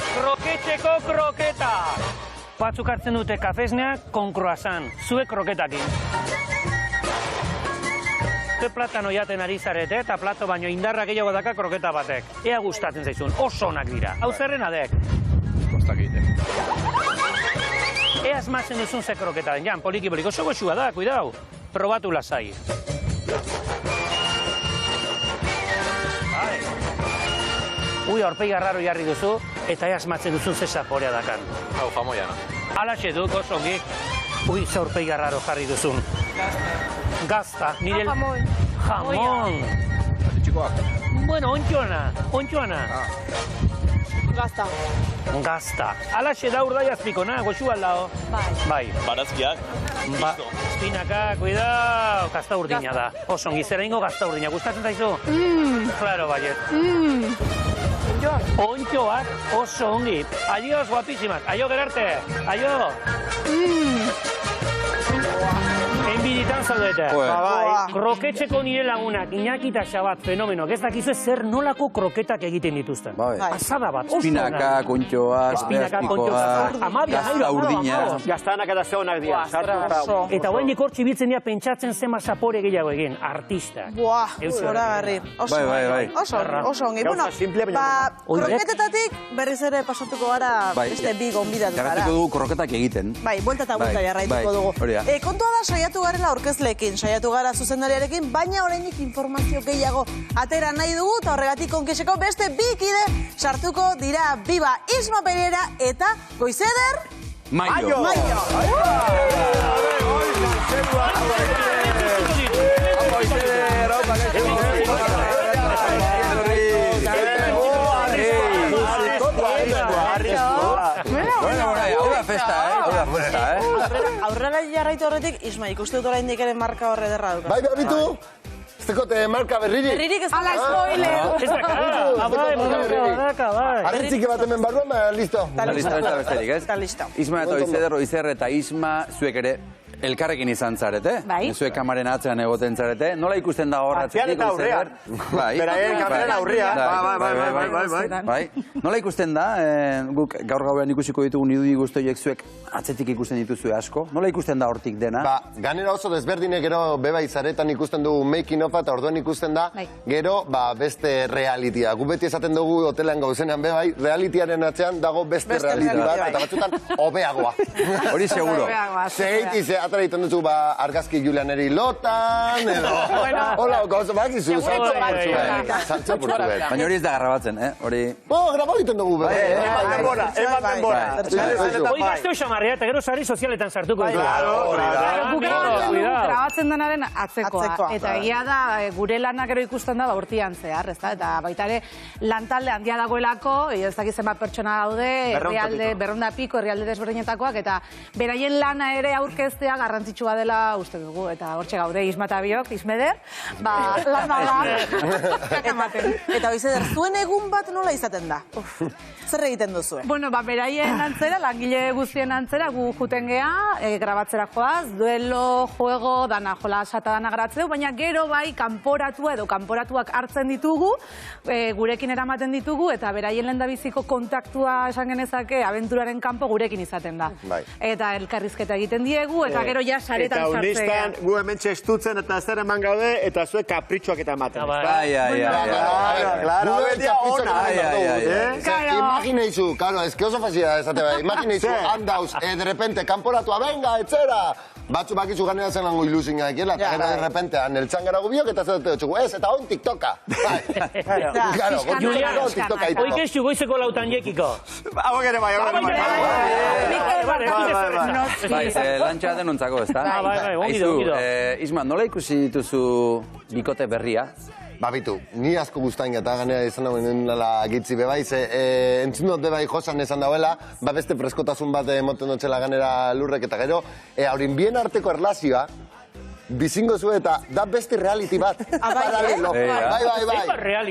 Kroketxeko kroketa! Batzuk hartzen dute kafesneak kon croissant. Zuek kroketakin. Ze platano jaten ari zarete eta plato baino indarra gehiago daka kroketa batek. Ea gustatzen zaizun, oso onak dira. Hau zerrena dek? Kostak egiten. Ea asmatzen duzun ze kroketa den, Jan, poliki. Oso goxua da, kuidau. Probatu lasai. Ui, aurpegi arraro jarri duzu, eta ea asmatzen duzun ze zaporea dakan. Hau, jamoiana. Alaxe duk, oso ongi. Ui, ze aurpegi arraro jarri duzun. Gazta. Jamon. Txikoak. Bueno, ontxoana. Gazta. Alaxe da urdai azpikona, goxu aldao. Bai. Barazkiak. Espinaka, cuidao. Gazta urdina da. Oso ongi, zera ingo gazta urdina. Gustatzen zaizu? Claro, baiet. Ontxoak oso ongi. Adiós, guapísimas. Aio, Gerarte. Aio. Enbiditan zaudete. Kroketxeko nire lagunak, Iñaki eta Xabat, fenomeno. Ez dakizu zer nolako kroketak egiten dituzten. Azada bat. Espinaka, kontxoak, gazta urdina. Gaztanak eta zehonak dira. Eta guen dikor txibitzen dira pentsatzen zema zapore gehiago egin. Artista. Buah, zoragarri. Oso ongi. Kroketetatik berriz ere pasatuko gara beste bi gonbidatu gara. Jarratuko dugu kroketak egiten. Bai, buelta eta buelta jarraituko dugu. Kontua da saiatu garela aurkezleekin, saiatu gara zuzendariarekin, baina oraindik informazio gehiago atera nahi dugu, eta horregatik konkeseko beste bi kide sartuko dira Biba Isma Pereira eta Goizeder Maio. Aurrela jarraitu horretik, Isma, ikuste dut oraindik ere marka horre derra duka. Bai, bitu! Ez dekote marka berririk. Berririk ez Ala, spoiler! Ez daka, bai. Arritzik bat hemen barruan, listo. Listo, besterik, ez? Eta listo. Isma eta Oizer eta Isma zuek ere elkarrekin izan zarete. Bai. Zuek kamaren atzean egoten zarete. Nola ikusten da horratzetik? Atzean eta aurrean. Beraien kamaren aurrean. Bai. Nola ikusten da, guk gaur gauean ikusiko ditugu nidudi guztoiek zuek atzetik ikusten dituzue asko. Nola ikusten da hortik dena? Ganera oso desberdinek gero beba izaretan ikusten dugu making of eta orduan ikusten da gero beste realitia. Gu beti esaten dugu hotelean gauzenean bebai, realitiaren atzean dago beste reality bat eta batzutan hobeagoa. Hori seguro. Segeitiz atara egiten dutzu argazki Julianeri lotan, edo... Hola, gauza bakizu, saltza portu behar. Baina hori ez da garrabatzen, Hori... Grabo egiten dugu, bebe. Eman denbora. Hoi gazteo xamarrea eta gero sari sozialetan sartuko. Grabatzen denaren atzekoa. Eta egia da, gure lanak gero ikusten da urtean zehar, ez da? Eta baita ere, lantalde handia dagoelako, ez dakiz zenbat pertsona daude, herrialde, 200 piko, herrialde desberdinetakoak, eta beraien lana ere aurkeztea garrantzitsua dela uste dugu, eta hortxe gaude Isma eta biok, Ismeder, lana da. Eta Ismeder, zuen egun bat nola izaten da? Zer egiten duzue? Bueno, beraien antzera, langile guztien antzera, gu juten gea, grabatzera joaz, duelo, juego, dana jola sata dana garatzeu, baina gero bai kanporatua edo kanporatuak hartzen ditugu, gurekin eramaten ditugu, eta beraien lehendabiziko kontaktua esan genezake, abenturaren kanpo gurekin izaten da. Eta elkarrizketa egiten diegu, eta gero ja saretan sartzea. Eta unistan, gu hemen txestutzen eta zer eman gaude, eta zuek kapritxoak eta ematen. Claro, Imagineizu, claro, es que oso fazia esate bai, imagineizu, handauz, de repente, kanporatua, venga, etxera! Batzu bakizu ganera zen lango ilusina ekiela, eta gero de repente, aneltzan gara gubiok, eta zer dute txugu, ez, eta on TikToka! Claro, Julián, oik ez goizeko lautan jekiko. Hau ere bai, Lantxa denontzako, ez da? Bai, ongido. Isma, nola ikusi dituzu bikote berria? Babitu, ni asko guztain eta ganera izan dagoen nala gitzi bebai, entzun dut bebai josan esan dauela, beste freskotasun bat emoten dutxela ganera lurrek eta gero, haurin bien arteko erlazioa, bizingo zu eta da beste reality bat. Paralelo.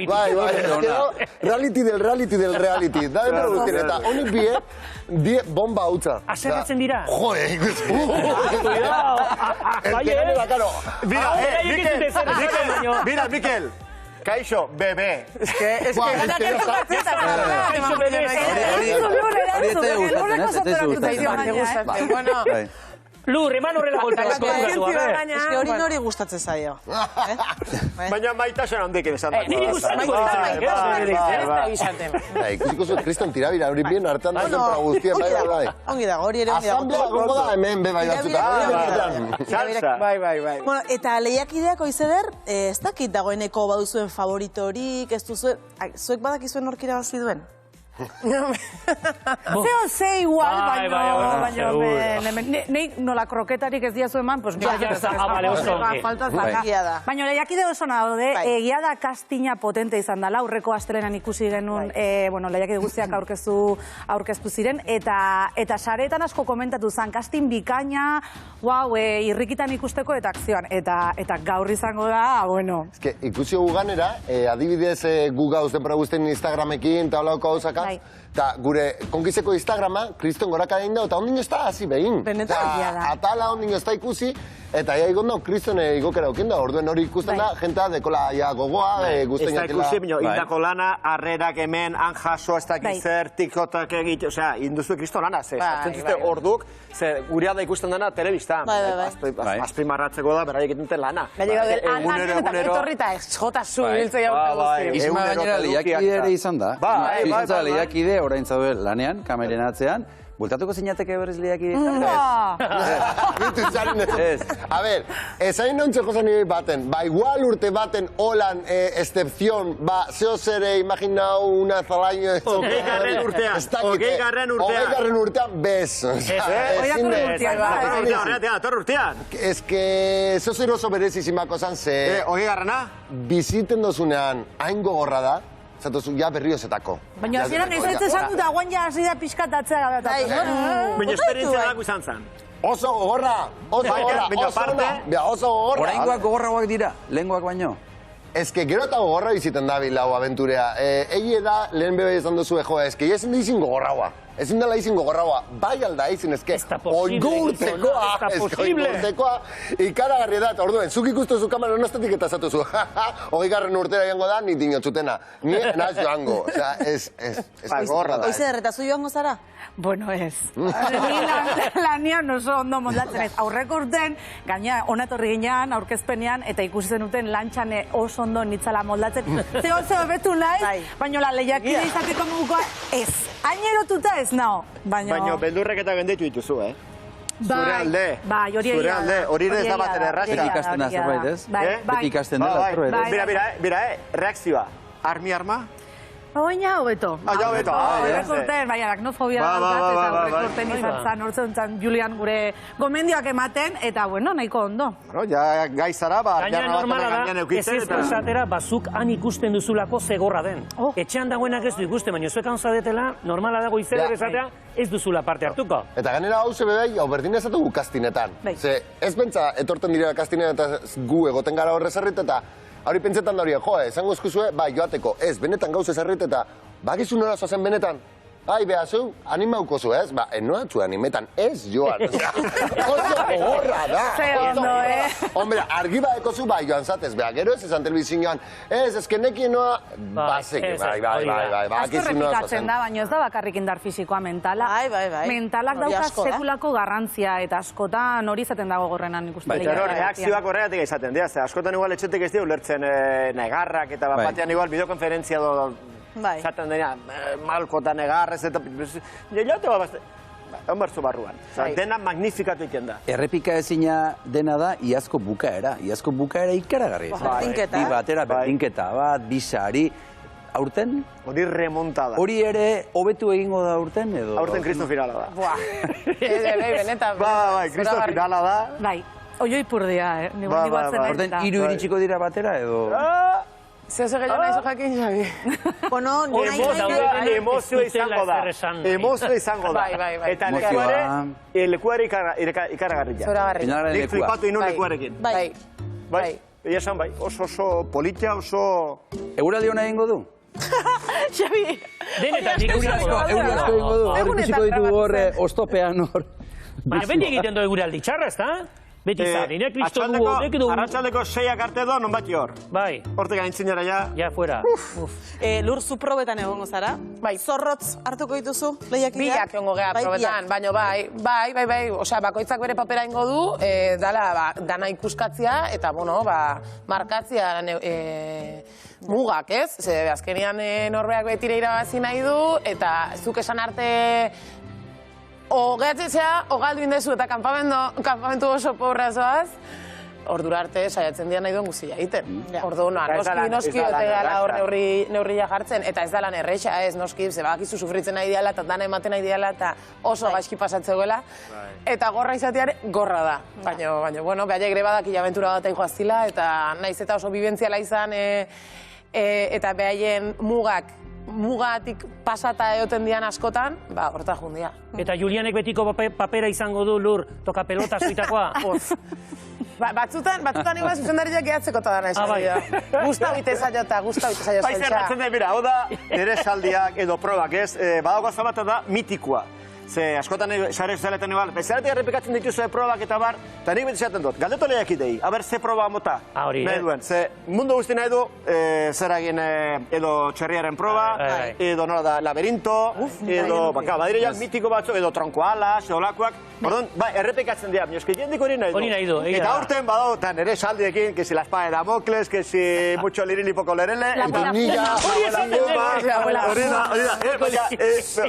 Bai. Reality del reality. Da den produktin eta honik bie bomba hautza. Aserretzen dira? Joe, ikusi. Mira, Mikel. Kaixo, bebe. Lur, eman horrela golpeazko dugatu, hori nori gustatzen zaio. Baina maitasun handik esan. Niri gustatzen. Ikusiko zuen, Kriston tirabira, hori bien hartan da zentra guztien, bai. Ongi dago, hori ere ongi dago. Asamblea gongo da, hemen bebai batzuta. Salsa. Bai. Bueno, eta lehiakideak Iseder, ez dakit dagoeneko baduzuen favoritorik, ez duzuen, zuek badakizuen nork irabazi duen? Zeo ze igual, baina nei nola kroketarik ez diazu eman, pues baina lehiakide oso daude, egia da kastina potente izan dela, aurreko astelenan ikusi genuen, lehiakide guztiak aurkeztu ziren, eta saretan asko komentatu zen, kastin bikaina, irrikitan ikusteko eta akzioan, eta gaur izango da, bueno. Ikusi gu ganera, adibidez gu gauz denpora guztien Instagramekin, eta holako gauzaka, eta gure konkizeko Instagrama, Kriston goraka egin da, eta ondin ez da hasi behin. Atala ondin ez da ikusi, eta ja igon Kriston igokera okin da, orduen hori ikusten da, jentea dekola gogoa, guztien jatila. Ez da ikusi, bineo, indako lana, arrerak hemen, anjaso, ez dakit zer, tikotak egit, osea, induzue Kriston lana, hartzen zuzte orduk, gurea da ikusten dena telebistan. Azpimarratzeko da, bera egiten lana. Egunero. Etorrita, jota zu, hiltzei aurte guzti. Isma gainera lehiakide ere izan da. Lehiakide orain zaude lanean, kameren atzean, bultatuko zinateke berriz lehiakide? A ver, ezain nontxe josan nire baten, igual urte baten holan excepción, zeo zere imaginau una zalaino... Ogeigarren urtean, bez. Urtean. Ez que zeo zer oso berezizimako zan, ze... Ogeigarrena? Biziten dozunean, hain gogorra da, zatozu, ja berriozetako. Baina ziren ez esan dut, guan ja hasi da pixkatatzea. Baina esperientzia dago izan zen. Oso gogorra, oso gogorra. Oraingoak gogorragoak dira, lehengoak baino. Ez que gero eta gogorra biziten dabil lau abenturea. Egi da, lehen bebe izan duzu, ez que ezin dizin gogorragoa. Ezin dela izin gogorragoa, bai alda izin, ez que oingurtekoa, ikaragarri da, eta orduen, zuk ikustuzu kamera honaztetik eta zatuzu, 20. urtera joango da, nik dinotxutena, ni naz joango, osea, ez gogorra da. Oize, derretazu joango zara? Bueno, ez. Lanian oso ondo mondatzen ez. Aurreko urten, gaina onatorri ginean, aurkezpenean, eta ikusi zenuten lantxan oso ondo nitzala moldatzen. Zeo betu nahi, baina la lehiakide izateko mugukoa ez. Hain erotuta ez nao. Baina beldurrek eta genditu dituzu, Zure alde. Bai, hori egia da. Hori ez da baten erraza. Beti ikasten da zerbait, ez? Beti ikasten dela zerbait. Bira, reakzioa. Arma? Baina, hobeto. Ja, hobeto. Horrekorten, bai, aracnofobia daukat, eta horrekorten izan zan, horretzen Julian gure gomendioak ematen, eta, bueno, nahiko ondo. Bueno, ja gai zara, Gaina normala da, ez esatera, bazuk han ikusten duzulako zegorra den. Etxean dagoenak ez du ikusten, baina zuek hanzadetela, normala dago izeder esatea, ez duzula parte hartuko. Eta ganera hau zebe bai, hau berdin ezatugu kastinetan. Ze, ez pentsa, etorten direla kastinetan eta gu egoten gara horrez herrit, eta hori pentsetan da hori, esango eskuzue, bai, joateko, ez, benetan gauz ez herrit, eta bakizu nola zoazen benetan? Ai, beha zu, animauko zu, ez? Ba, enoatzu animetan, ez joan. Oso horra da. Ze ondo, Hombre, argi baeko zu, bai, joan zatez, beha, gero ez esan telebizioan, ez, eskenekien noa, basek, bai. Asko repikatzen da, baina ez da bakarrik indar fisikoa mentala. Bai. Mentalak dauka sekulako garrantzia, eta askotan hori izaten dago gorrenan ikusten. Baina, reakzioak horregatik izaten dira, askotan igual etxetek ez dira ulertzen negarrak, eta batean igual bideokonferentzia zaten dena, malkotan egarrez, eta jote bat, onbertzu barruan. Dena magnifikatu iken da. Errepika ezina dena da, iazko bukaera. Iazko bukaera ikaragarri. Bi batera, berdinketa bat, bisari. Aurten? Hori remontada. Hori ere, hobetu egingo da aurten, edo? Aurten Kristo finala da. Benetan. Bai, Kristo finala da. Bai, oioi purdia, Aurten, hiru iritsiko dira batera, edo? Zeo gehiago nahi zo jakin, Xabi. Bueno, emozio izango da. Emozio izango da. Eta lekuare ikaragarria. Zoragarria. Nik flipatu ino lekuarekin. Bai. Egia esan bai, oso politia, oso... Eguraldi hona egingo du? Xabi! Denetan, eguraldi egingo du. Hor ikusiko ditugu hor, ostopean hor. Baina beti egiten du eguraldi txarra, ez da? Beti zari, Kristo du... Arratxaldeko 6ak arte edo, non bati hor. Bai. Hortek gaintzinera ja. Ja, fuera. Lur, zu probetan egongo zara? Bai. Zorrotz hartuko dituzu, lehiakideak? Biak egongo geha probetan, baina bai. Osea, bakoitzak bere papera ingo du, dana ikuskatzia, eta, bueno, markatzia mugak, ez? Ze, azkenian norbeak betire irabazi nahi du, eta zuk esan arte... Gehatzea, galdu indezu eta kampamentu oso pobrra zoaz, ordura arte saiatzen dian nahi duen guztia egiten. Ordu noski ote gala hor neurria jartzen, eta ez da lan erreixa, ez noski, ze bakizu sufritzen nahi diala, eta dana ematen nahi diala, eta oso gaizki pasatzegoela, eta gorra izateare gorra da. Baina, bueno, behaiek grebadak ilabentura bat aijoa zila, eta naiz eta oso bibentziala izan, eta behaien mugatik pasata egoten dian askotan, horta jundia. Eta Julianek betiko papera izango du, Lur, toka pelota zuitakoa? Batzutan igual zuzendariak gehatzeko eta dana esan dira. Gustau ite zaiota. Bai zerratzen da, mira, hau da, nire saldiak edo probak ez, badago azabata da mitikoa. Ze askotan sare sozialetan igual, bezalatik errepikatzen dituzue probak eta bar, eta nik beti zaten dut, galdetu lehiak idei, haber ze proba mota nahi duen. Ze mundu guzti nahi du, zer egin edo txerriaren proba, edo nola da laberinto, edo, badire ja mitiko batzu, edo tronkoalas, edo lakuak, perdón, errepikatzen dira, mioski jendik hori nahi du. Eta aurten badau, eta nire saldiekin, que si la espada de Damocles, que si mucho lirili poco lerele, eta nila,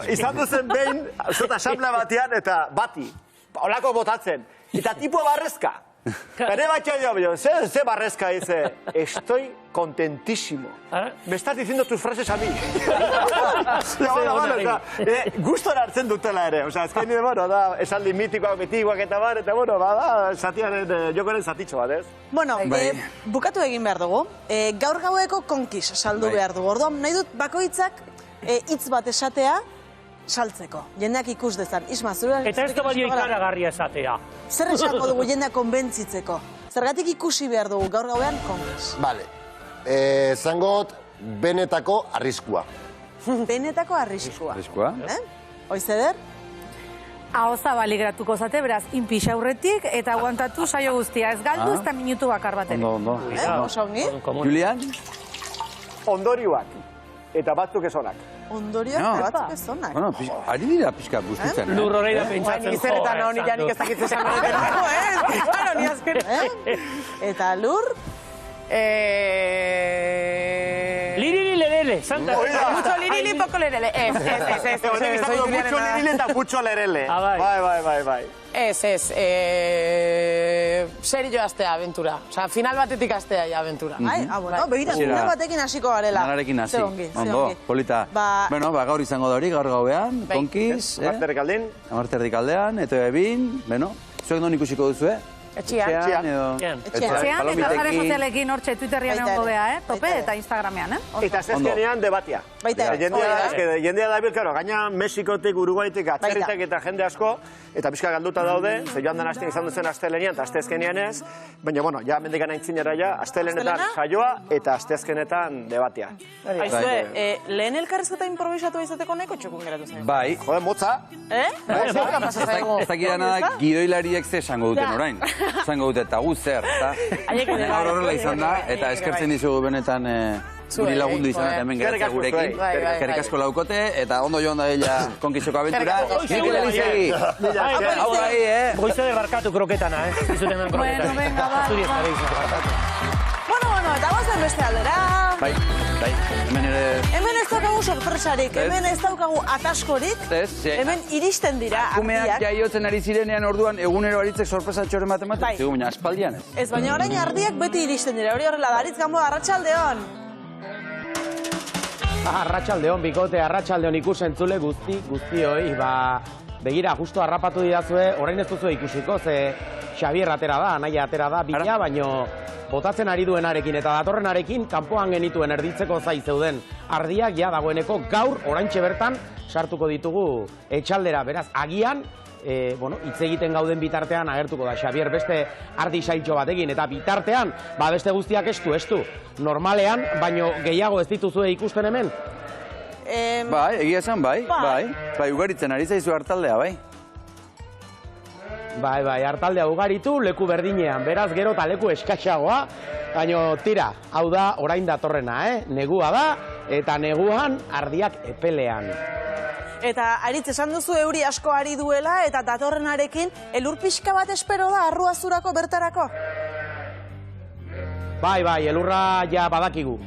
izan duzen behin, asamblea batean eta bati, holako botatzen, eta tipo barrezka. Bere batxea dio, ze barrezka dice, estoy contentísimo. Me estás diciendo tus frases a mí. Gustora hartzen dutela ere, ezkaini, esaldi mitikoak, eta bar, eta zatiaren, jokoren zatitxo bat, ez? Bueno, bukatu egin behar dugu. Gaur gaueko konkis saldu behar dugu. Orduan, nahi dut bakoitzak hitz bat esatea, saltzeko. Jendeak ikus dezan. Isma, zure... Eta ez da balio ikaragarria esatea. Zer esako dugu jendeak konbentzitzeko? Zergatik ikusi behar dugu gaur gauean kongres? Bale. Zangot benetako arriskua. Benetako arriskua. Arriskua? Oizeder? Aho zabalik gratuko zate, beraz, inpixa aurretik eta aguantatu saio guztia. Ez galdu, ez da minutu bakar baterik. Ondo. Osongi? Julian? Ondorioak eta batzuk ezonak. Ondorioak eta batzuk ezonak. Bueno, ari dira pixka guztitzen. Lur horreira pentsatzen. Izerretan honi janik ez dakitzen zan Eta Lur? Lirili lerele, santa. Mucho lirili, poco lerele. Ez. Honek izango du mucho lirili eta mucho lerele. Bai. Ez. Serio astea aventura. Osa, final batetik astea ja aventura. Bueno, begira, final batekin hasiko garela. Finalarekin hasi. Ondo, polita. Bueno, gaur izango da hori, gaur gauean, konkiz. Amarterdik aldean, eta ebin, bueno, zuek non ikusiko duzu, Etxean, eta zare sozialekin hortxe Twitterrian egongo beha, tope eta Instagramean, Eta zezkenean debatia. Jendea dabil, gaina Mexikotik, Uruguaitik, atzerritek eta jende asko, eta pixka galduta daude, ze joan den astean izan duzen astelenian eta astezkenean ez, baina, bueno, ja mendikan aintzinera ja, astelenetan saioa eta astezkenetan debatia. Aizue, lehen elkarrezketa improvisatu izateko nahiko txukun geratu zen. Bai. Jode, motza. Ez dakidana da, gidoilariek ze esango duten orain. Esango dute, eta gu zer, eta gaur horrela izan da, eta eskertzen dizugu benetan guri lagundu izan eta hemen geratzea gurekin. Eskerrik asko laukote, eta ondo joan da ella konkizoko abentura. Mikel Elizegi! Hau bai, Goizade barkatu kroketana, Izuten eman kroketana. Bueno, venga, Bueno, eta gozen beste aldera. Bai, hemen ere... Hemen ez daukagu sorpresarik, hemen ez daukagu ataskorik, hemen iristen dira ardiak. Kumeak jaiotzen ari zirenean orduan egunero aritzek sorpresatxoren matematik, zigu, baina aspaldian ez. Ez, baina orain ardiak beti iristen dira, hori horrela da, Aritz Gamboa, arratsaldeon. Arratsaldeon, bikote, arratsaldeon ikusentzule guztioi, begira, justu harrapatu didazue, orain ez duzu ikusiko, ze Xabier atera da, Anaia atera da, bila, baino botatzen ari duenarekin eta datorrenarekin kanpoan genituen erditzeko zai zeuden ardiak ja dagoeneko gaur oraintxe bertan sartuko ditugu etxaldera, beraz, agian, hitz egiten gauden bitartean agertuko da Xabier beste ardi sailtxo batekin, eta bitartean, beste guztiak estu, normalean, baino gehiago ez dituzue ikusten hemen? Bai, egia esan, bai, ugaritzen ari zaizu hartaldea, bai. Bai, hartaldea ugaritu, leku berdinean, beraz gero eta leku eskaxagoa, baina tira, hau da orain datorrena, negua da, eta neguan ardiak epelean. Eta Aritz, esan duzu euri asko ari duela, eta datorrenarekin, elur pixka bat espero da Arruazurako bertarako? Bai, elurra ja badakigu,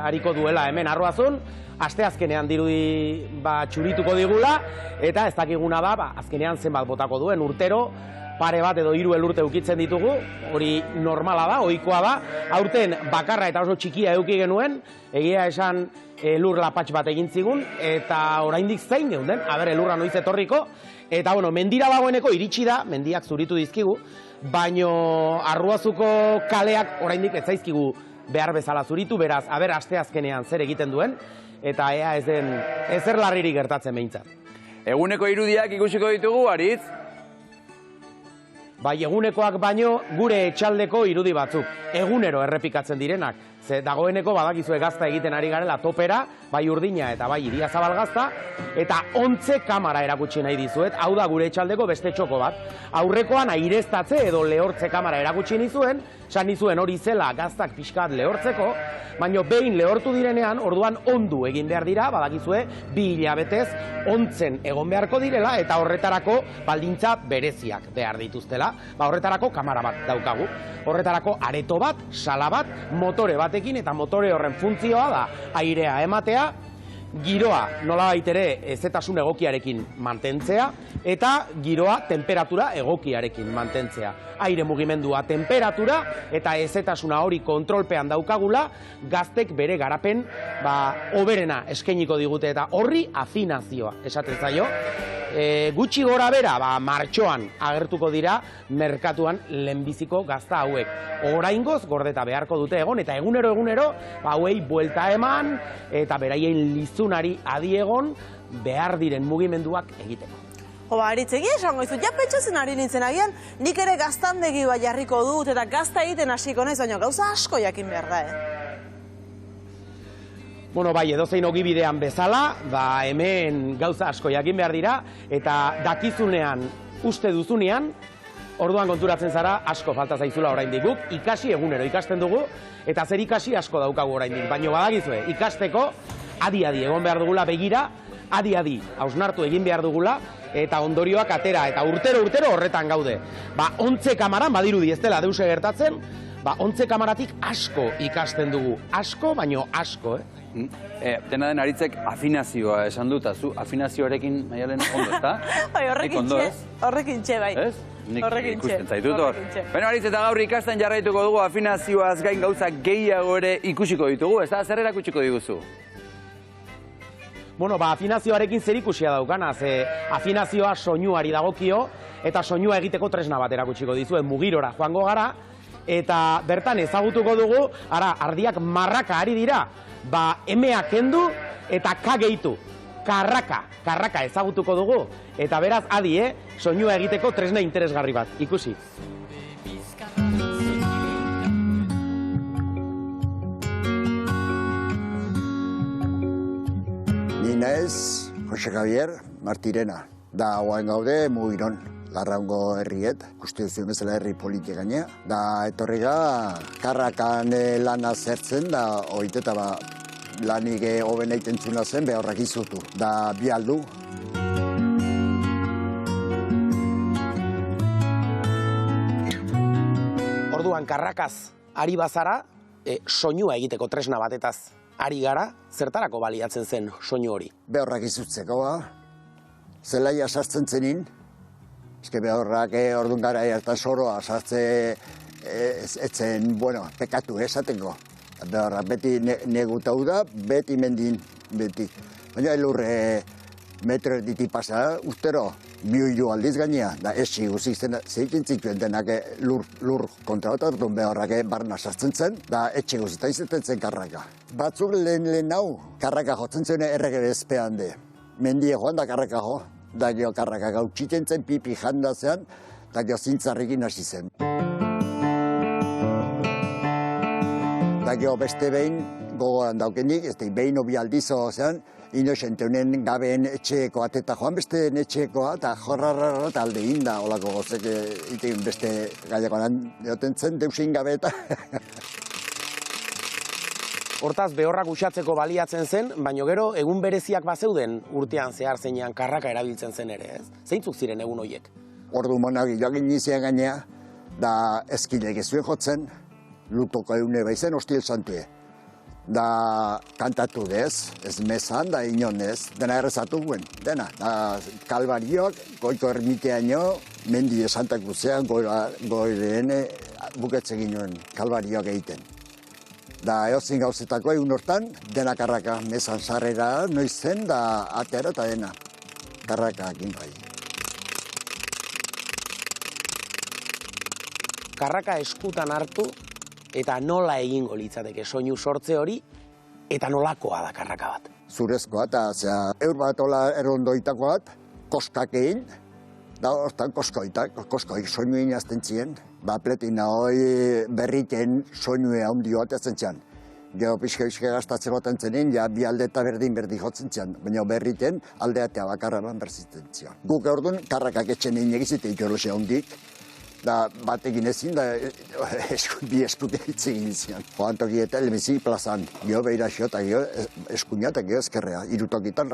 hariko duela hemen Arruazun, asteazkenean dirudi txurituko digula, eta ez dakiguna da, azkenean zenbat botako duen urtero, pare bat edo 3 elurte ukitzen ditugu, hori normala da, ohikoa da, aurten bakarra eta oso txikia eduki genuen, egia esan elur lapatx bat egin zigun, eta oraindik zein geunden, elurra noiz etorriko, eta mendira dagoeneko iritsi da, mendiak zuritu dizkigu, baino Arruazuko kaleak oraindik ez zaizkigu behar bezala zuritu, beraz, asteazkenean zer egiten duen, eta ea ez den ezer larririk gertatzen behintzat. Eguneko irudiak ikusiko ditugu, Aritz? Bai, egunekoak baino gure etxaldeko irudi batzuk, egunero errepikatzen direnak. Ze dagoeneko badakizue gazta egiten ari garela topera, bai Urdina eta bai Idiazabal gazta, eta 11 kamera erakutsi nahi dizuet, hau da gure etxaldeko beste txoko bat. Aurrekoan aireztatze edo lehortze kamera erakutsi nizuen, esan nizuen hori zela gaztak pixkat lehortzeko, baina behin lehortu direnean, orduan ondu egin behar dira, badakizue, 2 hilabetez ontzen egon beharko direla, eta horretarako baldintza bereziak behar dituztela. Horretarako kamera bat daukagu. Horretarako areto bat, sala bat, motore batekin, eta motore horren funtzioa da airea ematea, giroa nolabait ere ezetasun egokiarekin mantentzea, eta giroa temperatura egokiarekin mantentzea. Aire mugimendua temperatura eta ezetasuna hori kontrolpean daukagula, gaztek bere garapen hoberena eskainiko digute, eta horri afinazioa esaten zaio. Gutxi gora bera, martxoan agertuko dira merkatuan lehenbiziko gazta hauek. Oraingoz gordeta beharko dute egon, eta egunero hauei buelta eman, eta beraien lizunari adi egon behar diren mugimenduak egiteko. Aritz, egia esango izu, ja pentsatzen ari nintzen agian, nik ere gaztandegi jarriko dut, eta gazta egiten hasiko naiz, baina gauza asko jakin behar da, edozein ogibidean bezala, hemen gauza asko jakin behar dira, eta dakizunean, uste duzunean, orduan konturatzen zara asko falta zaizula oraindik. Guk ikasi egunero ikasten dugu, eta zer ikasi asko daukagu oraindik. Baina badakizue, ikasteko adi-adi egon behar dugula begira, adi-adi hausnartu egin behar dugula, eta ondorioak atera, eta urtero horretan gaude. 11 kamaran, badirudi ez dela deuse gertatzen, 11 kamaratik asko ikasten dugu. Asko, baino asko, Dena den Aritzek afinazioa esan dut, zu afinazioarekin Maialen ondo, ezta? Bai, horrekin txe, bai. Ez? Nik ikusten zaitut hor. Beno, Aritz, eta gaur ikasten jarraituko dugu afinazioaz gain gauza gehiago ere ikusiko ditugu, ez da? Zer erakutsiko diguzu? Bueno, afinazioarekin zer ikusia daukana, ze afinazioa soinuari dagokio, eta soinua egiteko tresna bat erakutsiko dizuen mugirora joango gara, eta bertan ezagutuko dugu, ardiak marraka ari dira, emea kendu eta ka gehitu. Karraka ezagutuko dugu, eta beraz, adi, soinua egiteko tresna interesgarri bat, ikusi. Ni naiz Jose Javier Martirena, da oain gaude Mugiron, Larraungo herriet, uste duzu bezala herri politik gainea, da etorriga karrakan lana zertzen, da oiteta lanik hoben egiten zuna zen, behorrak izutu, da bi aldu. Orduan, karrakaz ari bazara, soinua egiteko tresna batetaz ari gara, zertarako baliatzen zen soinu hori? Behorrak izutzeko, zelaia sartzen zenin, eske behorrak orduan gara eta soroa sartze etzen, pekatu esateko. Behorrak beti negutau da, beti mendin, beti. Baina elurre metro erditi pasa, ustero, biuilu aldiz gainea, da esi guzik zeikin zituen denak lur kontra bat orduan behorrak barna sartzen zen, da etxe guzita izaten zen karraka. Batzuk lehen hau, karraka jotzen zuen errege bezpean de. Mendie joan da karraka jo, da gero karraka gautxitzen zen pipi jandazean, da gero zintzarrikin hasi zen. Da gero beste behin gogoan daukenik, ez da behin obi aldizo zean, inoxente honen gabeen etxeeko ateta joan beste etxeekoa, eta jorrarra talde inda, holako gozek itekin beste gaiakoan joten zen, deusin gabe eta... Hortaz, behorrak uxatzeko baliatzen zen, baina gero egun bereziak bazeuden urtean zehar zeinean karraka erabiltzen zen ere, ez? Zeintzuk ziren egun horiek? Ordu monak joagin izan gainea, da eskilek ez zuen jotzen, lutoko eune baizen hostil santue. Da kantatu dez, ez mezan, da inonez, dena errezatu guen, dena. Da kalbarioak, goiko ermiteaino, mendi esantak guzean, goireen buketze ginoen kalbarioak egiten. Da eozin gauzetako egun hortan, dena karraka, mezan sarrera, noiz zen, da atera eta dena. Karraka egin bai. Karraka eskutan hartu, eta nola egingo litzateke soinu sortze hori, eta nolakoa da karraka bat. Zurezkoa, eta eur bat ola errondoitako bat, koskak egin, da hortan koskoik soinu egin azten ziren, pletina hoi berriten soinue handi bat azten ziren. Gero pixka gaztatzen baten zenin, bi alde eta berdin jotzen ziren, baina berriten aldeatea bakarra berzitzen ziren. Guk orduan karrakak etxen egin egizite ikoloxe handik, da batekin ezin, da bi eskute hitz egin zian. Joan toki eta elemizi plazan, geho behira xo eta geho eskuina eta geho ezkerrea. Irutokitan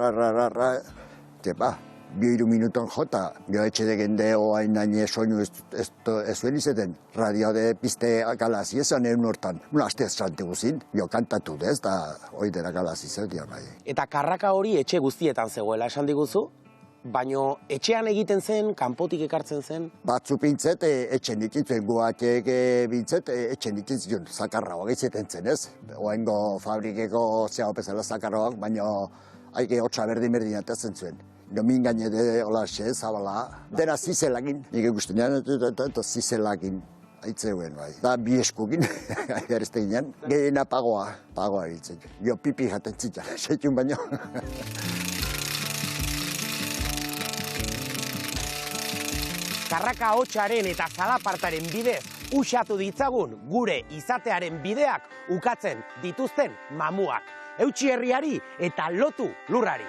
tepa, 2 minuton jota, geho etxe degende oain naine soinu ez zuen izeten. Radio de piste galazi ezan egun hortan. Aste ez sante guzin, geho kantatu dez, da oidera galazi zeutia bai. Eta karraka hori etxe guztietan zegoela esan diguzu? Baina etxean egiten zen, kanpotik ekartzen zen? Batzu pintzet, etxen ditintzuen, guatek bintzet, etxen ditintzuen, zakarrauak izaten zen, ez? Oaingo fabrikeko zehau bezala zakarrauak, baina haike hotxa berdin atatzen zuen. Domin gaine de holaxe, zabala, dena zizelakin, nik ikusten eta zizelakin. Aitzeuen, bai. Da bi eskukin, erazte ginen, gehiena pagoa biltzen. Jo pipi jaten zitzen, setxun baino. Karraka hotsaren eta zalapartaren bidez uxatu ditzagun gure izatearen bideak ukatzen dituzten mamuak. Eutsi herriari eta lotu lurrari.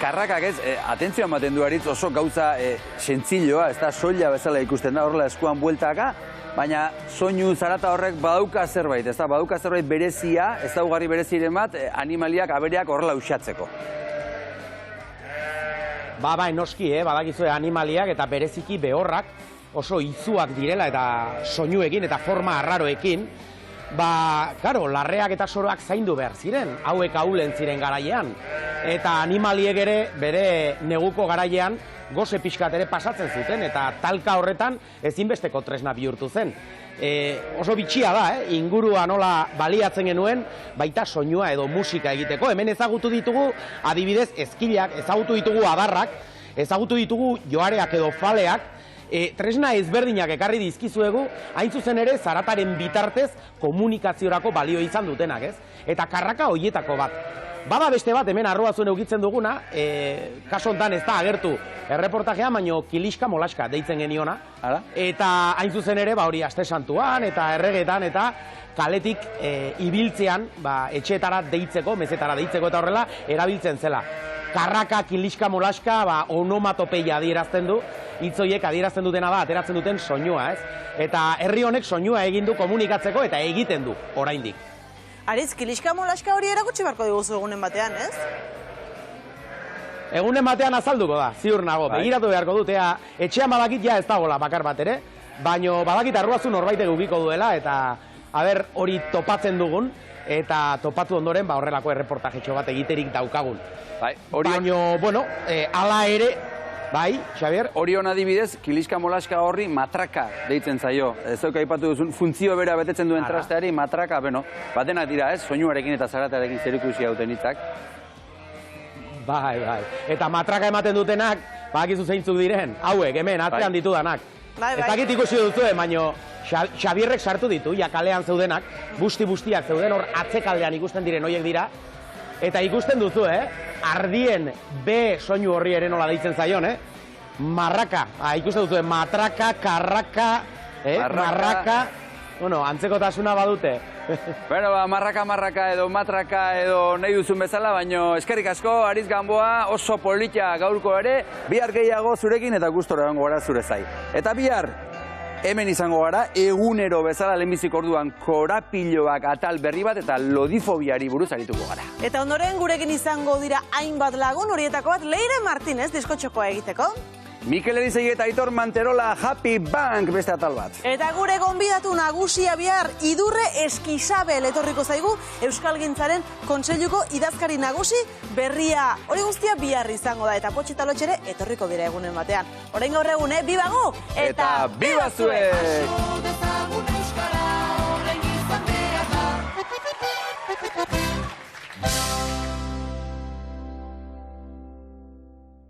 Karrakak ez, atentzioa ematen du Aritz, oso gauza sentzilloa, ez da soila bezala ikusten da horrela eskuan bueltaka, baina soinu zarata horrek badauka zerbait, ez da badauka zerbait berezia, ez da ugarri bereziren bat, animaliak abereak horrela uxatzeko. Bai, noski, badakizue animaliak eta bereziki behorrak oso izuak direla eta soinuekin eta forma arraroekin, karo, larreak eta soroak zaindu behar ziren, hauek ahulen ziren garaian. Eta animaliek ere bere neguko garaian goze pixkat ere pasatzen zuten, eta talka horretan ezinbesteko tresna bihurtu zen. Oso bitxia da, ingurua nola baliatzen genuen, baita soinua edo musika egiteko. Hemen ezagutu ditugu, adibidez, ezkilak, ezagutu ditugu adarrak, ezagutu ditugu joareak edo faleak, tresna ezberdinak ekarri dizkizuegu, hain zuzen ere zarataren bitartez komunikaziorako balio izan dutenak, ez? Eta karraka hoietako bat. Bada beste bat, hemen arroazuen eukitzen duguna, kaso hontan ez da agertu erreportajea, baino kiliska molaska deitzen geniona. Eta hain zuzen ere, hori aste santuan eta erregetan eta kaletik ibiltzean etxeetara deitzeko, mezetara deitzeko eta horrela erabiltzen zela. Karraka, kiliska, molaska, onomatopeia adierazten du, hitzoiek adierazten dutena da, ateratzen duten soinua, ez? Eta herri honek soinua egin du komunikatzeko eta egiten du, oraindik. Aritz, kiliska molaska hori erakutsi barko diguzu egunen batean, ez? Egunen batean azalduko da, ziur nago. Begiratu beharko dut, etxean badakit ja ez dagoela bakar bat ere, baino badakit arruazu norbait egukiko duela, eta hori topatzen dugun, eta topatu ondoren horrelako erreportajetxo bat egiterik daukagun. Baino, ala ere, bai, Xabier? Orion adibidez, kiliska molaska horri matraka deitzen zaio. Zeuk aipatu duzun, funtzio bera betetzen duen trasteari, matraka, batenak dira, ez? Soinuarekin eta zaratarekin zerikusia duten hitzak. Bai. Eta matraka ematen dutenak, badakizu zeintzuk diren, hauek, hemen, atzean ditudanak. Ez dakit ikusi duzuen, baino Xabierrek sartu ditu, kalean zeudenak, busti-bustiak zeuden, hor atzekaldean ikusten diren horiek dira, eta ikusten duzu, ardien B soinu horri ere nola deitzen zaion, marraka, ikusten duzu, matraka, karraka, marraka, antzekotasuna badute. Marraka edo matraka edo nahi duzun bezala, baino eskerrik asko, Aritz Gamboa, oso polita gaurko ere, bihar gehiago zurekin eta gustora egongo gara zure zai. Eta bihar, hemen izango gara, egunero bezala lehenbizik orduan korapiloak atal berri bat eta lodifobiari buruz arituko gara. Eta ondoren gurekin izango dira hainbat lagun, horietako bat Leire Martinez diskotxokoa egiteko. Mikel Erizegi eta Aitor Manterola, Happy Bank beste atal bat. Eta gure gonbidatu nagusia bihar Idurre Eskizabel etorriko zaigu Euskalgintzaren Kontseiluko idazkari nagusi berria. Hori guztia bihar izango da eta Potxi eta Lotxere etorriko dira egunen batean. Orain gaur egun, bibagu eta bibazue!